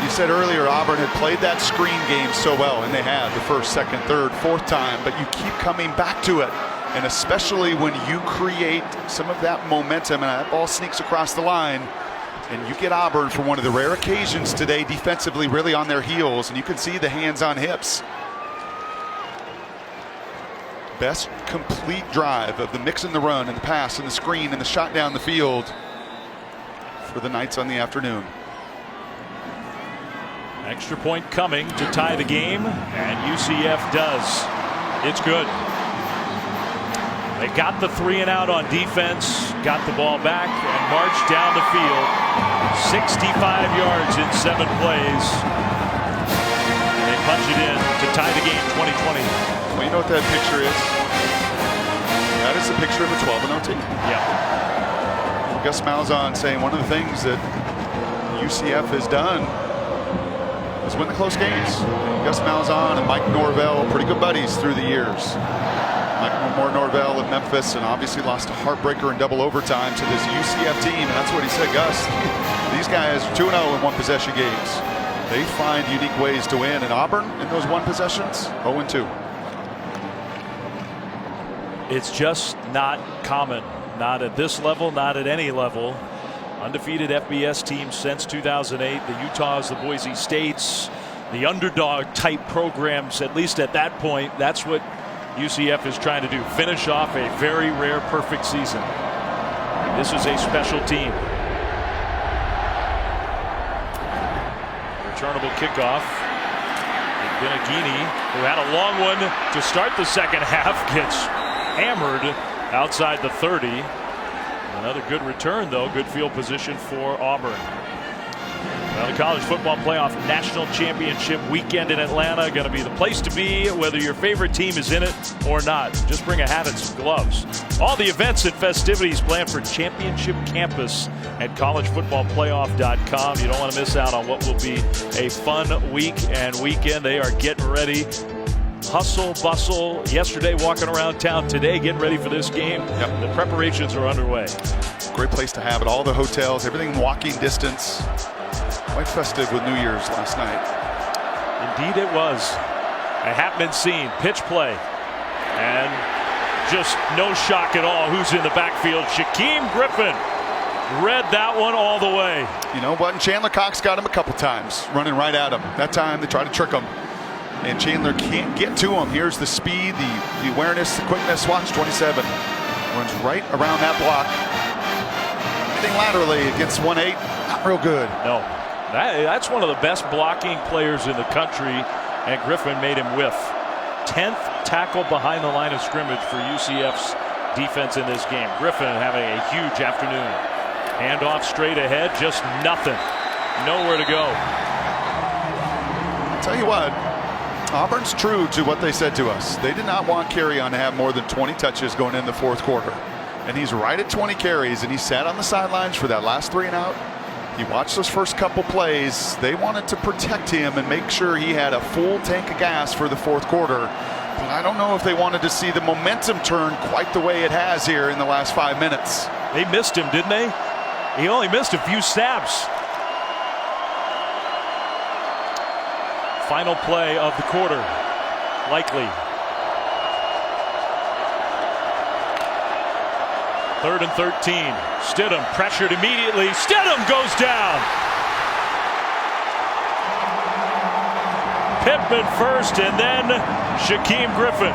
You said earlier Auburn had played that screen game so well, and they had the first, second, third, fourth time, but you keep coming back to it. And especially when you create some of that momentum and that ball sneaks across the line, and you get Auburn for one of the rare occasions today defensively really on their heels, and you can see the hands on hips. Best complete drive of the mix and the run and the pass and the screen and the shot down the field for the Knights on the afternoon. Extra point coming to tie the game, and UCF does. It's good. They got the 3 and out on defense, got the ball back, and marched down the field. 65 yards in 7 plays. And they punch it in to tie the game 2020. Well, you know what that picture is? That is a picture of a 12-0 team. Yeah. Gus Malzahn saying one of the things that UCF has done is win the close games. Gus Malzahn and Mike Norvell, pretty good buddies through the years. Mike Norvell at Memphis, and obviously lost a heartbreaker in double overtime to this UCF team. And that's what he said, Gus. These guys are 2-0 in one-possession games. They find unique ways to win. And Auburn, in those one possessions, 0-2. It's just not common. Not at this level, not at any level. Undefeated FBS teams since 2008. The Utahs, the Boise States, the underdog type programs, at least at that point, that's what UCF is trying to do. Finish off a very rare perfect season. This is a special team. Returnable kickoff. Benagini, who had a long one to start the second half, gets hammered outside the 30. Another good return, though. Good field position for Auburn. Well, the College Football Playoff National Championship weekend in Atlanta going to be the place to be, whether your favorite team is in it or not. Just bring a hat and some gloves. All the events and festivities planned for Championship Campus at collegefootballplayoff.com. You don't want to miss out on what will be a fun week and weekend. They are getting ready. Hustle, bustle. Yesterday, walking around town. Today, getting ready for this game. Yep. The preparations are underway. Great place to have it. All the hotels, everything walking distance. Quite festive with New Year's last night. Indeed it was. A happening scene. Pitch play. And just no shock at all. Who's in the backfield? Shaquem Griffin read that one all the way. You know what? And Chandler Cox got him a couple times, running right at him. That time they tried to trick him. And Chandler can't get to him. Here's the speed, the awareness, the quickness. Watch 27. Runs right around that block. Anything laterally against 1-8, not real good. No. That's one of the best blocking players in the country, and Griffin made him whiff. 10th tackle behind the line of scrimmage for UCF's defense in this game. Griffin having a huge afternoon. Handoff straight ahead, just nothing. Nowhere to go. I'll tell you what, Auburn's true to what they said to us. They did not want Carrion to have more than 20 touches going in the fourth quarter. And he's right at 20 carries, and he sat on the sidelines for that last 3 and out. He watched those first couple plays. They wanted to protect him and make sure he had a full tank of gas for the fourth quarter. But I don't know if they wanted to see the momentum turn quite the way it has here in the last 5 minutes. They missed him, didn't they? He only missed a few snaps. Final play of the quarter, likely. 3rd and 13. Stidham pressured immediately. Stidham goes down. Pittman first, and then Shaquem Griffin.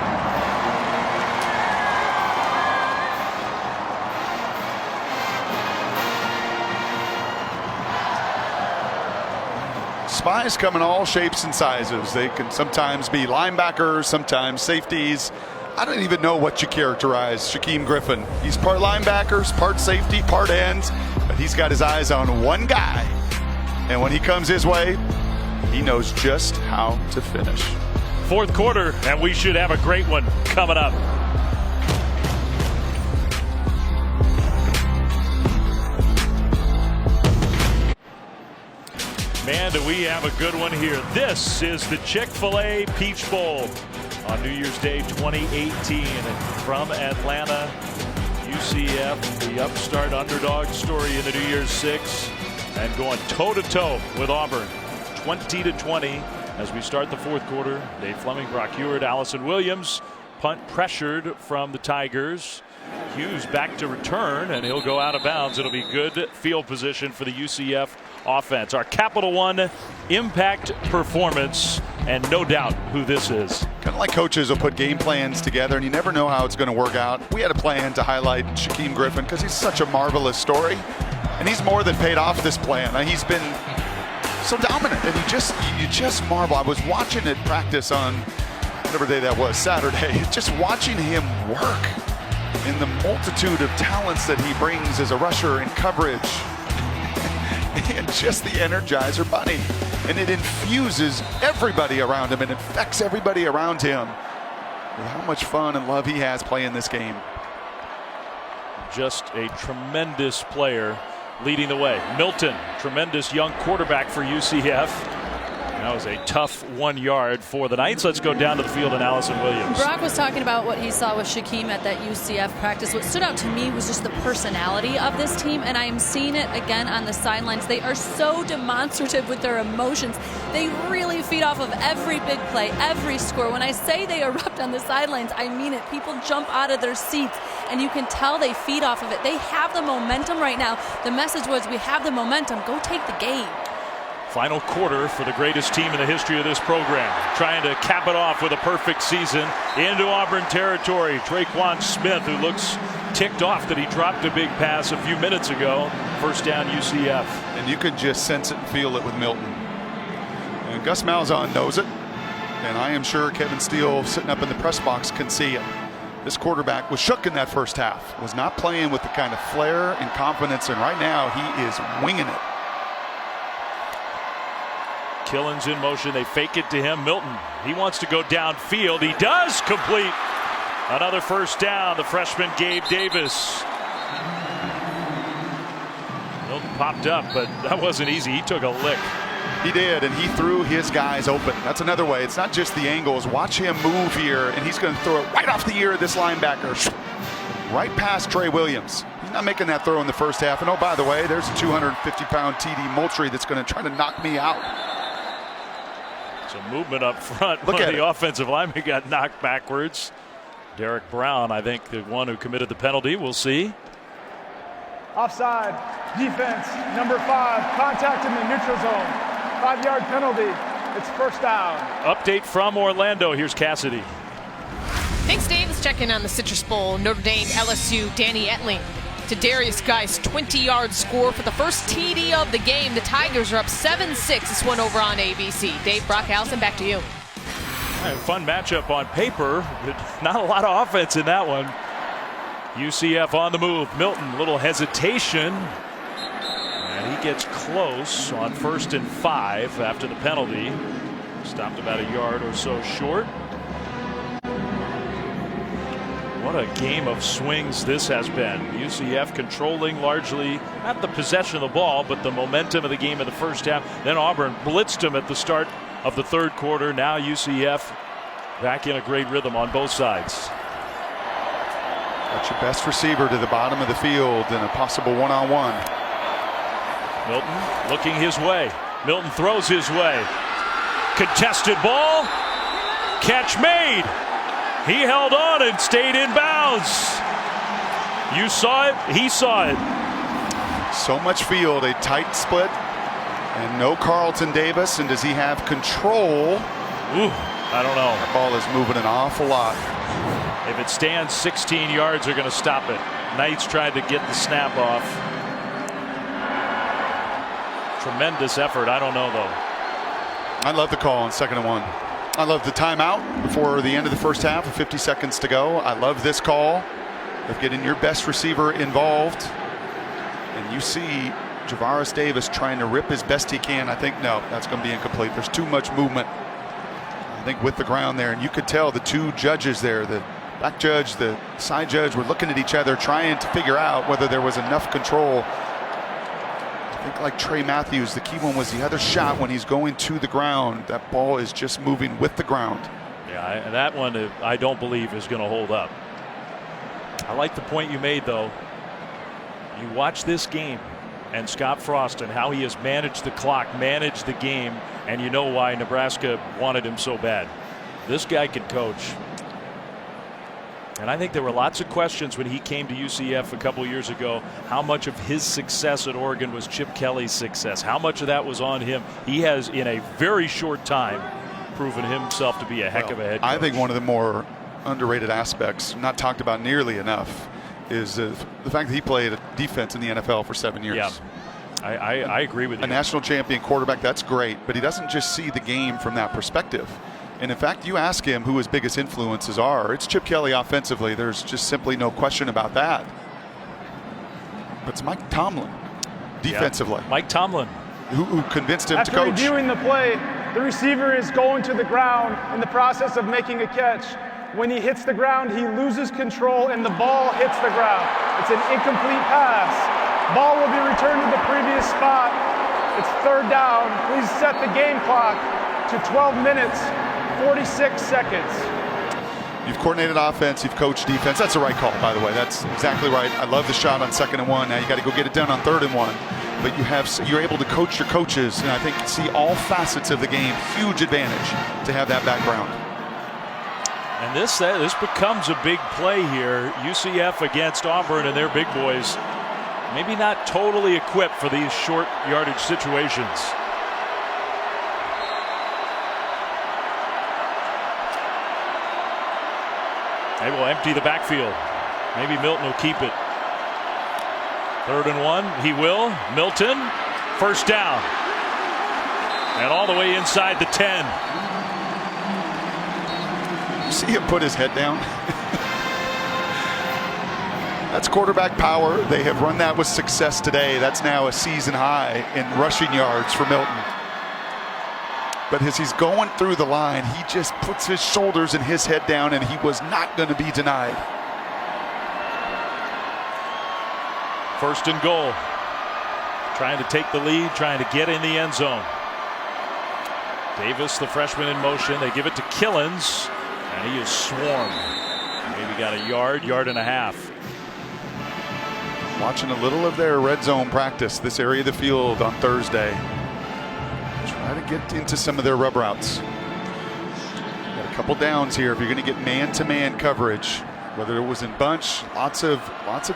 Spies come in all shapes and sizes. They can sometimes be linebackers, sometimes safeties. I don't even know what you characterize Shaquem Griffin. He's part linebackers, part safety, part ends, but he's got his eyes on one guy. And when he comes his way, he knows just how to finish. Fourth quarter, and we should have a great one coming up. Man, do we have a good one here. This is the Chick-fil-A Peach Bowl on New Year's Day 2018. And from Atlanta, UCF, the upstart underdog story in the New Year's Six, and going toe-to-toe with Auburn, 20-20 as we start the fourth quarter. Dave Fleming, Brock Heward, Allison Williams. Punt pressured from the Tigers. Hughes back to return, and he'll go out of bounds. It'll be good field position for the UCF offense. Our Capital One impact performance, and no doubt who this is. Kind of like coaches will put game plans together, and you never know how it's going to work out. We had a plan to highlight Shaquem Griffin because he's such a marvelous story, and he's more than paid off this plan. He's been so dominant, and you just marvel. I was watching it practice on whatever day that was, Saturday, just watching him work in the multitude of talents that he brings as a rusher and coverage. And just the Energizer Bunny. And it infuses everybody around him and infects everybody around him with how much fun and love he has playing this game. Just a tremendous player leading the way. Milton, tremendous young quarterback for UCF. That was a tough 1 yard for the Knights. Let's go down to the field and Allison Williams. Brock was talking about what he saw with Shaquem at that UCF practice. What stood out to me was just the personality of this team, and I am seeing it again on the sidelines. They are so demonstrative with their emotions. They really feed off of every big play, every score. When I say they erupt on the sidelines, I mean it. People jump out of their seats, and you can tell they feed off of it. They have the momentum right now. The message was, we have the momentum. Go take the game. Final quarter for the greatest team in the history of this program. Trying to cap it off with a perfect season into Auburn territory. Traquan Smith, who looks ticked off that he dropped a big pass a few minutes ago. First down UCF. And you could just sense it and feel it with Milton. And Gus Malzahn knows it. And I am sure Kevin Steele, sitting up in the press box, can see it. This quarterback was shook in that first half. Was not playing with the kind of flair and confidence. And right now he is winging it. Killen's in motion. They fake it to him. Milton, he wants to go downfield. He does complete another first down. The freshman Gabe Davis. Milton popped up, but that wasn't easy. He took a lick. He did, and he threw his guys open. That's another way. It's not just the angles. Watch him move here, and he's going to throw it right off the ear of this linebacker. Right past Trey Williams. He's not making that throw in the first half. And oh, by the way, there's a 250-pound TD Moultrie that's going to try to knock me out. Some movement up front. Look at the offensive lineman got knocked backwards. Derek Brown, I think, the one who committed the penalty. We'll see. Offside. Defense. Number 5. Contact in the neutral zone. 5-yard penalty. It's first down. Update from Orlando. Here's Cassidy. Thanks, Dave. Let's check in on the Citrus Bowl. Notre Dame, LSU, Danny Etling to Darius Geis, 20-yard score for the first TD of the game. The Tigers are up 7-6. This one over on ABC. Dave, Brock, Allison, back to you. Fun matchup on paper, but not a lot of offense in that one. UCF on the move. Milton, a little hesitation. And he gets close on 1st and 5 after the penalty. Stopped about a yard or so short. What a game of swings this has been. UCF controlling largely not the possession of the ball, but the momentum of the game in the first half. Then Auburn blitzed them at the start of the third quarter. Now UCF back in a great rhythm on both sides. That's your best receiver to the bottom of the field in a possible one-on-one. Milton looking his way. Milton throws his way. Contested ball. Catch made. He held on and stayed in bounds. You saw it. He saw it. So much field, a tight split, and no Carlton Davis. And does he have control? Ooh, I don't know. That ball is moving an awful lot. If it stands 16 yards, they're going to stop it. Knights tried to get the snap off. Tremendous effort. I don't know, though. I love the call on 2nd and 1. I love the timeout before the end of the first half with 50 seconds to go. I love this call of getting your best receiver involved. And you see Javaris Davis trying to rip as best he can. I think, no, that's going to be incomplete. There's too much movement, I think, with the ground there. And you could tell the two judges there, the back judge, the side judge, were looking at each other trying to figure out whether there was enough control to I think like Trey Matthews, the key one was the other shot when he's going to the ground. That ball is just moving with the ground. Yeah, and that one I don't believe is going to hold up. I like the point you made, though. You watch this game and Scott Frost and how he has managed the clock, managed the game, and you know why Nebraska wanted him so bad. This guy can coach. And I think there were lots of questions when he came to UCF a couple years ago. How much of his success at Oregon was Chip Kelly's success? How much of that was on him? He has, in a very short time, proven himself to be a heck of a head coach. I think one of the more underrated aspects, not talked about nearly enough, is the fact that he played defense in the NFL for 7 years. Yeah, I agree with you. A national champion quarterback, that's great, but he doesn't just see the game from that perspective. And in fact, you ask him who his biggest influences are, it's Chip Kelly offensively. There's just simply no question about that. But it's Mike Tomlin defensively. Yeah. Mike Tomlin. Who convinced him to coach. After reviewing the play, the receiver is going to the ground in the process of making a catch. When he hits the ground, he loses control and the ball hits the ground. It's an incomplete pass. Ball will be returned to the previous spot. It's 3rd down. Please set the game clock to 12 minutes, 46 seconds. You've coordinated offense, you've coached defense. That's the right call, by the way. That's exactly right. I love the shot on 2nd and 1. Now you got to go get it done on 3rd and 1. But you're able to coach your coaches, and I think see all facets of the game. Huge advantage to have that background. And this becomes a big play here. UCF against Auburn and their big boys. Maybe not totally equipped for these short yardage situations. They will empty the backfield. Maybe Milton will keep it. 3rd and 1. He will. Milton. 1st down. And all the way inside the 10. You see him put his head down? That's quarterback power. They have run that with success today. That's now a season high in rushing yards for Milton. But as he's going through the line, he just puts his shoulders and his head down, and he was not going to be denied. 1st and goal. Trying to take the lead, trying to get in the end zone. Davis, the freshman, in motion. They give it to Killens, and he is swarmed. Maybe got a yard and a half. Watching a little of their red zone practice, this area of the field on Thursday. Try to get into some of their rub routes. Got a couple downs here if you're going to get man-to-man coverage. Whether it was in bunch, lots of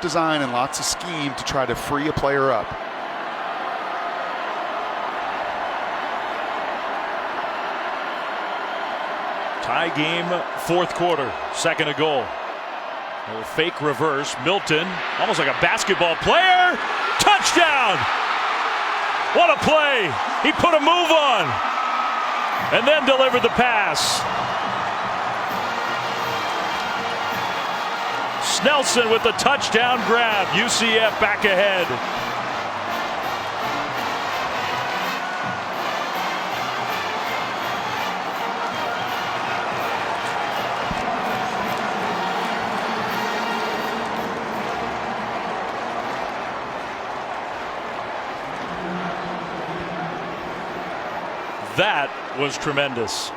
design and lots of scheme to try to free a player up. Tie game, 4th quarter, 2nd and goal. A little fake reverse. Milton, almost like a basketball player. Touchdown! What a play! He put a move on and then delivered the pass. Snelson with the touchdown grab. UCF back ahead. That was tremendous.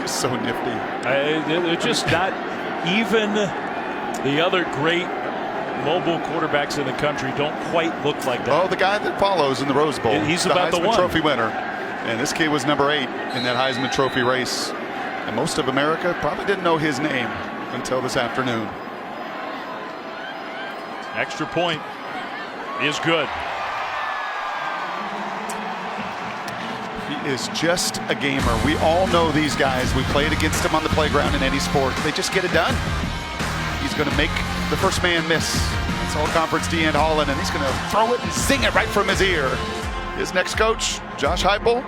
He's so nifty. They're just not even the other great mobile quarterbacks in the country don't quite look like that. Oh, the guy that follows in the Rose Bowl. He's about the Heisman Trophy winner. And this kid was number 8 in that Heisman Trophy race. And most of America probably didn't know his name until this afternoon. Extra point is good. He is just a gamer. We all know these guys. We played against him on the playground in any sport. They just get it done. He's going to make the first man miss. It's all conference DeAnn Holland, and he's going to throw it and zing it right from his ear. His next coach, Josh Heupel.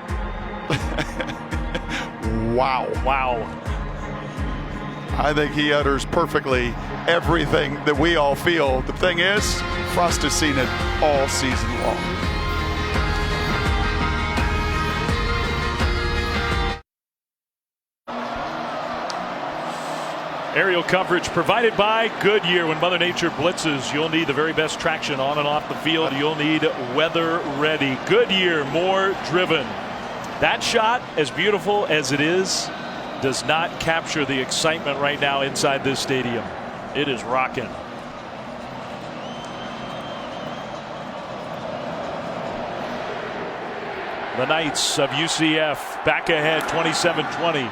Wow. I think he utters perfectly everything that we all feel. The thing is, Frost has seen it all season long. Aerial coverage provided by Goodyear. When Mother Nature blitzes, you'll need the very best traction on and off the field. You'll need weather ready. Goodyear, more driven. That shot, as beautiful as it is, does not capture the excitement right now inside this stadium. It is rocking. The Knights of UCF back ahead 27-20.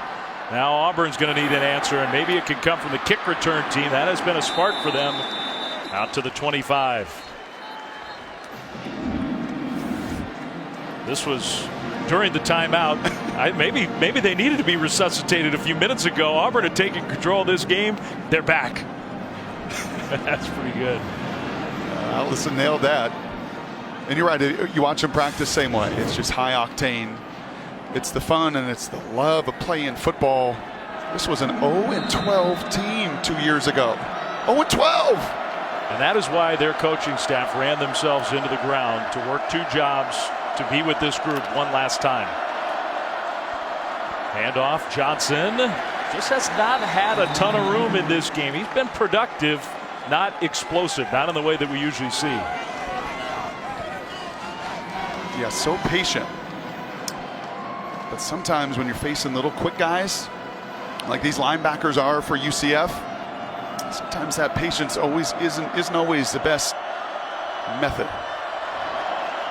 Now Auburn's going to need an answer, and maybe it can come from the kick return team. That has been a spark for them. Out to the 25. This was during the timeout. Maybe they needed to be resuscitated a few minutes ago. Auburn had taken control of this game. They're back. That's pretty good. Allison nailed that. And you're right. You watch them practice same way. It's just high octane. It's the fun and it's the love of playing football. This was an 0-12 team 2 years ago. 0-12. And that is why their coaching staff ran themselves into the ground to work 2 jobs to be with this group one last time. Handoff, Johnson just has not had a ton of room in this game. He's been productive, not explosive, not in the way that we usually see. Yeah, so patient. But sometimes when you're facing little quick guys, like these linebackers are for UCF, sometimes that patience isn't always the best method.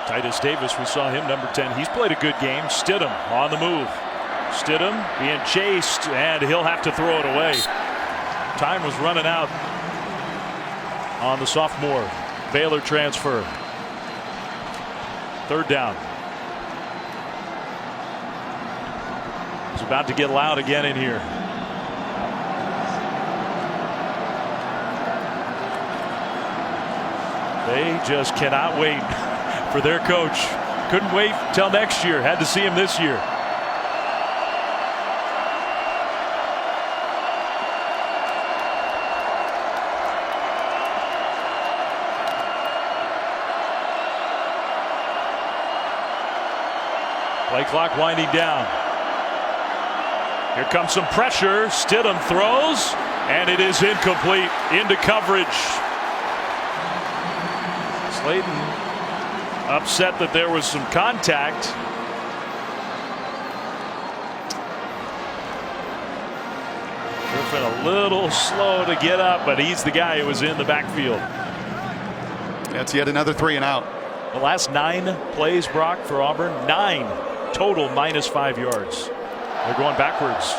Titus Davis, we saw him, number 10. He's played a good game. Stidham on the move. Stidham being chased, and he'll have to throw it away. Time was running out on the sophomore Baylor transfer. 3rd down. It's about to get loud again in here. They just cannot wait for their coach. Couldn't wait till next year. Had to see him this year. Play clock winding down. Here comes some pressure. Stidham throws, and it is incomplete. Into coverage. Slayton upset that there was some contact. Griffin a little slow to get up, but he's the guy who was in the backfield. That's yet another 3 and out. The last 9 plays, Brock, for Auburn, 9 total -5 yards. They're going backwards.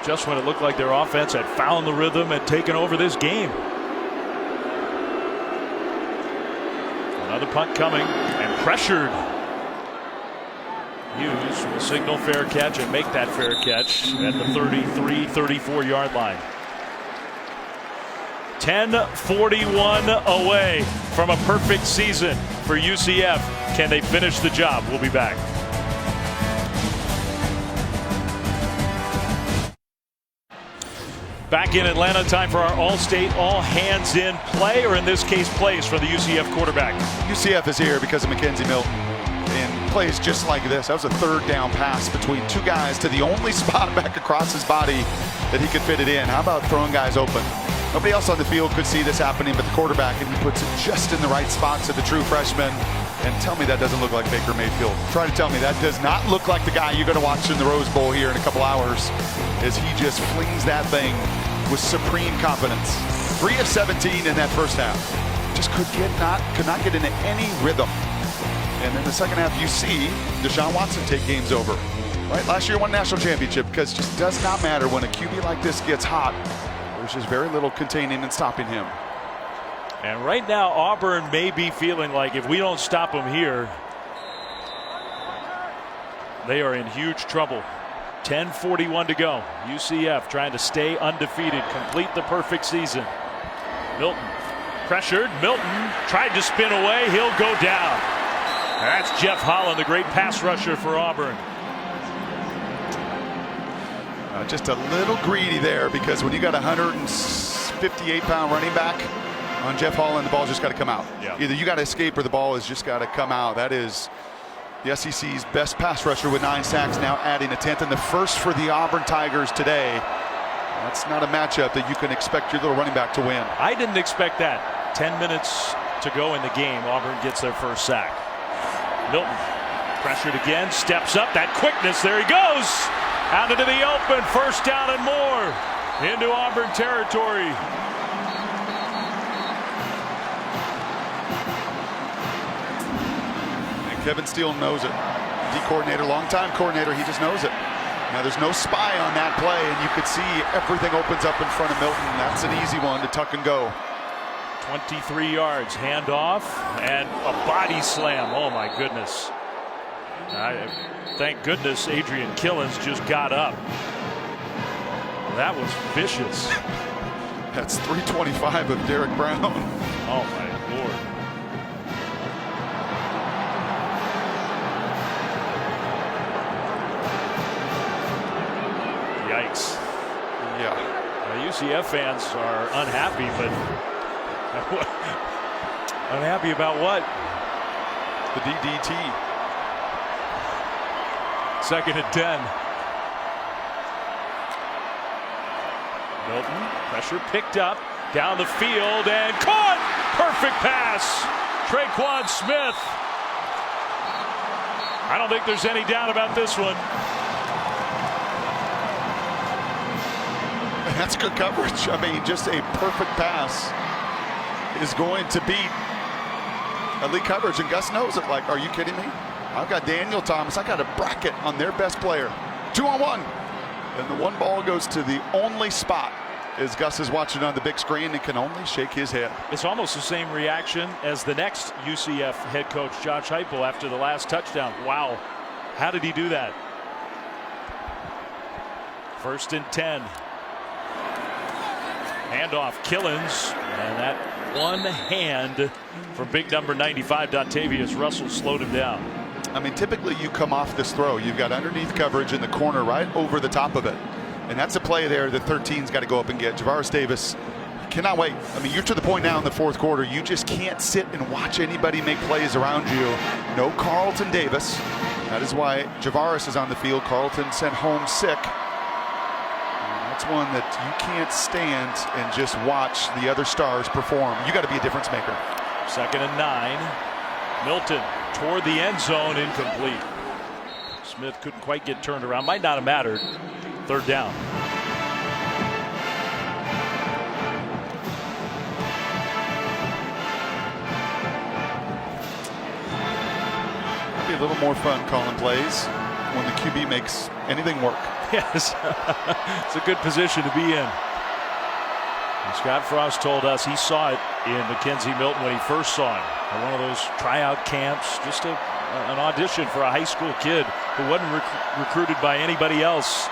Just when it looked like their offense had found the rhythm and taken over this game. Another punt coming and pressured. Hughes will signal fair catch and make that fair catch at the 33-34 yard line. 10:41 away from a perfect season for UCF. Can they finish the job? We'll be back. Back in Atlanta, time for our all-state, all-hands-in play, or in this case, plays for the UCF quarterback. UCF is here because of Mackenzie Milton. And plays just like this. That was a 3rd down pass between 2 guys to the only spot back across his body that he could fit it in. How about throwing guys open? Nobody else on the field could see this happening but the quarterback, and he puts it just in the right spot to the true freshman. And tell me that doesn't look like Baker Mayfield. Try to tell me that does not look like the guy you're going to watch in the Rose Bowl here in a couple hours, as he just flings that thing with supreme confidence. 3 of 17 in that first half. Just could not get into any rhythm. And in the second half, you see Deshaun Watson take games over. Right? Last year won national championship because it just does not matter when a QB like this gets hot. There's just very little containing and stopping him. And right now, Auburn may be feeling like if we don't stop them here, they are in huge trouble. 10:41 to go. UCF trying to stay undefeated, complete the perfect season. Milton pressured. Milton tried to spin away. He'll go down. That's Jeff Holland, the great pass rusher for Auburn. Just a little greedy there, because when you got a 158-pound running back on Jeff Holland, the ball's just got to come out. Yeah. Either you got to escape or the ball has just got to come out. That is the SEC's best pass rusher with 9 sacks, now adding a 10th, and the first for the Auburn Tigers today. That's not a matchup that you can expect your little running back to win. I didn't expect that. 10 minutes to go in the game. Auburn gets their first sack. Milton pressured again, steps up, that quickness, there he goes! Out into the open, first down and more into Auburn territory. And Kevin Steele knows it. D coordinator, longtime coordinator, he just knows it. Now there's no spy on that play, and you could see everything opens up in front of Milton. That's an easy one to tuck and go. 23 yards, handoff, and a body slam. Oh my goodness. Thank goodness Adrian Killens just got up. That was vicious. That's 325 of Derek Brown. Oh my Lord. Yikes. Yeah. UCF fans are unhappy, but unhappy about what? The DDT. 2nd and 10. Milton, pressure picked up, down the field, and caught! Perfect pass! Traquan Smith. I don't think there's any doubt about this one. That's good coverage. I mean, just a perfect pass is going to beat elite coverage, and Gus knows it. Like, are you kidding me? I've got Daniel Thomas. I got a bracket on their best player. 2-on-1. And the one ball goes to the only spot as Gus is watching on the big screen and can only shake his head. It's almost the same reaction as the next UCF head coach, Josh Heupel, after the last touchdown. Wow. How did he do that? 1st and 10. Handoff, Killens, and that one hand from big number 95, Dontavius Russell, slowed him down. I mean, typically you come off this throw, you've got underneath coverage in the corner right over the top of it. And that's a play there that 13's got to go up and get. Javaris Davis cannot wait. I mean, you're to the point now in the 4th quarter, you just can't sit and watch anybody make plays around you. No Carlton Davis. That is why Javaris is on the field. Carlton sent home sick. That's one that you can't stand and just watch the other stars perform. You got to be a difference maker. 2nd and 9. Milton toward the end zone, incomplete. Smith couldn't quite get turned around. Might not have mattered. 3rd down. It'd be a little more fun calling plays when the QB makes anything work. Yes, it's a good position to be in. And Scott Frost told us he saw it in Mackenzie Milton when he first saw him at one of those tryout camps, just an audition for a high school kid who wasn't recruited by anybody else.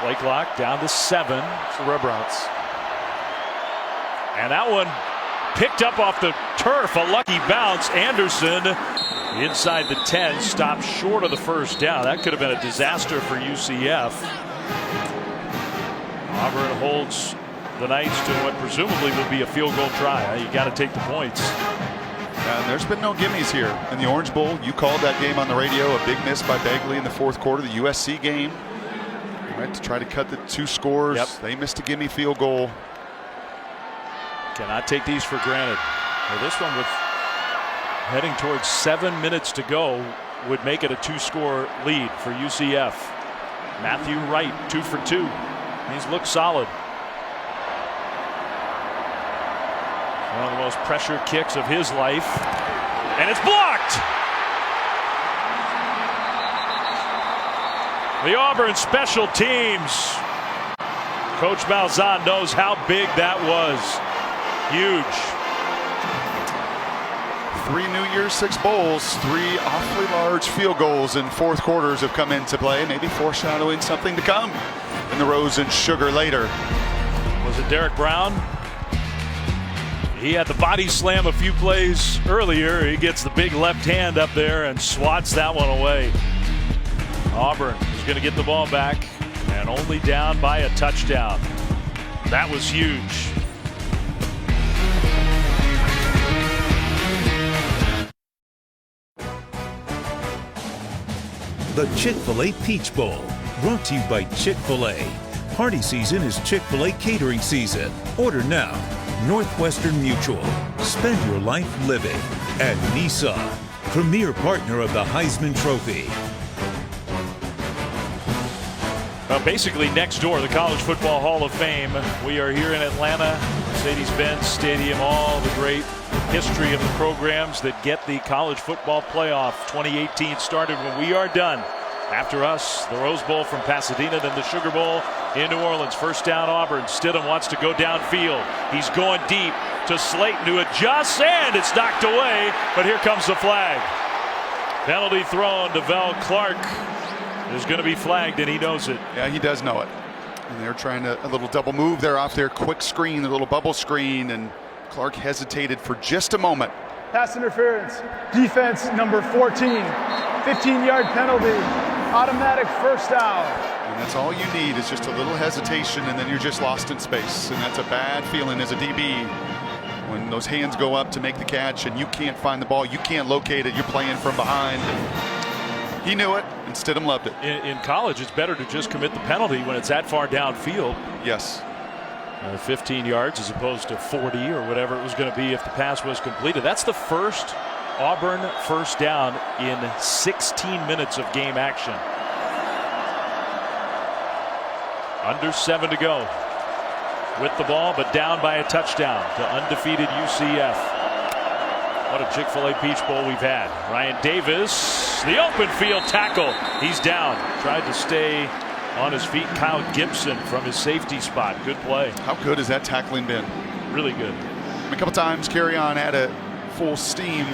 Play clock down to 7. It's the rub routes. And that one picked up off the turf, a lucky bounce. Anderson inside the 10, stopped short of the 1st down. That could have been a disaster for UCF. Auburn holds the Knights to what presumably will be a field goal try. You got to take the points. And there's been no gimmies here in the Orange Bowl. You called that game on the radio, a big miss by Bagley in the 4th quarter, the USC game. Right, to try to cut the 2 scores. Yep. They missed a gimme field goal. Cannot take these for granted. Well, this one with heading towards 7 minutes to go would make it a 2-score lead for UCF. Matthew Wright, 2 for 2. He's looked solid. One of the most pressure kicks of his life. And it's blocked! The Auburn special teams. Coach Malzahn knows how big that was. Huge. 3 New Year's 6 bowls, 3 awfully large field goals in 4th quarters have come into play, maybe foreshadowing something to come in the Rose and Sugar later. Was it Derek Brown? He had the body slam a few plays earlier. He gets the big left hand up there and swats that one away. Auburn is going to get the ball back and only down by a touchdown. That was huge. The Chick-fil-A Peach Bowl, brought to you by Chick-fil-A. Party season is Chick-fil-A catering season. Order now. Northwestern Mutual. Spend your life living. And Nissan, premier partner of the Heisman Trophy. Basically next door, the College Football Hall of Fame. We are here in Atlanta, Mercedes-Benz Stadium, all the great history of the programs that get the College Football Playoff. 2018 started when we are done. After us, the Rose Bowl from Pasadena, then the Sugar Bowl in New Orleans. First down, Auburn. Stidham wants to go downfield. He's going deep to Slayton, who adjusts, and it's knocked away, but here comes the flag. Penalty thrown to Vel Clark. Is going to be flagged, and he knows it. Yeah, he does know it. And they're trying to a little double move there off their quick screen, a little bubble screen, and Clark hesitated for just a moment. Pass interference. Defense number 14. 15-yard penalty. Automatic first down. And that's all you need is just a little hesitation, and then you're just lost in space. And that's a bad feeling as a DB. When those hands go up to make the catch and you can't find the ball, you can't locate it, you're playing from behind. He knew it, and Stidham loved it. In college, it's better to just commit the penalty when it's that far downfield. Yes. 15 yards as opposed to 40 or whatever it was going to be if the pass was completed. That's the first Auburn first down in 16 minutes of game action. Under 7 to go with the ball, but down by a touchdown to undefeated UCF. What a Chick-fil-A Peach Bowl we've had. Ryan Davis, the open field tackle. He's down. Tried to stay on his feet. Kyle Gibson from his safety spot. Good play. How good has that tackling been? Really good. A couple times, Carry-On had a full steam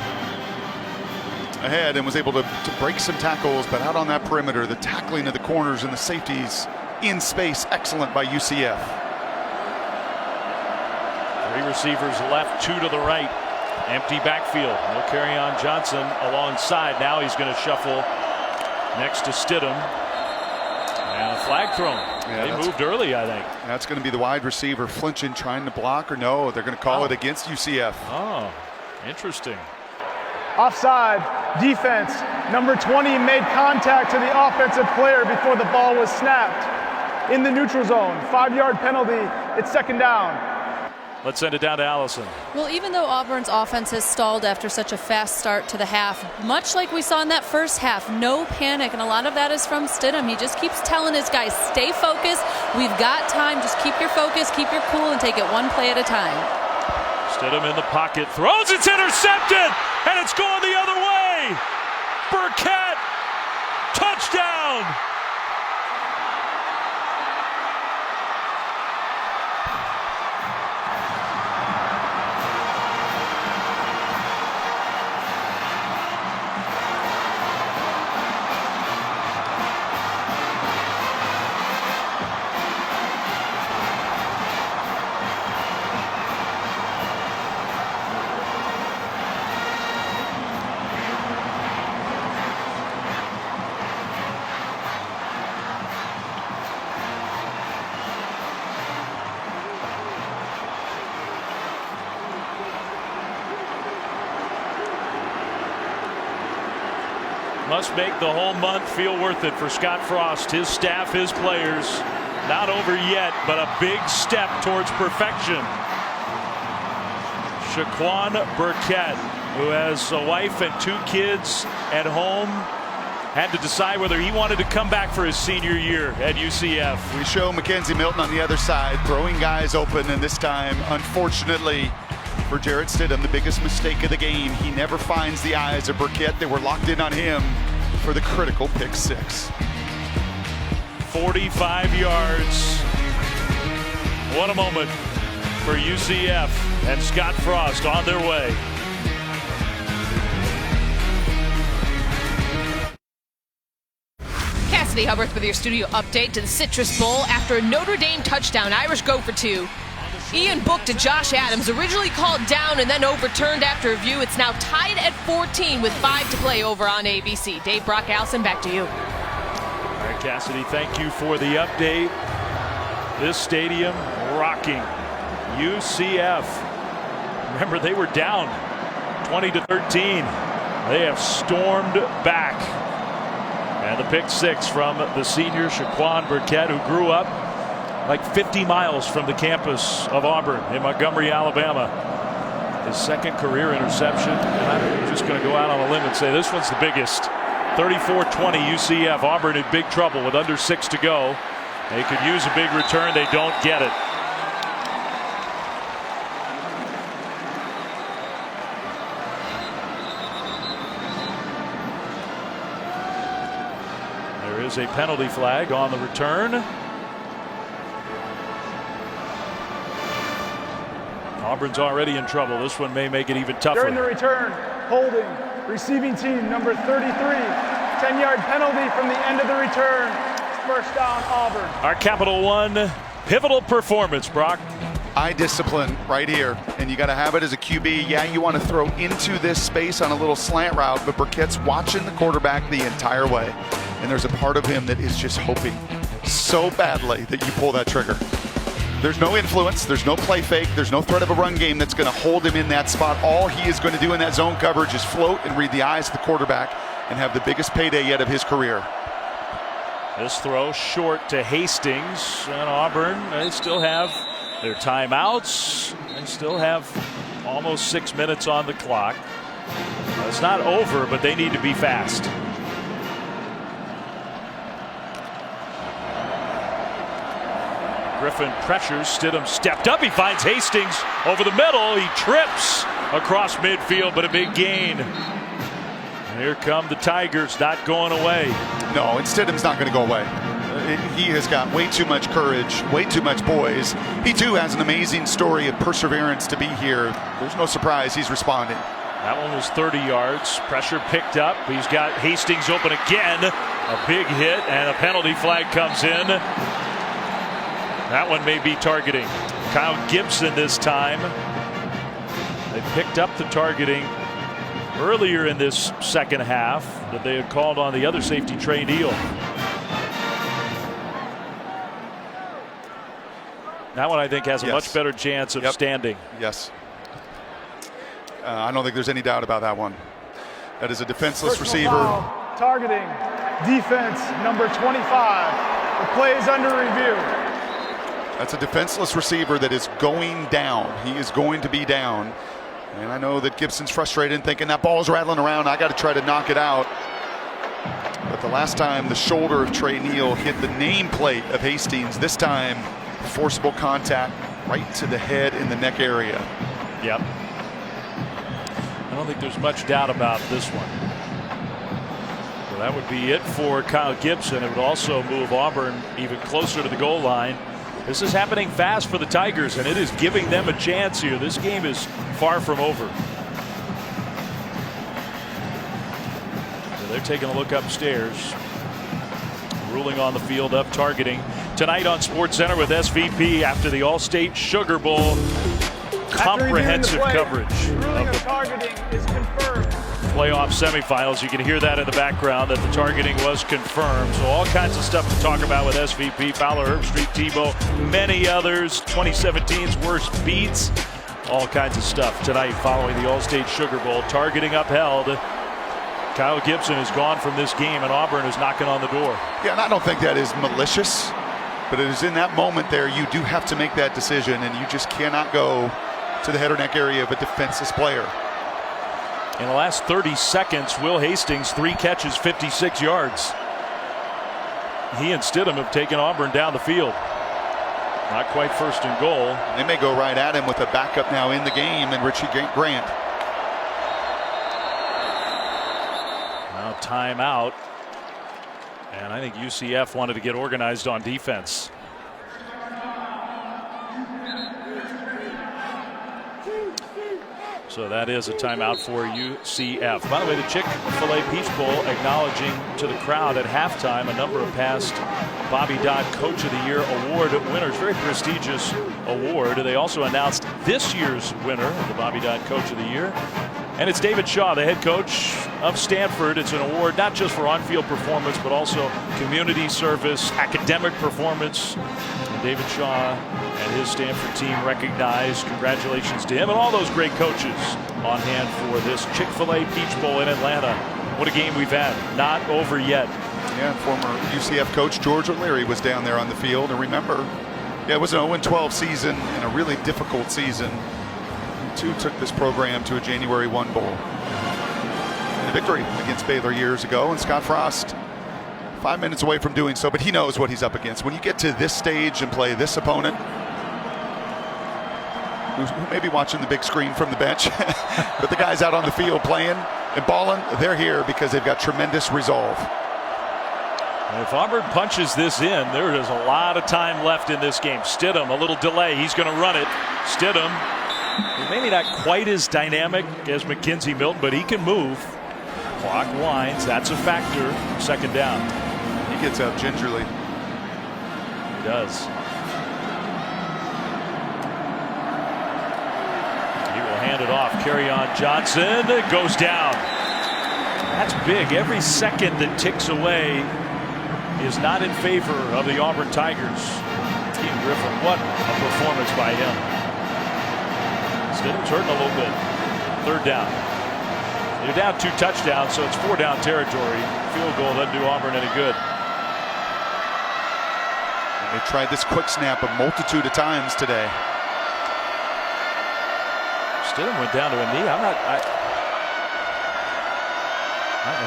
ahead and was able to break some tackles, but out on that perimeter, the tackling of the corners and the safeties in space, excellent by UCF. 3 receivers left, 2 to the right. Empty backfield. No Carry-On Johnson alongside. Now he's going to shuffle next to Stidham. And a flag thrown. Yeah, they moved early, I think. That's going to be the wide receiver flinching, trying to block, or no, they're going to call it against UCF. Oh, interesting. Offside. Defense. Number 20 made contact to the offensive player before the ball was snapped. In the neutral zone. 5-yard penalty. It's second down. Let's send it down to Allison. Well, even though Auburn's offense has stalled after such a fast start to the half, much like we saw in that first half, no panic, and a lot of that is from Stidham. He just keeps telling his guys, stay focused, we've got time, just keep your focus, keep your cool, and take it one play at a time. Stidham in the pocket, throws, it's intercepted, and it's going the other way. Burkett, touchdown. Must make the whole month feel worth it for Scott Frost, his staff, his players. Not over yet, but a big step towards perfection. Shaquan Burkett, who has a wife and 2 kids at home, had to decide whether he wanted to come back for his senior year at UCF. We show Mackenzie Milton on the other side, throwing guys open, and this time, unfortunately, for Jarrett Stidham, the biggest mistake of the game. He never finds the eyes of Burkett. They were locked in on him for the critical pick 6. 45 yards. What a moment for UCF and Scott Frost on their way. Cassidy Hubbard with your studio update to the Citrus Bowl. After a Notre Dame touchdown, Irish go for 2. Ian Book to Josh Adams, originally called down and then overturned after review. It's now tied at 14 with 5 to play over on ABC. Dave, Brock, Allison, back to you. All right, Cassidy, thank you for the update. This stadium rocking. UCF. Remember, they were down 20-13. They have stormed back. And the pick six from the senior Shaquan Burkett, who grew up like 50 miles from the campus of Auburn in Montgomery, Alabama. His second career interception. And I'm just going to go out on a limb and say this one's the biggest. 34-20 UCF. Auburn in big trouble with under 6 to go. They could use a big return. They don't get it. There is a penalty flag on the return. Auburn's already in trouble. This one may make it even tougher. During the return, holding, receiving team number 33. 10-yard penalty from the end of the return. First down, Auburn. Our Capital One pivotal performance, Brock. Eye discipline right here, and you got to have it as a QB. Yeah, you want to throw into this space on a little slant route, but Burkett's watching the quarterback the entire way, and there's a part of him that is just hoping so badly that you pull that trigger. There's no influence, there's no play fake, there's no threat of a run game that's going to hold him in that spot. All he is going to do in that zone coverage is float and read the eyes of the quarterback and have the biggest payday yet of his career. This throw short to Hastings, and Auburn, they still have their timeouts. They still have almost 6 minutes on the clock. It's not over, but they need to be fast. Griffin pressures. Stidham stepped up. He finds Hastings over the middle. He trips across midfield, but a big gain. And here come the Tigers, not going away. No, and Stidham's not going to go away. He has got way too much courage, way too much poise. He too has an amazing story of perseverance to be here. There's no surprise he's responding. That one was 30 yards. Pressure picked up. He's got Hastings open again. A big hit, and a penalty flag comes in. That one may be targeting. Kyle Gibson this time. They picked up the targeting earlier in this second half that they had called on the other safety, Trey Neal. That one I think has a much better chance of standing. Yes. I don't think there's any doubt about that one. That is a defenseless receiver. Foul, targeting defense number 25. The play is under review. That's a defenseless receiver that is going down. He is going to be down. And I know that Gibson's frustrated, thinking that ball's rattling around. I got to try to knock it out. But the last time the shoulder of Trey Neal hit the nameplate of Hastings, this time forcible contact right to the head in the neck area. Yep. I don't think there's much doubt about this one. So that would be it for Kyle Gibson. It would also move Auburn even closer to the goal line. This is happening fast for the Tigers, and it is giving them a chance here. This game is far from over. So they're taking a look upstairs. Ruling on the field of targeting. Tonight on SportsCenter with SVP after the All-State Sugar Bowl. Comprehensive coverage. Ruling of targeting is confirmed. Playoff semifinals. You can hear that in the background that the targeting was confirmed. So all kinds of stuff to talk about with SVP, Fowler, Herbstreit, Tebow, many others. 2017's worst beats. All kinds of stuff tonight following the All-State Sugar Bowl. Targeting upheld. Kyle Gibson is gone from this game, and Auburn is knocking on the door. Yeah, and I don't think that is malicious, but it is in that moment there you do have to make that decision, and you just cannot go to the head or neck area of a defenseless player. In the last 30 seconds, Will Hastings, 3 catches, 56 yards. He and Stidham have taken Auburn down the field. Not quite first and goal. They may go right at him with a backup now in the game and Richie Grant. Now timeout. And I think UCF wanted to get organized on defense. So that is a timeout for UCF. By the way, the Chick-fil-A Peach Bowl acknowledging to the crowd at halftime a number of past Bobby Dodd Coach of the Year award winners. Very prestigious award. They also announced this year's winner of the Bobby Dodd Coach of the Year. And it's David Shaw, the head coach of Stanford. It's an award not just for on-field performance, but also community service, academic performance. And David Shaw and his Stanford team recognized. Congratulations to him and all those great coaches on hand for this Chick-fil-A Peach Bowl in Atlanta. What a game we've had. Not over yet. Yeah, former UCF coach George O'Leary was down there on the field. And remember, yeah, it was an 0-12 season and a really difficult season. Two took this program to a January 1 bowl. And a victory against Baylor years ago. And Scott Frost, 5 minutes away from doing so, but he knows what he's up against. When you get to this stage and play this opponent, who may be watching the big screen from the bench, but the guys out on the field playing and balling, they're here because they've got tremendous resolve. And if Auburn punches this in, there is a lot of time left in this game. Stidham, a little delay. He's going to run it. Stidham, maybe not quite as dynamic as Mackenzie Milton, but he can move. Clock winds. That's a factor. Second down. He gets up gingerly. He does. He will hand it off. Carry on Johnson. It goes down. That's big. Every second that ticks away is not in favor of the Auburn Tigers. Team Griffin, what a performance by him. Stidham's hurting a little bit. Third down. You're down 2 touchdowns, so it's 4 down territory. Field goal doesn't do Auburn any good. They tried this quick snap a multitude of times today. Stidham went down to a knee.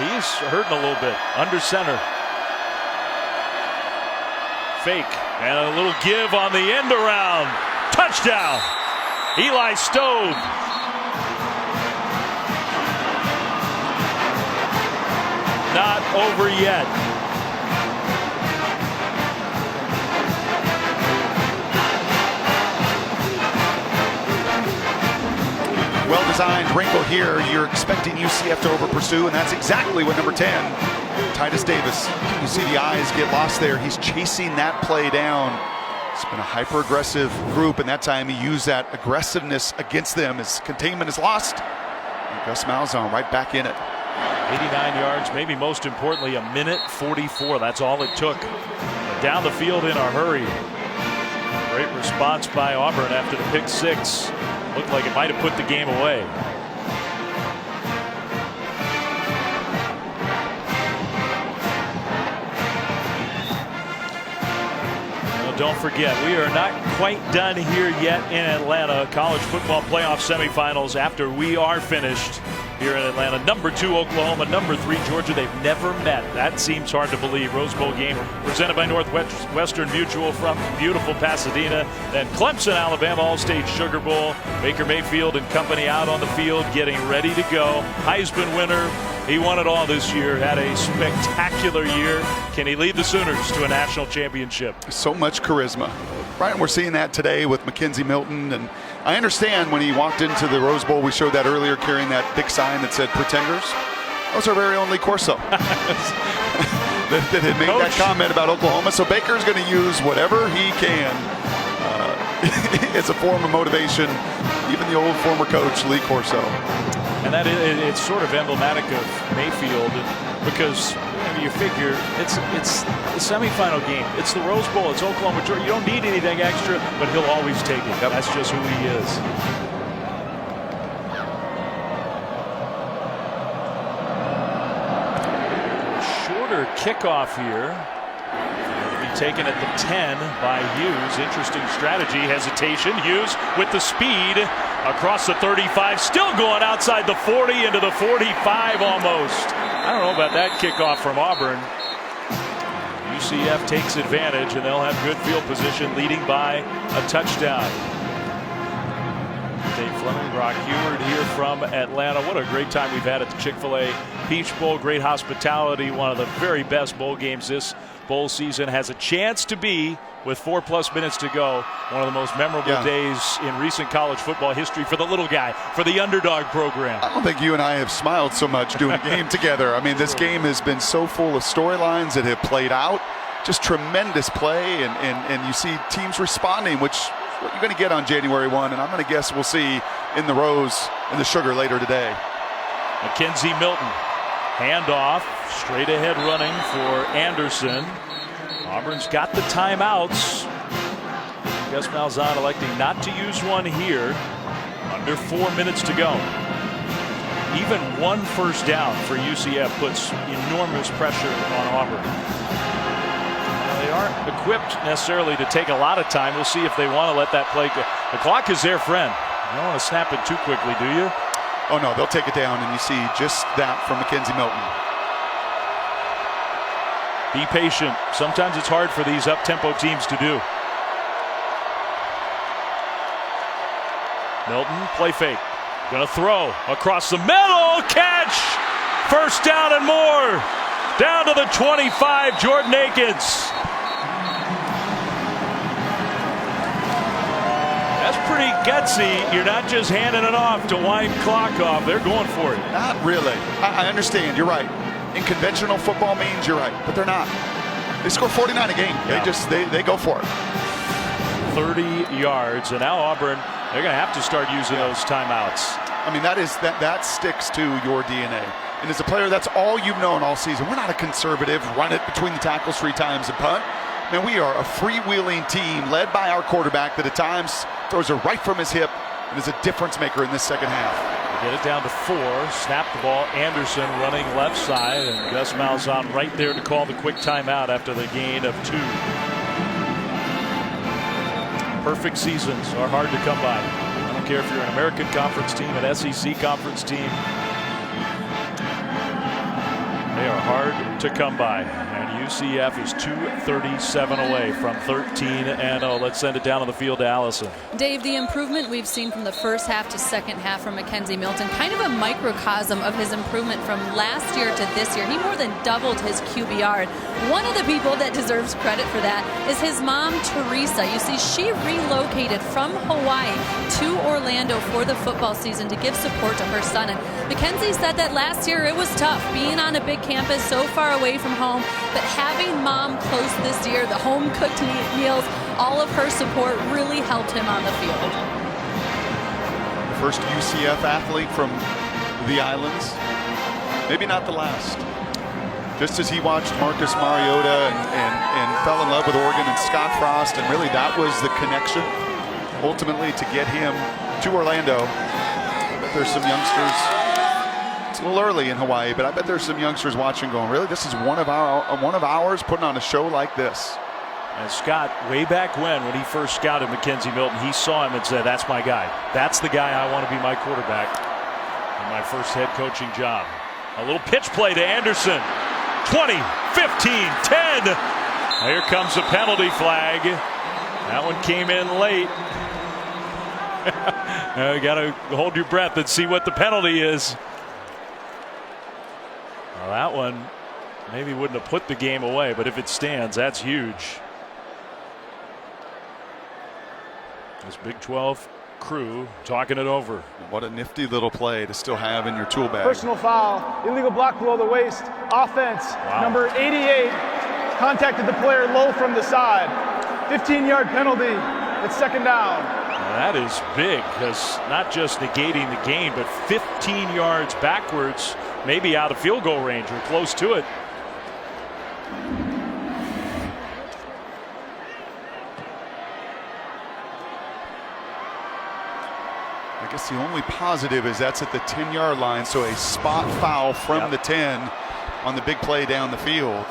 He's hurting a little bit. Under center. Fake. And a little give on the end around. Touchdown. Eli Stove. Not over yet. Well-designed wrinkle here. You're expecting UCF to over pursue, and that's exactly what number 10, Titus Davis. You see the eyes get lost there. He's chasing that play down. It's been a hyper-aggressive group, and that time he used that aggressiveness against them. His containment is lost. And Gus Malzahn right back in it. 89 yards, maybe most importantly, 1:44. That's all it took. Down the field in a hurry. Great response by Auburn after the pick six. Looked like it might have put the game away. Well, don't forget, we are not quite done here yet in Atlanta. College football playoff semifinals after we are finished here in Atlanta. Number 2 Oklahoma, number 3 Georgia. They've never met. That seems hard to believe. Rose Bowl game presented by Northwestern Mutual from beautiful Pasadena. Then Clemson, Alabama, All-State Sugar Bowl. Baker Mayfield and company out on the field getting ready to go. Heisman winner. He won it all this year. Had a spectacular year. Can he lead the Sooners to a national championship? So much charisma. Brian, we're seeing that today with Mackenzie Milton, and I understand when he walked into the Rose Bowl, we showed that earlier, carrying that big sign that said Pretenders. That was our very own Lee Corso that had made that comment about Oklahoma. So Baker's going to use whatever he can as a form of motivation. Even the old former coach, Lee Corso. And that it's sort of emblematic of Mayfield because you figure it's the semifinal game. It's the Rose Bowl. It's Oklahoma, Georgia. You don't need anything extra, but he'll always take it. That's just who he is. Shorter kickoff here. It'll be taken at the 10 by Hughes. Interesting strategy. Hesitation. Hughes with the speed across the 35. Still going outside the 40 into the 45 almost. I don't know about that kickoff from Auburn. UCF takes advantage, and they'll have good field position, leading by a touchdown. Dave Fleming, Brock Heward here from Atlanta. What a great time we've had at the Chick-fil-A Peach Bowl. Great hospitality. One of the very best bowl games this bowl season. Has a chance to be, with 4+ minutes to go, one of the most memorable days in recent college football history for the little guy, for the underdog program. I don't think you and I have smiled so much doing a game together. I mean, this game has been so full of storylines that have played out. Just tremendous play, and you see teams responding, which is what you're going to get on January 1, and I'm going to guess we'll see in the Rose and the Sugar later today. Mackenzie Milton, handoff, straight ahead running for Anderson. Auburn's got the timeouts. Gus Malzahn electing not to use one here. Under 4 minutes to go. even one first down for UCF puts enormous pressure on Auburn. Now, they aren't equipped necessarily to take a lot of time. We'll see if they want to let that play go. The clock is their friend. You don't want to snap it too quickly, do you? Oh, no, they'll take it down, and you see just that from Mackenzie Milton. Be patient. Sometimes it's hard for these up-tempo teams to do. Milton, play fake. Gonna throw across the middle. Catch! First down and more. Down to the 25, Jordan Akins. That's pretty gutsy. You're not just handing it off to wind clock off. They're going for it. Not really. I understand. You're right. In conventional football means you're right, but they're not. They score 49 a game. Yeah. They go for it. 30 yards, and now Auburn, they're going to have to start using those timeouts. I mean, that sticks to your DNA. And as a player, that's all you've known all season. We're not a conservative, run it between the tackles 3 times and punt. Man, we are a freewheeling team led by our quarterback that at times throws it right from his hip and is a difference maker in this second half. They get it down to 4, snap the ball. Anderson running left side, and Gus Malzahn right there to call the quick timeout after the gain of 2. Perfect seasons are hard to come by. I don't care if you're an American Conference team, an SEC Conference team. They are hard to come by. And UCF is 237 away from 13-0. Let's send it down on the field to Allison. Dave, the improvement we've seen from the first half to second half from Mackenzie Milton, kind of a microcosm of his improvement from last year to this year. He more than doubled his QBR. One of the people that deserves credit for that is his mom, Teresa. You see, she relocated from Hawaii to Orlando for the football season to give support to her son. And Mackenzie said that last year it was tough being on a big campus so far away from home, but having mom close this year, the home cooked meals, all of her support really helped him on the field. First UCF athlete from the islands, maybe not the last. Just as he watched Marcus Mariota and fell in love with Oregon and Scott Frost, and really that was the connection ultimately to get him to Orlando. But there's some youngsters. It's a little early in Hawaii, but I bet there's some youngsters watching going, really, this is one of ours putting on a show like this. And Scott, way back when he first scouted Mackenzie Milton, he saw him and said, that's my guy. That's the guy I want to be my quarterback in my first head coaching job. A little pitch play to Anderson. 20, 15, 10. Here comes the penalty flag. That one came in late. You got to hold your breath and see what the penalty is. Well, that one maybe wouldn't have put the game away, but if it stands, that's huge. This Big 12 crew talking it over. What a nifty little play to still have in your tool bag. Personal foul, illegal block below the waist, offense. Wow. Number 88 contacted the player low from the side. 15-yard penalty. It's second down. Now that is big, because not just negating the gain, but 15 yards backwards, maybe out of field goal range or close to it. I guess the only positive is that's at the 10-yard line, so a spot foul from the 10 on the big play down the field.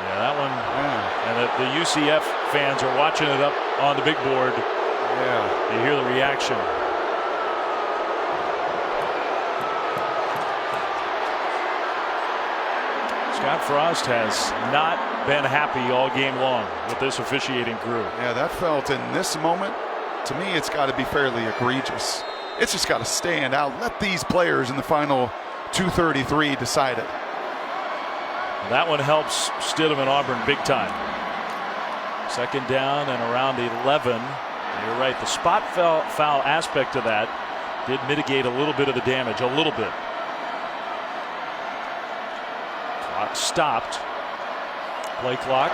Yeah, that one. Yeah. And the UCF fans are watching it up on the big board. Yeah. You hear the reaction. Scott Frost has not been happy all game long with this officiating crew. Yeah, that felt in this moment, to me, it's got to be fairly egregious. It's just got to stand out. Let these players in the final 2:33 decide it. That one helps Stidham and Auburn big time. Second down and around 11. You're right. The spot foul aspect of that did mitigate a little bit of the damage, a little bit. Clock stopped. Play clock.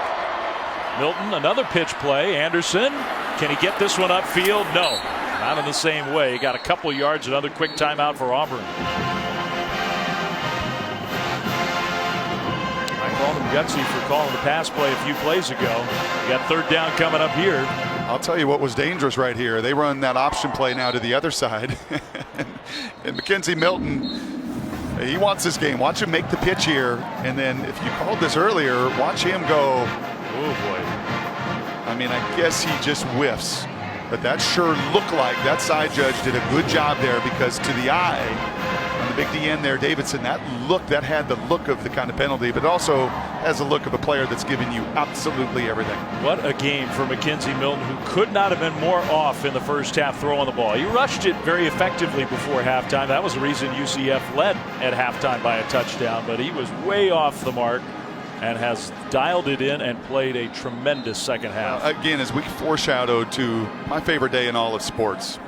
Milton, another pitch play. Anderson, can he get this one upfield? No, not in the same way. He got a couple yards. Another quick timeout for Auburn. him gutsy for calling the pass play a few plays ago. You got third down coming up here. I'll tell you what was dangerous right here. They run that option play now to the other side. And Mackenzie Milton, he wants this game. Watch him make the pitch here. And then if you called this earlier, watch him go. Oh, boy. I mean, I guess he just whiffs. But that sure looked like that side judge did a good job there, because to the eye, on the big DN there, Davidson, that had the look of the kind of penalty, but also has the look of a player that's giving you absolutely everything. What a game for Mackenzie Milton, who could not have been more off in the first half throwing the ball. He rushed it very effectively before halftime. That was the reason UCF led at halftime by a touchdown, but he was way off the mark and has dialed it in and played a tremendous second half. Again, as we foreshadowed to my favorite day in all of sports,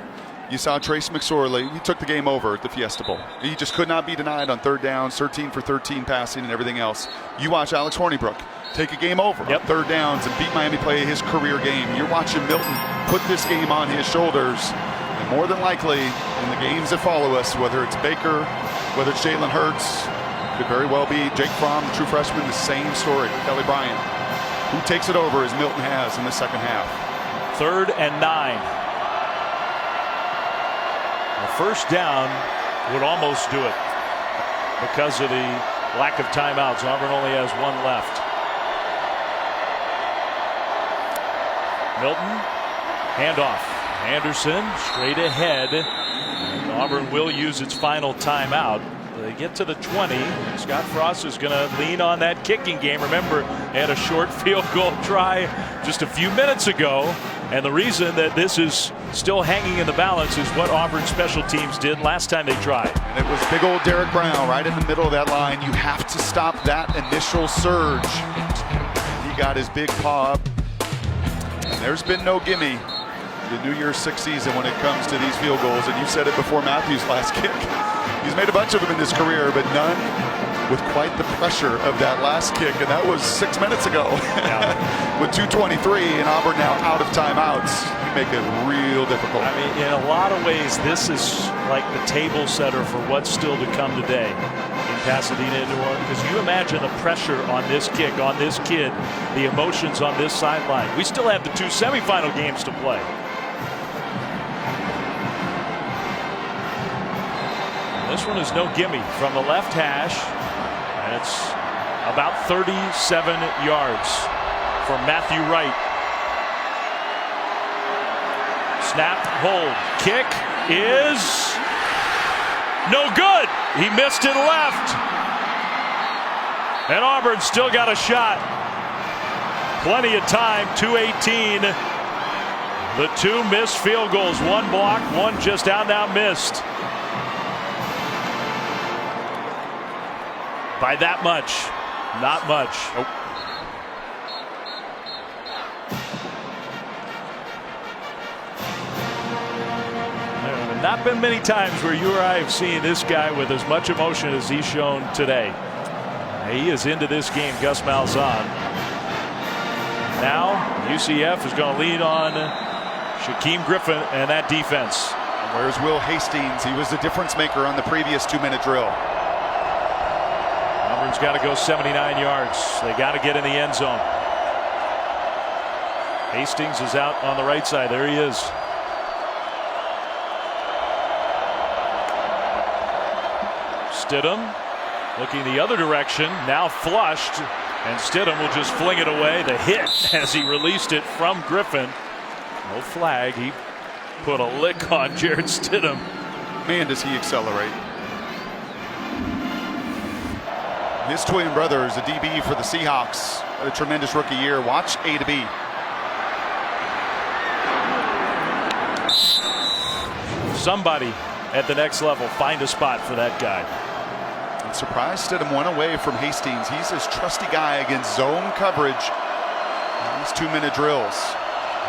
you saw Trace McSorley. He took the game over at the Fiesta Bowl. He just could not be denied on third down, 13 for 13 passing and everything else. You watch Alex Hornibrook take a game over on third downs and beat Miami, play his career game. You're watching Milton put this game on his shoulders. And more than likely, in the games that follow us, whether it's Baker, whether it's Jalen Hurts, could very well be Jake Fromm, the true freshman, the same story. Kelly Bryant, who takes it over as Milton has in the second half. 3rd and 9. A first down would almost do it because of the lack of timeouts. Auburn only has one left. Milton, handoff. Anderson straight ahead. And Auburn will use its final timeout. They get to the 20. Scott Frost is going to lean on that kicking game. Remember, they had a short field goal try just a few minutes ago. And the reason that this is still hanging in the balance is what Auburn special teams did last time they tried. And it was big old Derek Brown right in the middle of that line. You have to stop that initial surge. He got his big paw up. And there's been no gimme the New Year's Six season when it comes to these field goals. And you said it before Matthew's last kick. He's made a bunch of them in his career, but none with quite the pressure of that last kick, and that was 6 minutes ago. Yeah. With 2:23 and Auburn now out of timeouts, you make it real difficult. I mean, in a lot of ways, this is like the table setter for what's still to come today in Pasadena and New Orleans. Because you imagine the pressure on this kick, on this kid, the emotions on this sideline. We still have the 2 semifinal games to play. This one is no gimme from the left hash, and it's about 37 yards for Matthew Wright. Snap, hold, kick is no good. He missed it left, and Auburn still got a shot. Plenty of time, 2:18. The 2 missed field goals, 1 block, 1 just out now missed. By that much, not much. Nope. There have not been many times where you or I have seen this guy with as much emotion as he's shown today. He is into this game, Gus Malzahn. Now UCF is going to lead on Shaquem Griffin and that defense. And where's Will Hastings? He was the difference maker on the previous 2-minute drill. Auburn's got to go 79 yards. They got to get in the end zone. Hastings is out on the right side. There he is. Stidham looking the other direction, now flushed, and Stidham will just fling it away. The hit as he released it from Griffin. No flag. He put a lick on Jared Stidham. Man, does he accelerate. His twin brother is a DB for the Seahawks. Had a tremendous rookie year. Watch A to B. Somebody at the next level find a spot for that guy. I'm surprised Stidham went away from Hastings. He's his trusty guy against zone coverage. These 2-minute drills.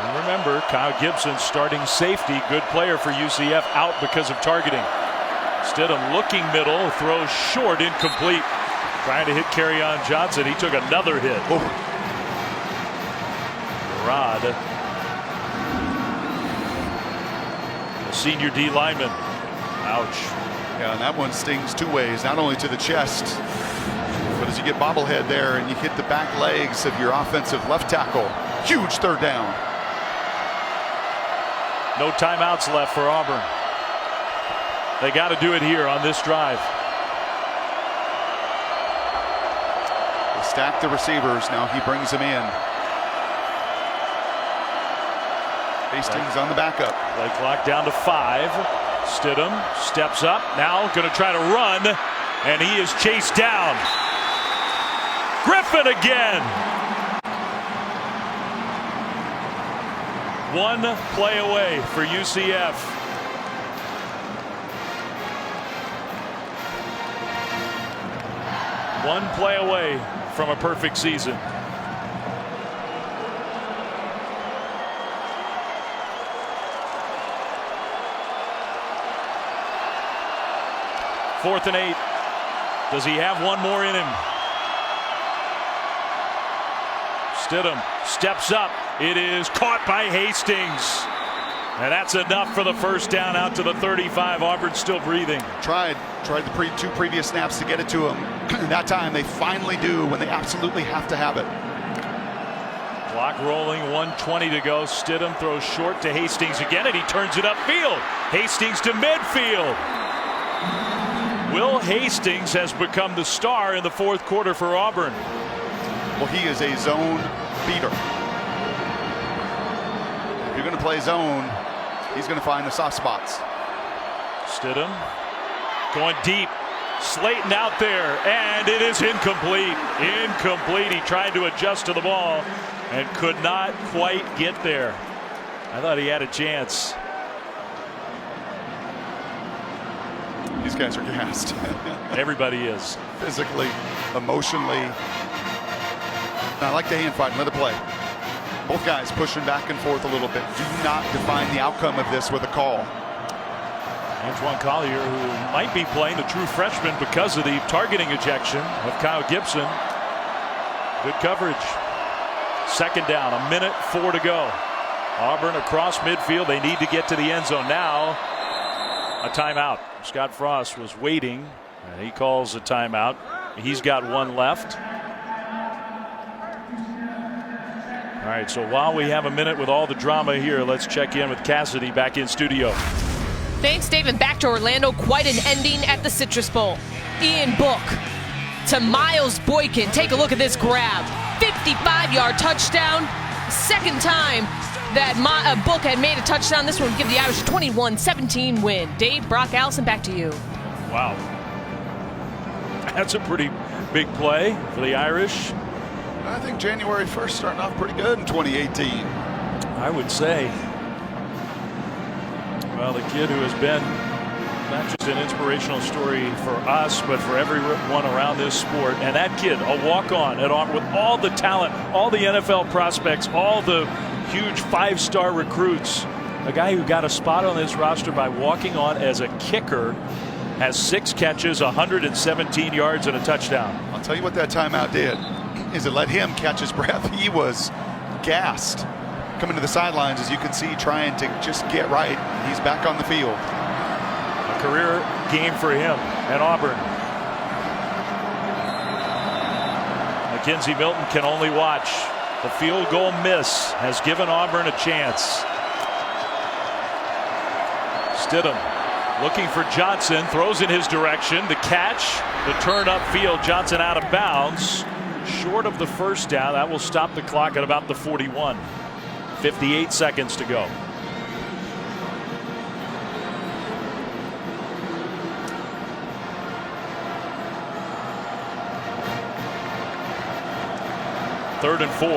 And remember, Kyle Gibson, starting safety, good player for UCF, out because of targeting. Stidham looking middle, throws short, incomplete. Trying to hit Kerryon Johnson. He took another hit. Oh. Rod, the senior D lineman. Ouch. Yeah, and that one stings 2 ways, not only to the chest, but as you get bobblehead there and you hit the back legs of your offensive left tackle. Huge third down. No timeouts left for Auburn. They got to do it here on this drive. They stack the receivers. Now he brings them in. Hastings on the backup. Play clock down to 5. Stidham steps up. Now going to try to run. And he is chased down. Griffin again. One play away for UCF. One play away from a perfect season. Fourth and 8. Does he have one more in him? Stidham steps up. It is caught by Hastings. And that's enough for the first down out to the 35. Auburn still breathing. Tried the two previous snaps to get it to him. That time they finally do when they absolutely have to have it. Clock rolling, 1:20 to go. Stidham throws short to Hastings again, and he turns it upfield. Hastings to midfield. Will Hastings has become the star in the fourth quarter for Auburn. Well, he is a zone beater. If you're going to play zone, he's going to find the soft spots. Stidham going deep. Slayton out there, and it is incomplete. Incomplete. He tried to adjust to the ball and could not quite get there. I thought he had a chance. These guys are gassed. Everybody is. Physically, emotionally. And I like the hand fight. Let it play. Both guys pushing back and forth a little bit. Do not define the outcome of this with a call. Antoine Collier, who might be playing the true freshman because of the targeting ejection of Kyle Gibson. Good coverage. Second down, 1:04 to go. Auburn across midfield. They need to get to the end zone now. A timeout. Scott Frost was waiting, and he calls a timeout. He's got one left. All right, so while we have a minute with all the drama here, let's check in with Cassidy back in studio. Thanks, Dave. And back to Orlando. Quite an ending at the Citrus Bowl. Ian Book to Miles Boykin. Take a look at this grab. 55-yard touchdown. Second time that Book had made a touchdown. This one would give the Irish a 21-17 win. Dave, Brock Allison, back to you. Wow. That's a pretty big play for the Irish. I think January 1st starting off pretty good in 2018. I would say. Well, the kid who has been not just an inspirational story for us, but for everyone around this sport. And that kid, a walk-on at Auburn with all the talent, all the NFL prospects, all the huge five-star recruits. A guy who got a spot on this roster by walking on as a kicker, has 6 catches, 117 yards, and a touchdown. I'll tell you what that timeout did, is it let him catch his breath. He was gassed coming to the sidelines, as you can see, trying to just get right. He's back on the field. A career game for him at Auburn. Mackenzie Milton can only watch. The field goal miss has given Auburn a chance. Stidham looking for Johnson, throws in his direction. The catch, the turn upfield. Johnson out of bounds, short of the first down. That will stop the clock at about the 41. 58 seconds to go. Third and 4.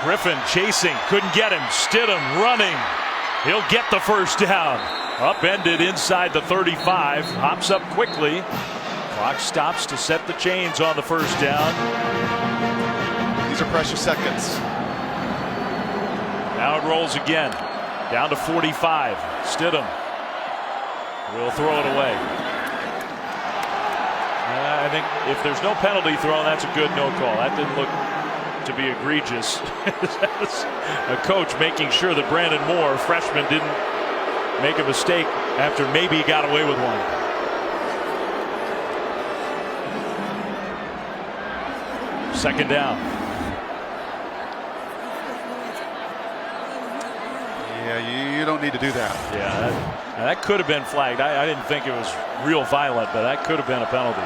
Griffin chasing, couldn't get him. Stidham running. He'll get the first down. Upended inside the 35. Hops up quickly. Clock stops to set the chains on the first down. These are precious seconds. Now it rolls again. Down to 45. Stidham will throw it away. I think if there's no penalty thrown, that's a good no call. That didn't look to be egregious. A coach making sure that Brandon Moore, freshman, didn't make a mistake after maybe he got away with one. Second down. Yeah, you don't need to do that. Yeah, that could have been flagged. I didn't think it was real violent, but that could have been a penalty.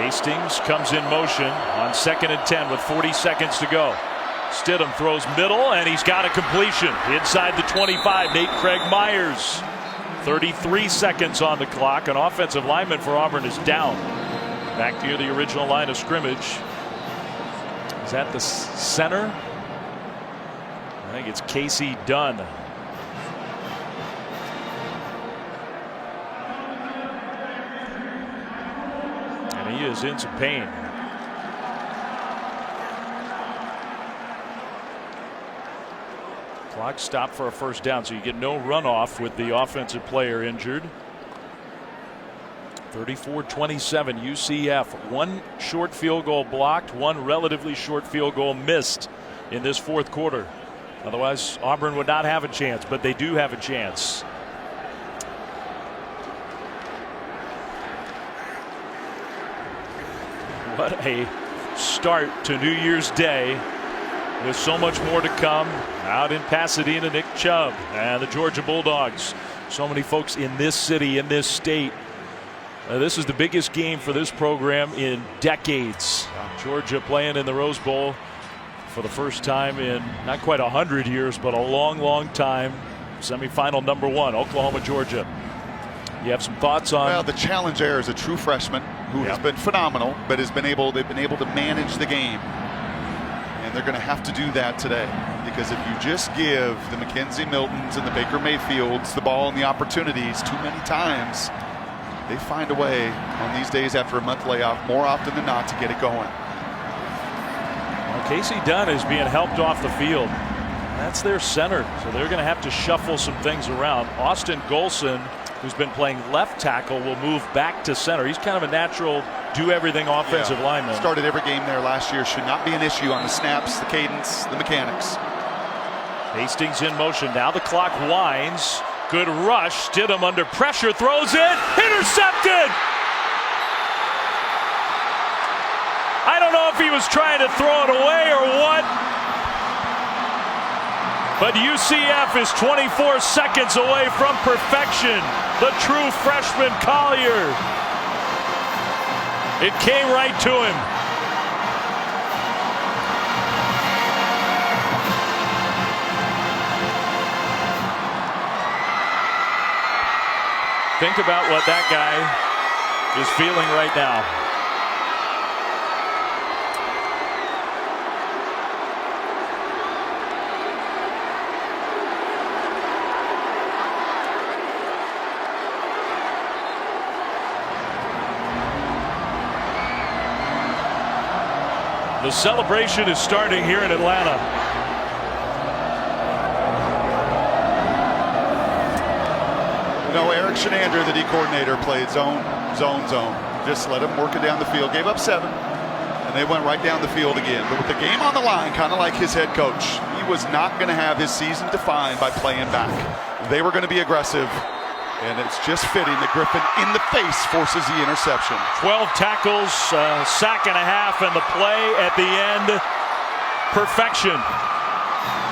Hastings comes in motion on 2nd and 10 with 40 seconds to go. Stidham throws middle, and he's got a completion inside the 25. Nate Craig Myers. 33 seconds on the clock. An offensive lineman for Auburn is down. Back near the original line of scrimmage. Is that the center? I think it's Casey Dunn. And he is in some pain. Clock stopped for a first down, so you get no runoff with the offensive player injured. 34-27 UCF. One short field goal blocked, one relatively short field goal missed in this fourth quarter. Otherwise, Auburn would not have a chance, but they do have a chance. What a start to New Year's Day. With so much more to come out in Pasadena. Nick Chubb and the Georgia Bulldogs. So many folks in this city, in this state. This is the biggest game for this program in decades. Georgia playing in the Rose Bowl for the first time in not quite 100 years, but a long time. Semifinal number 1, Oklahoma, Georgia. You have some thoughts on? Well, the challenge there is a true freshman who has been phenomenal, but they've been able to manage the game. And they're going to have to do that today, because if you just give the Mackenzie Miltons and the Baker Mayfields the ball and the opportunities too many times, they find a way on these days after a month layoff more often than not to get it going. Well, Casey Dunn is being helped off the field. That's their center, so they're going to have to shuffle some things around. Austin Golson, who's been playing left tackle, will move back to center. He's kind of a natural do-everything offensive lineman. Started every game there last year. Should not be an issue on the snaps, the cadence, the mechanics. Hastings in motion. Now the clock winds. Good rush. Stidham under pressure. Throws it. Intercepted! I don't know if he was trying to throw it away or what. But UCF is 24 seconds away from perfection. The true freshman Collier. It came right to him. Think about what that guy is feeling right now. The celebration is starting here in Atlanta. You know, Eric Shenander, the D coordinator, played zone. Just let him work it down the field. Gave up 7, and they went right down the field again. But with the game on the line, kind of like his head coach, he was not going to have his season defined by playing back. They were going to be aggressive. And it's just fitting that Griffin in the face forces the interception. 12 tackles, sack and a half, and the play at the end, perfection.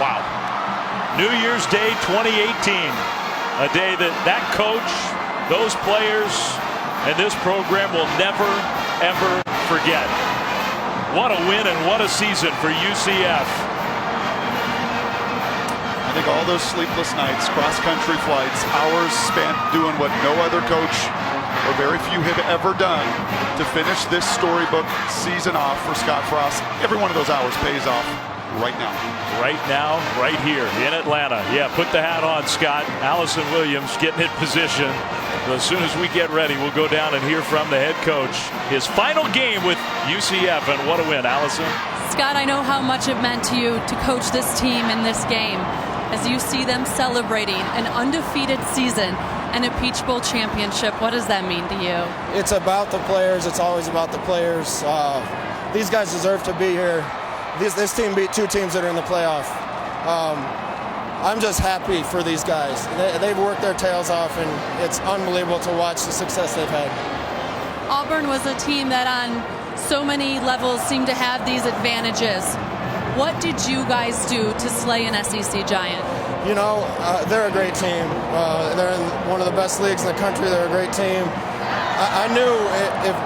Wow. New Year's Day 2018. A day that coach, those players, and this program will never, ever forget. What a win and what a season for UCF. I think all those sleepless nights, cross-country flights, hours spent doing what no other coach or very few have ever done to finish this storybook season off for Scott Frost. Every one of those hours pays off right now. Right now, right here in Atlanta. Yeah, put the hat on, Scott. Allison Williams getting in position. As soon as we get ready, we'll go down and hear from the head coach. His final game with UCF, and what a win, Allison. Scott, I know how much it meant to you to coach this team in this game. As you see them celebrating an undefeated season and a Peach Bowl championship. What does that mean to you? It's about the players. It's always about the players. These guys deserve to be here. This team beat 2 teams that are in the playoff. I'm just happy for these guys. They've worked their tails off, and it's unbelievable to watch the success they've had. Auburn was a team that on so many levels seemed to have these advantages. What did you guys do to slay an SEC giant? You know, they're a great team. They're in one of the best leagues in the country. They're a great team. I knew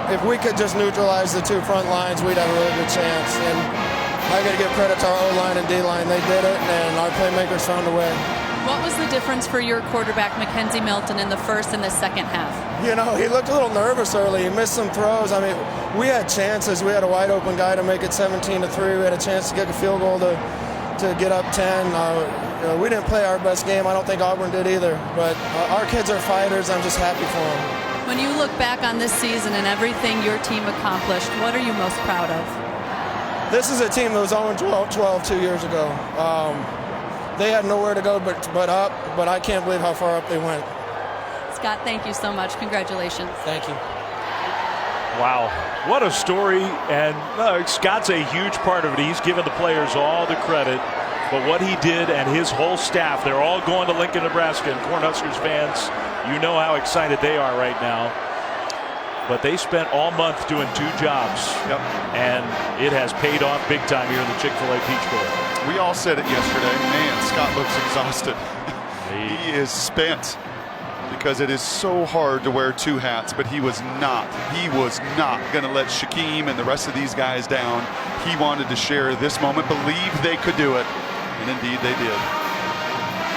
if we could just neutralize the 2 front lines, we'd have a really good chance. And I got to give credit to our O-line and D-line. They did it, and our playmakers found a way. What was the difference for your quarterback, Mackenzie Milton, in the first and the second half? You know, he looked a little nervous early. He missed some throws. I mean, we had chances. We had a wide open guy to make it 17-3. We had a chance to get a field goal to get up 10. We didn't play our best game. I don't think Auburn did either. But our kids are fighters. I'm just happy for them. When you look back on this season and everything your team accomplished, what are you most proud of? This is a team that was 0-12 2 years ago. They had nowhere to go but up, but I can't believe how far up they went. Scott, thank you so much. Congratulations. Thank you. Wow, what a story. And Scott's a huge part of it. He's given the players all the credit. But what he did and his whole staff, they're all going to Lincoln, Nebraska. And Cornhuskers fans, you know how excited they are right now. But they spent all month doing 2 jobs. Yep. And it has paid off big time here in the Chick-fil-A Peach Bowl. We all said it yesterday. Man, Scott looks exhausted. He is spent because it is so hard to wear 2 hats, but he was not. He was not going to let Shaquem and the rest of these guys down. He wanted to share this moment, believed they could do it, and indeed they did.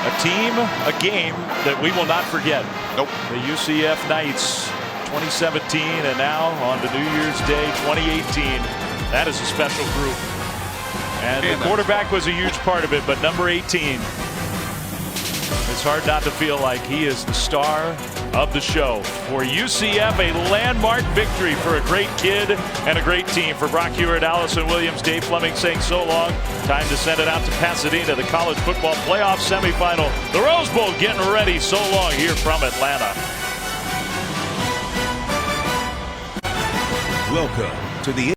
A team, a game that we will not forget. Nope. The UCF Knights 2017, and now on to New Year's Day 2018. That is a special group. And the quarterback was a huge part of it, but number 18, it's hard not to feel like he is the star of the show. For UCF, a landmark victory for a great kid and a great team. For Brock Hewitt, Allison Williams, Dave Fleming saying so long. Time to send it out to Pasadena, the college football playoff semifinal. The Rose Bowl getting ready. So long here from Atlanta. Welcome to the